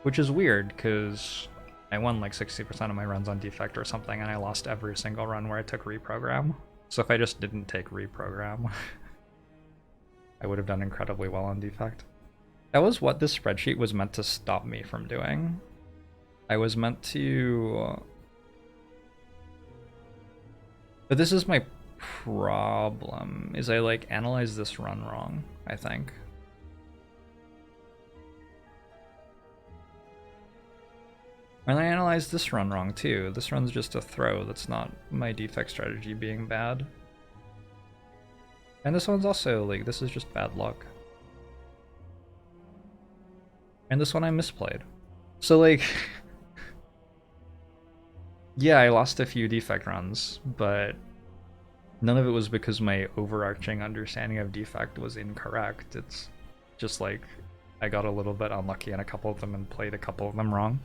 Which is weird, because I won like 60% of my runs on Defect or something, and I lost every single run where I took Reprogram. So if I just didn't take Reprogram, I would have done incredibly well on Defect. That was what this spreadsheet was meant to stop me from doing. I was meant to... But this is my problem, is I like analyze this run wrong, I think. And I analyzed this run wrong too. This run's just a throw, that's not my defect strategy being bad. And this one's also, like, this is just bad luck. And this one I misplayed. So, like... yeah, I lost a few defect runs, but none of it was because my overarching understanding of defect was incorrect. It's just like, I got a little bit unlucky in a couple of them and played a couple of them wrong.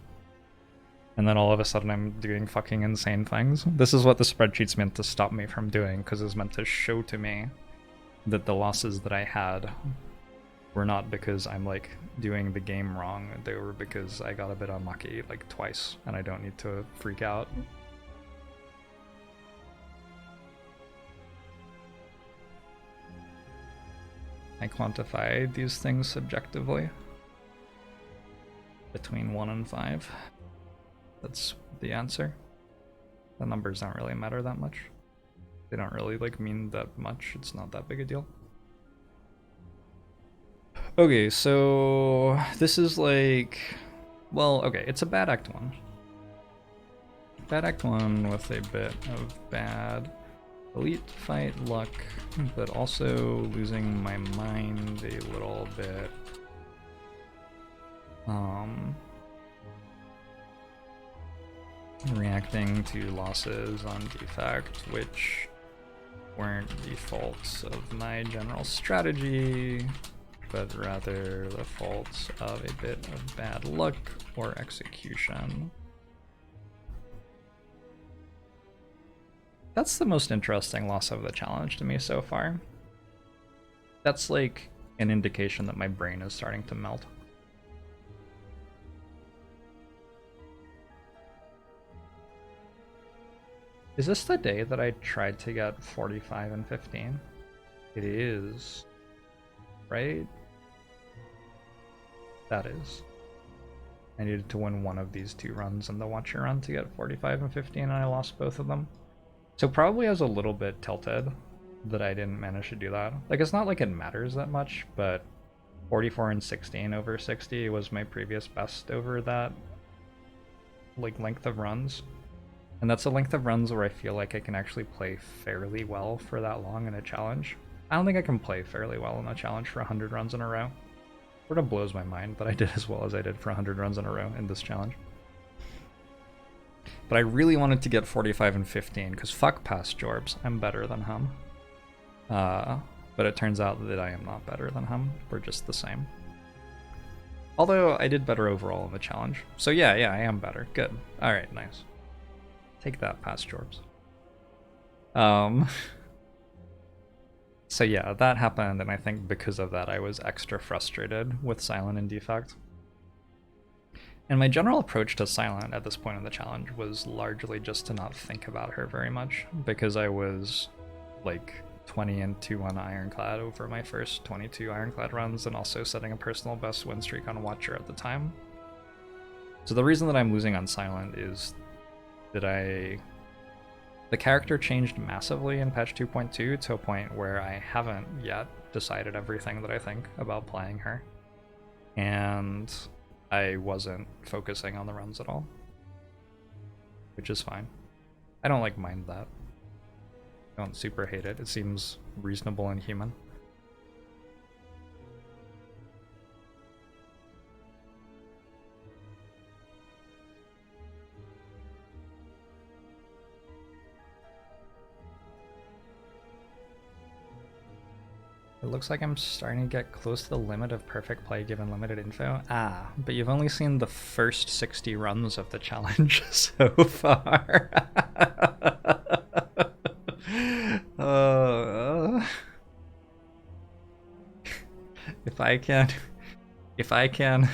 And then all of a sudden I'm doing fucking insane things. This is what the spreadsheet's meant to stop me from doing, because it's meant to show to me that the losses that I had were not because I'm like doing the game wrong, they were because I got a bit unlucky like twice, and I don't need to freak out. I quantify these things subjectively between 1 and 5. That's the answer. The numbers don't really matter that much. They don't really like mean that much. It's not that big a deal. Okay, so this is like, well, okay, it's a bad act 1. Bad act 1 with a bit of bad elite fight luck, but also losing my mind a little bit. Reacting to losses on defect, which weren't the faults of my general strategy, but rather the faults of a bit of bad luck or execution. That's the most interesting loss of the challenge to me so far. That's like an indication that my brain is starting to melt. Is this the day that I tried to get 45 and 15? It is, right? That is. I needed to win one of these 2 runs in the Watcher run to get 45 and 15, and I lost both of them. So probably I was a little bit tilted that I didn't manage to do that. Like, it's not like it matters that much, but 44 and 16 over 60 was my previous best over that like length of runs. And that's a length of runs where I feel like I can actually play fairly well for that long in a challenge. I don't think I can play fairly well in a challenge for 100 runs in a row. Sort of blows my mind that I did as well as I did for 100 runs in a row in this challenge. But I really wanted to get 45 and 15 because fuck past Jorbs, I'm better than him. But it turns out that I am not better than him, we're just the same. Although I did better overall in the challenge. So yeah, I am better, good. Alright, nice. Take that past Jorbs. So yeah, that happened, and I think because of that I was extra frustrated with Silent and Defect. And my general approach to Silent at this point in the challenge was largely just to not think about her very much, because I was like 20 and 2 on Ironclad over my first 22 Ironclad runs, and also setting a personal best win streak on Watcher at the time. So the reason that I'm losing on Silent is that the character changed massively in patch 2.2 to a point where I haven't yet decided everything that I think about playing her. And I wasn't focusing on the runs at all, which is fine. I don't like mind that. I don't super hate it. It seems reasonable and human. It looks like I'm starting to get close to the limit of perfect play given limited info. Ah, but you've only seen the first 60 runs of the challenge so far. If I can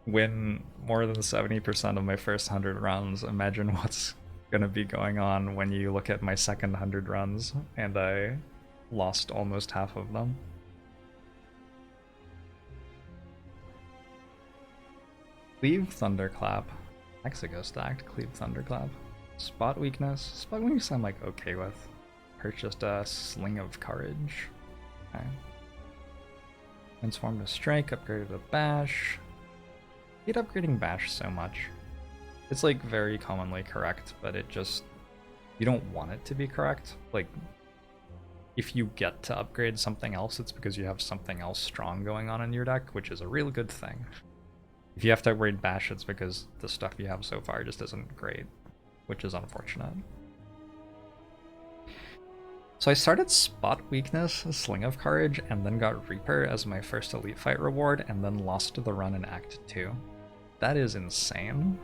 win more than 70% of my first 100 runs, imagine what's gonna be going on when you look at my second 100 runs and I lost almost half of them. Cleave Thunderclap. Mexico stacked. Cleave Thunderclap. Spot weakness. Spot weakness I'm like okay with. Purchased a Sling of Courage. Okay. Transformed to Strike. Upgraded to Bash. I hate upgrading Bash so much. It's like very commonly correct, but it just... you don't want it to be correct. Like, if you get to upgrade something else, it's because you have something else strong going on in your deck, which is a real good thing. If you have to upgrade Bash, it's because the stuff you have so far just isn't great, which is unfortunate. So I started Spot Weakness, Sling of Courage, and then got Reaper as my first Elite Fight reward, and then lost the run in Act 2. That is insane.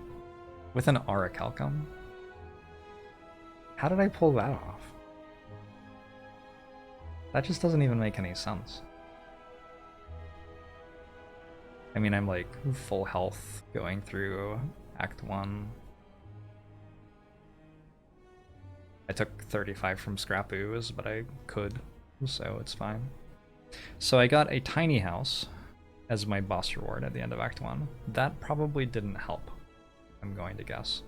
With an Orichalcum. How did I pull that off? That just doesn't even make any sense. I mean, I'm like full health going through Act 1. I took 35 from Scrap Ooze, but I could, so it's fine. So I got a tiny house as my boss reward at the end of Act 1. That probably didn't help, I'm going to guess.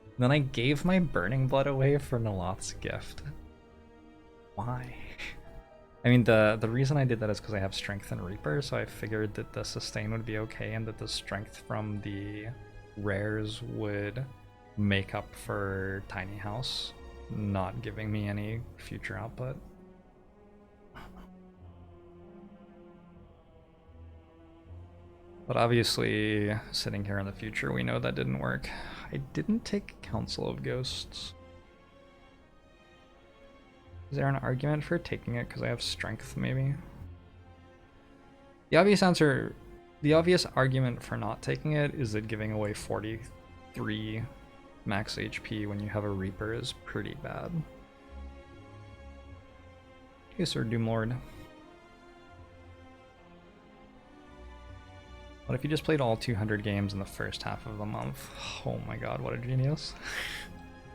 And then I gave my Burning Blood away for Naloth's gift. Why? I mean, the reason I did that is because I have Strength and Reaper, so I figured that the sustain would be okay and that the strength from the rares would make up for Tiny House not giving me any future output. But obviously, sitting here in the future, we know that didn't work. I didn't take Council of Ghosts. Is there an argument for taking it because I have strength, maybe? The obvious argument for not taking it is that giving away 43 max HP when you have a Reaper is pretty bad. Okay, Sir Doomlord. What if you just played all 200 games in the first half of the month? Oh my god, what a genius.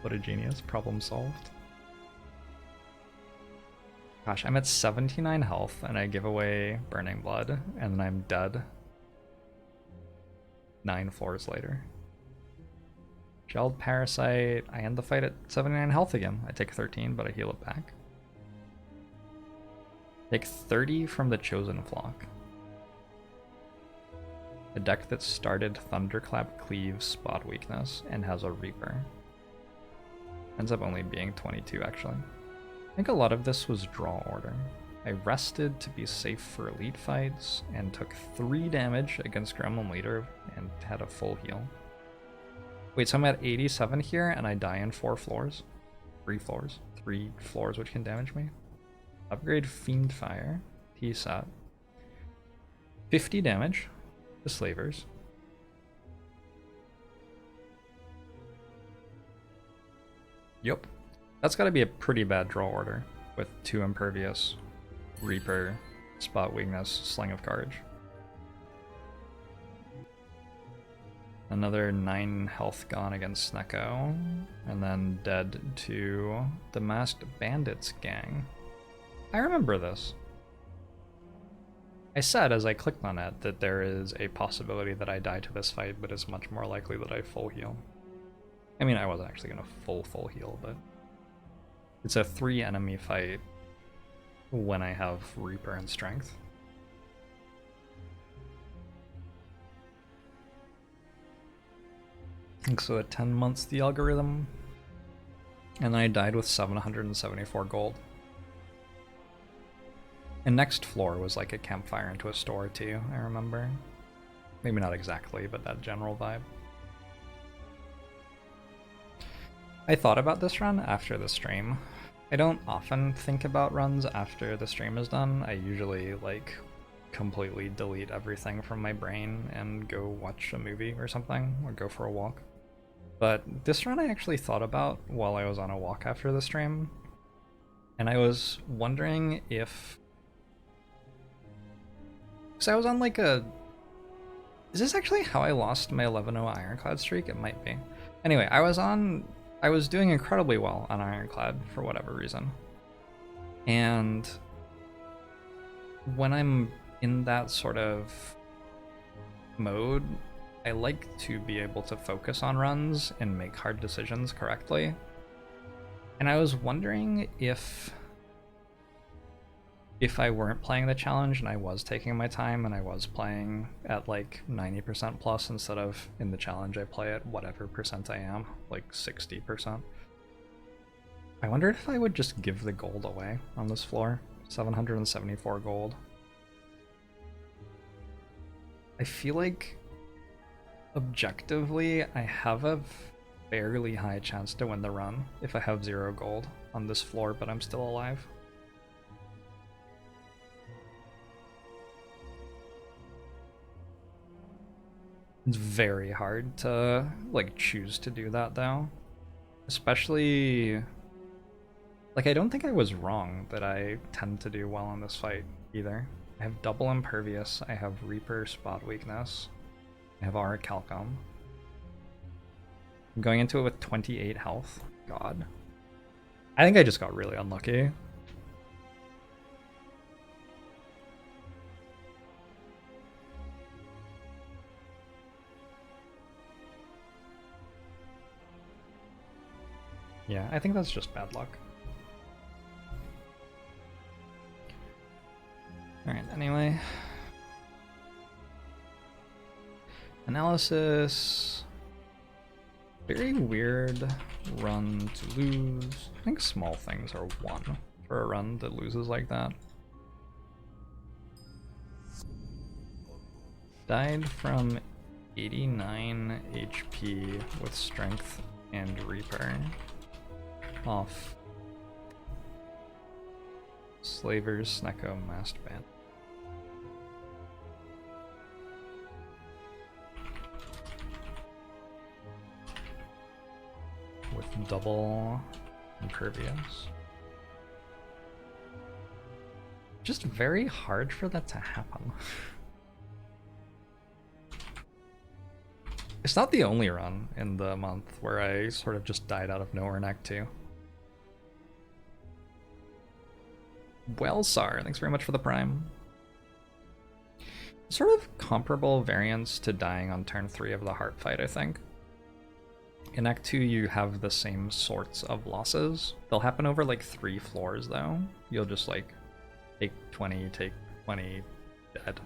What a genius. Problem solved. Gosh, I'm at 79 health and I give away Burning Blood and then I'm dead 9 floors later. Gelled Parasite, I end the fight at 79 health again. I take 13, but I heal it back. Take 30 from the Chosen Flock. A deck that started Thunderclap Cleave Spot Weakness and has a Reaper. Ends up only being 22 actually. I think a lot of this was draw order. I rested to be safe for elite fights and took 3 damage against Gremlin Leader and had a full heal. Wait, so I'm at 87 here and I die in 4 floors? 3 floors? 3 floors which can damage me? Upgrade Fiendfire, T-Set. 50 damage to Slavers. Yup. That's gotta be a pretty bad draw order with 2 Impervious, Reaper, Spot Weakness, Sling of Courage. Another 9 health gone against Snecko, and then dead to the Masked Bandits gang. I remember this. I said as I clicked on it that there is a possibility that I die to this fight, but it's much more likely that I full heal. I mean, I wasn't actually gonna full heal, but it's a 3 enemy fight when I have Reaper and Strength. So at 10 months the algorithm, and then I died with 774 gold. And next floor was like a campfire into a store too, I remember. Maybe not exactly, but that general vibe. I thought about this run after the stream. I don't often think about runs after the stream is done. I usually like completely delete everything from my brain and go watch a movie or something, or go for a walk. But this run I actually thought about while I was on a walk after the stream, and I was wondering if... because I was on like a... is this actually how I lost my 11-0 Ironclad streak? It might be. Anyway, I was doing incredibly well on Ironclad for whatever reason. And when I'm in that sort of mode, I like to be able to focus on runs and make hard decisions correctly. And I was wondering if I weren't playing the challenge and I was taking my time and I was playing at like 90% plus instead of in the challenge I play at whatever percent I am, like 60%. I wondered if I would just give the gold away on this floor. 774 gold. I feel like objectively I have a fairly high chance to win the run if I have 0 gold on this floor, but I'm still alive. It's very hard to like choose to do that though, especially like I don't think I was wrong that I tend to do well in this fight either. I have double Impervious, I have Reaper Spot Weakness, I have Orichalcum. I'm going into it with 28 health. God. I think I just got really unlucky. Yeah, I think that's just bad luck. Alright, anyway. Analysis. Very weird run to lose. I think small things are 1 for a run that loses like that. Died from 89 HP with Strength and Reaper. Off Slavers, Snecko, Masked Band. With double Impervious. Just very hard for that to happen. It's not the only run in the month where I sort of just died out of nowhere in Act 2. Well, Sar, thanks very much for the Prime. Sort of comparable variance to dying on turn 3 of the Heart fight, I think. In Act 2, you have the same sorts of losses. They'll happen over like 3 floors, though. You'll just like take 20, dead.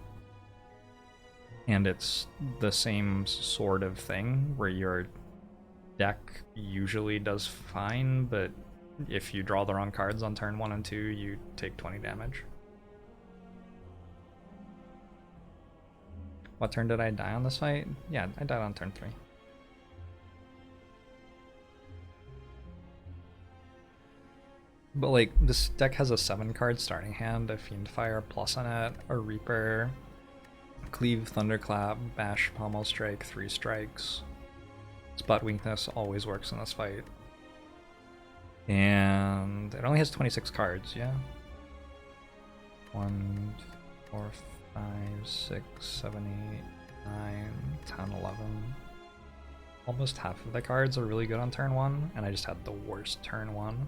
And it's the same sort of thing where your deck usually does fine, but if you draw the wrong cards on turn 1 and 2, you take 20 damage. What turn did I die on this fight? Yeah, I died on turn 3. But like, this deck has a 7-card starting hand, a Fiendfire plus on it, a Reaper, Cleave, Thunderclap, Bash, Pommel Strike, 3 strikes. Spot Weakness always works in this fight. And it only has 26 cards, yeah? 1, 4, 5, 6, 7, 8, 9, 10, 11. Almost half of the cards are really good on turn 1, and I just had the worst turn 1.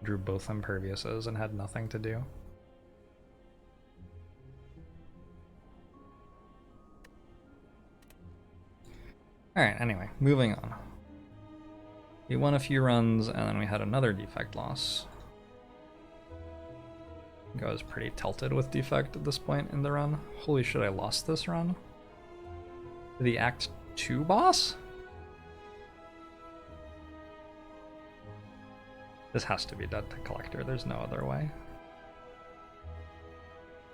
Drew both Imperviouses and had nothing to do. Alright, anyway, moving on. We won a few runs, and then we had another Defect loss. I think I was pretty tilted with Defect at this point in the run. Holy shit, I lost this run? The Act 2 boss? This has to be dead to Collector, there's no other way.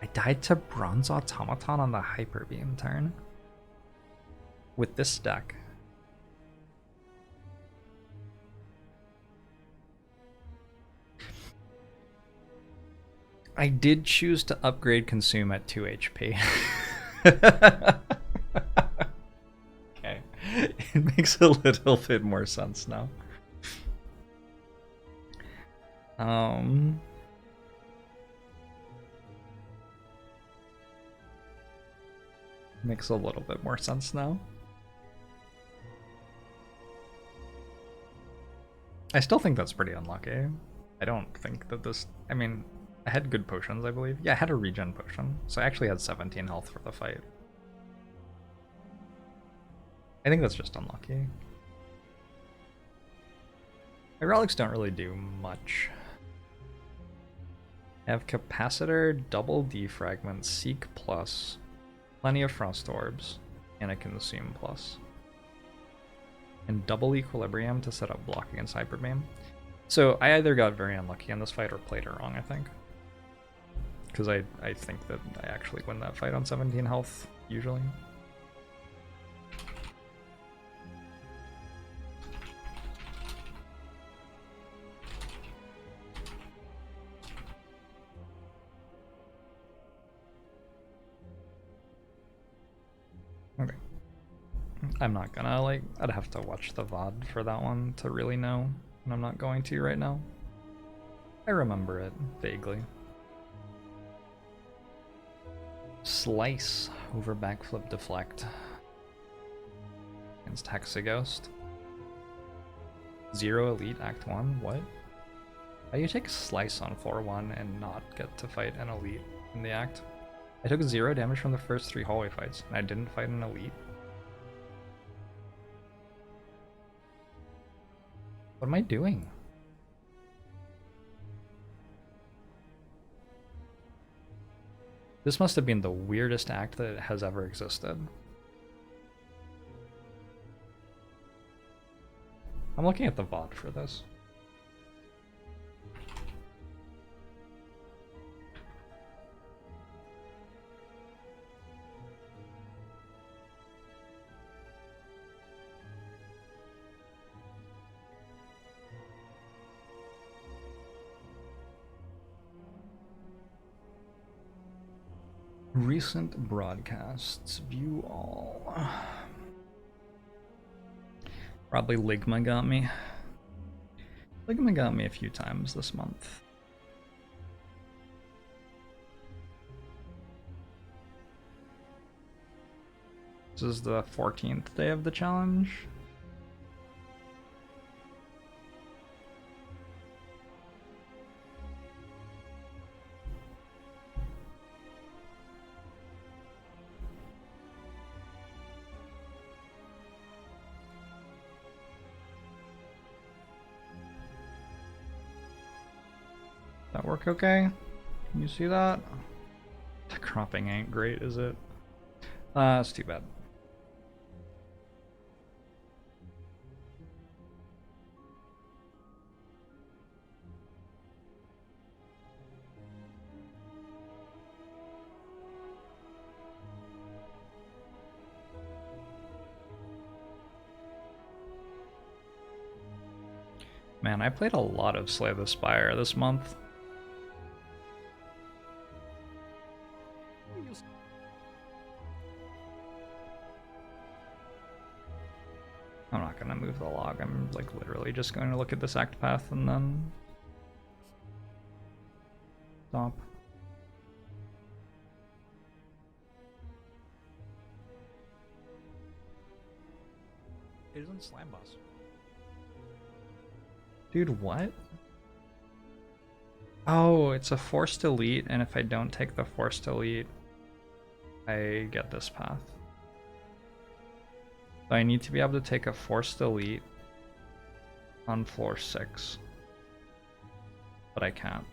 I died to Bronze Automaton on the Hyper Beam turn. With this deck. I did choose to upgrade Consume at 2 HP. Okay, it makes a little bit more sense now. Makes a little bit more sense now. I still think that's pretty unlucky. I don't think that this... I mean, I had good potions, I believe. Yeah, I had a regen potion, so I actually had 17 health for the fight. I think that's just unlucky. My relics don't really do much. I have Capacitor, Double Defragment, Seek Plus, plenty of Frost Orbs, and a Consume Plus. And double Equilibrium to set up block against Hyper Beam. So I either got very unlucky in this fight or played it wrong, I think. Because I think that I actually win that fight on 17 health, usually. Okay. I'm not gonna, like, I'd have to watch the VOD for that one to really know, and I'm not going to right now. I remember it vaguely. Slice over Backflip Deflect against Hexaghost. 0 Elite Act 1? What? How do you take Slice on 4-1 and not get to fight an Elite in the Act? I took 0 damage from the first 3 hallway fights, and I didn't fight an Elite. What am I doing? This must have been the weirdest act that has ever existed. I'm looking at the VOD for this. Recent broadcasts, view all. Probably Ligma got me. Ligma got me a few times this month. This is the 14th day of the challenge. That work okay? Can you see that? The cropping ain't great, is it? That's too bad. Man, I played a lot of Slay the Spire this month. I'm not gonna move the log. I'm like literally just going to look at this act path and then stop. It isn't Slam Boss. Dude, what? Oh, it's a forced elite, and if I don't take the forced elite, I get this path. So I need to be able to take a forced elite on floor 6. But I can't.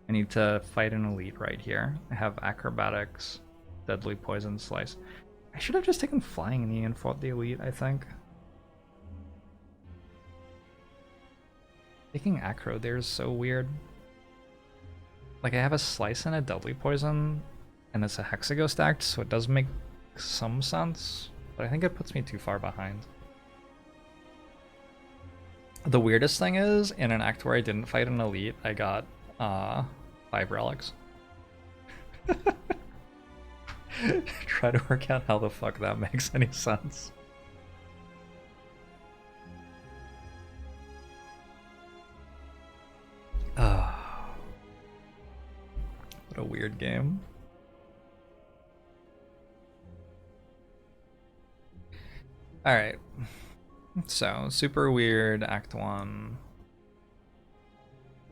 I need to fight an elite right here. I have acrobatics, deadly poison slice. I should have just taken flying knee and fought the elite, I think. Taking acro there is so weird. Like, I have a slice and a deadly poison, and it's a hexago stacked, so it does make some sense, but I think it puts me too far behind. The weirdest thing is, in an act where I didn't fight an elite, I got 5 relics. Try to work out how the fuck that makes any sense. What a weird game. Alright. So, super weird, Act 1.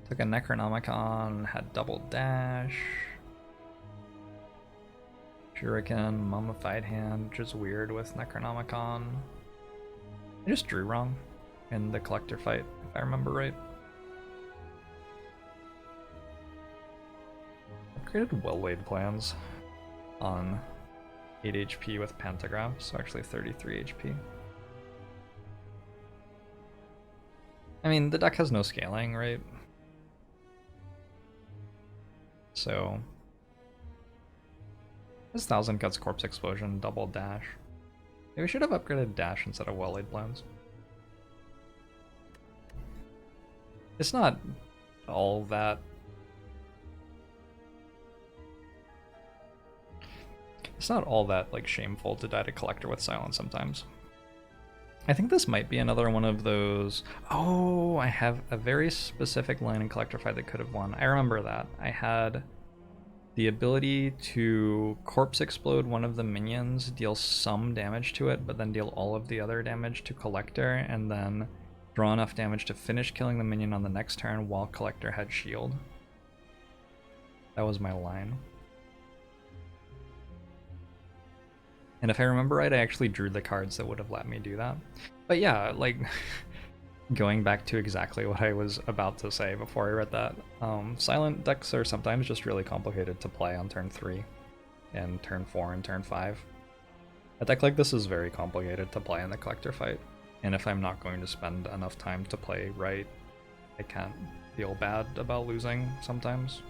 Took a Necronomicon, had double dash. Shuriken, Mummified Hand, which is weird with Necronomicon. I just drew wrong in the collector fight, if I remember right. Upgraded well-laid plans on 8 HP with Pentagram, so actually 33 HP. I mean, the deck has no scaling, right? So this 1000 cuts Corpse Explosion, double dash. Maybe we should have upgraded dash instead of well-laid plans. It's not all that. It's not all that like shameful to die to collector with silence sometimes. I think this might be another one of those. Oh, I have a very specific line in collector fight that could have won. I remember that. I had the ability to corpse explode one of the minions, deal some damage to it, but then deal all of the other damage to collector, and then draw enough damage to finish killing the minion on the next turn while collector had shield. That was my line. And if I remember right, I actually drew the cards that would have let me do that. But yeah, like, going back to exactly what I was about to say before I read that, silent decks are sometimes just really complicated to play on turn 3, and turn 4 and turn 5. A deck like this is very complicated to play in the collector fight, and if I'm not going to spend enough time to play right, I can't feel bad about losing sometimes.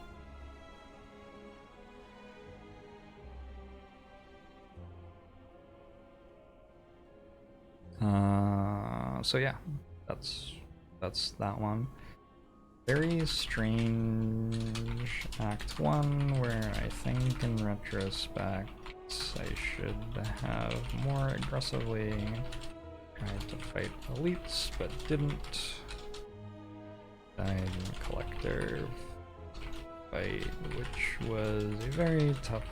So yeah, that's that one. Very strange Act 1, where I think in retrospect I should have more aggressively tried to fight elites, but didn't. Died in collector fight, which was a very tough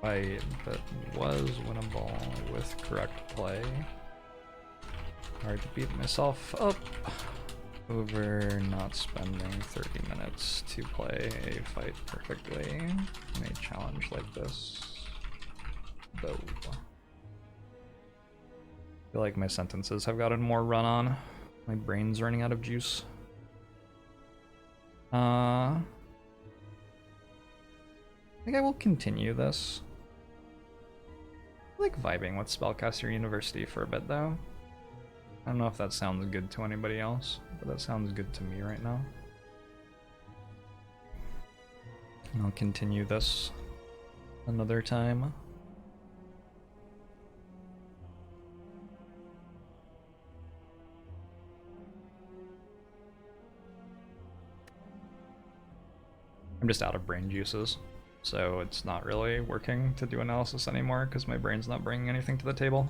fight, but was winnable with correct play. Hard to beat myself up over not spending 30 minutes to play a fight perfectly in a challenge like this. Though I feel like my sentences have gotten more run on. My brain's running out of juice. I think I will continue this. I like vibing with Spellcaster University for a bit though. I don't know if that sounds good to anybody else, but that sounds good to me right now. And I'll continue this another time. I'm just out of brain juices, so it's not really working to do analysis anymore because my brain's not bringing anything to the table.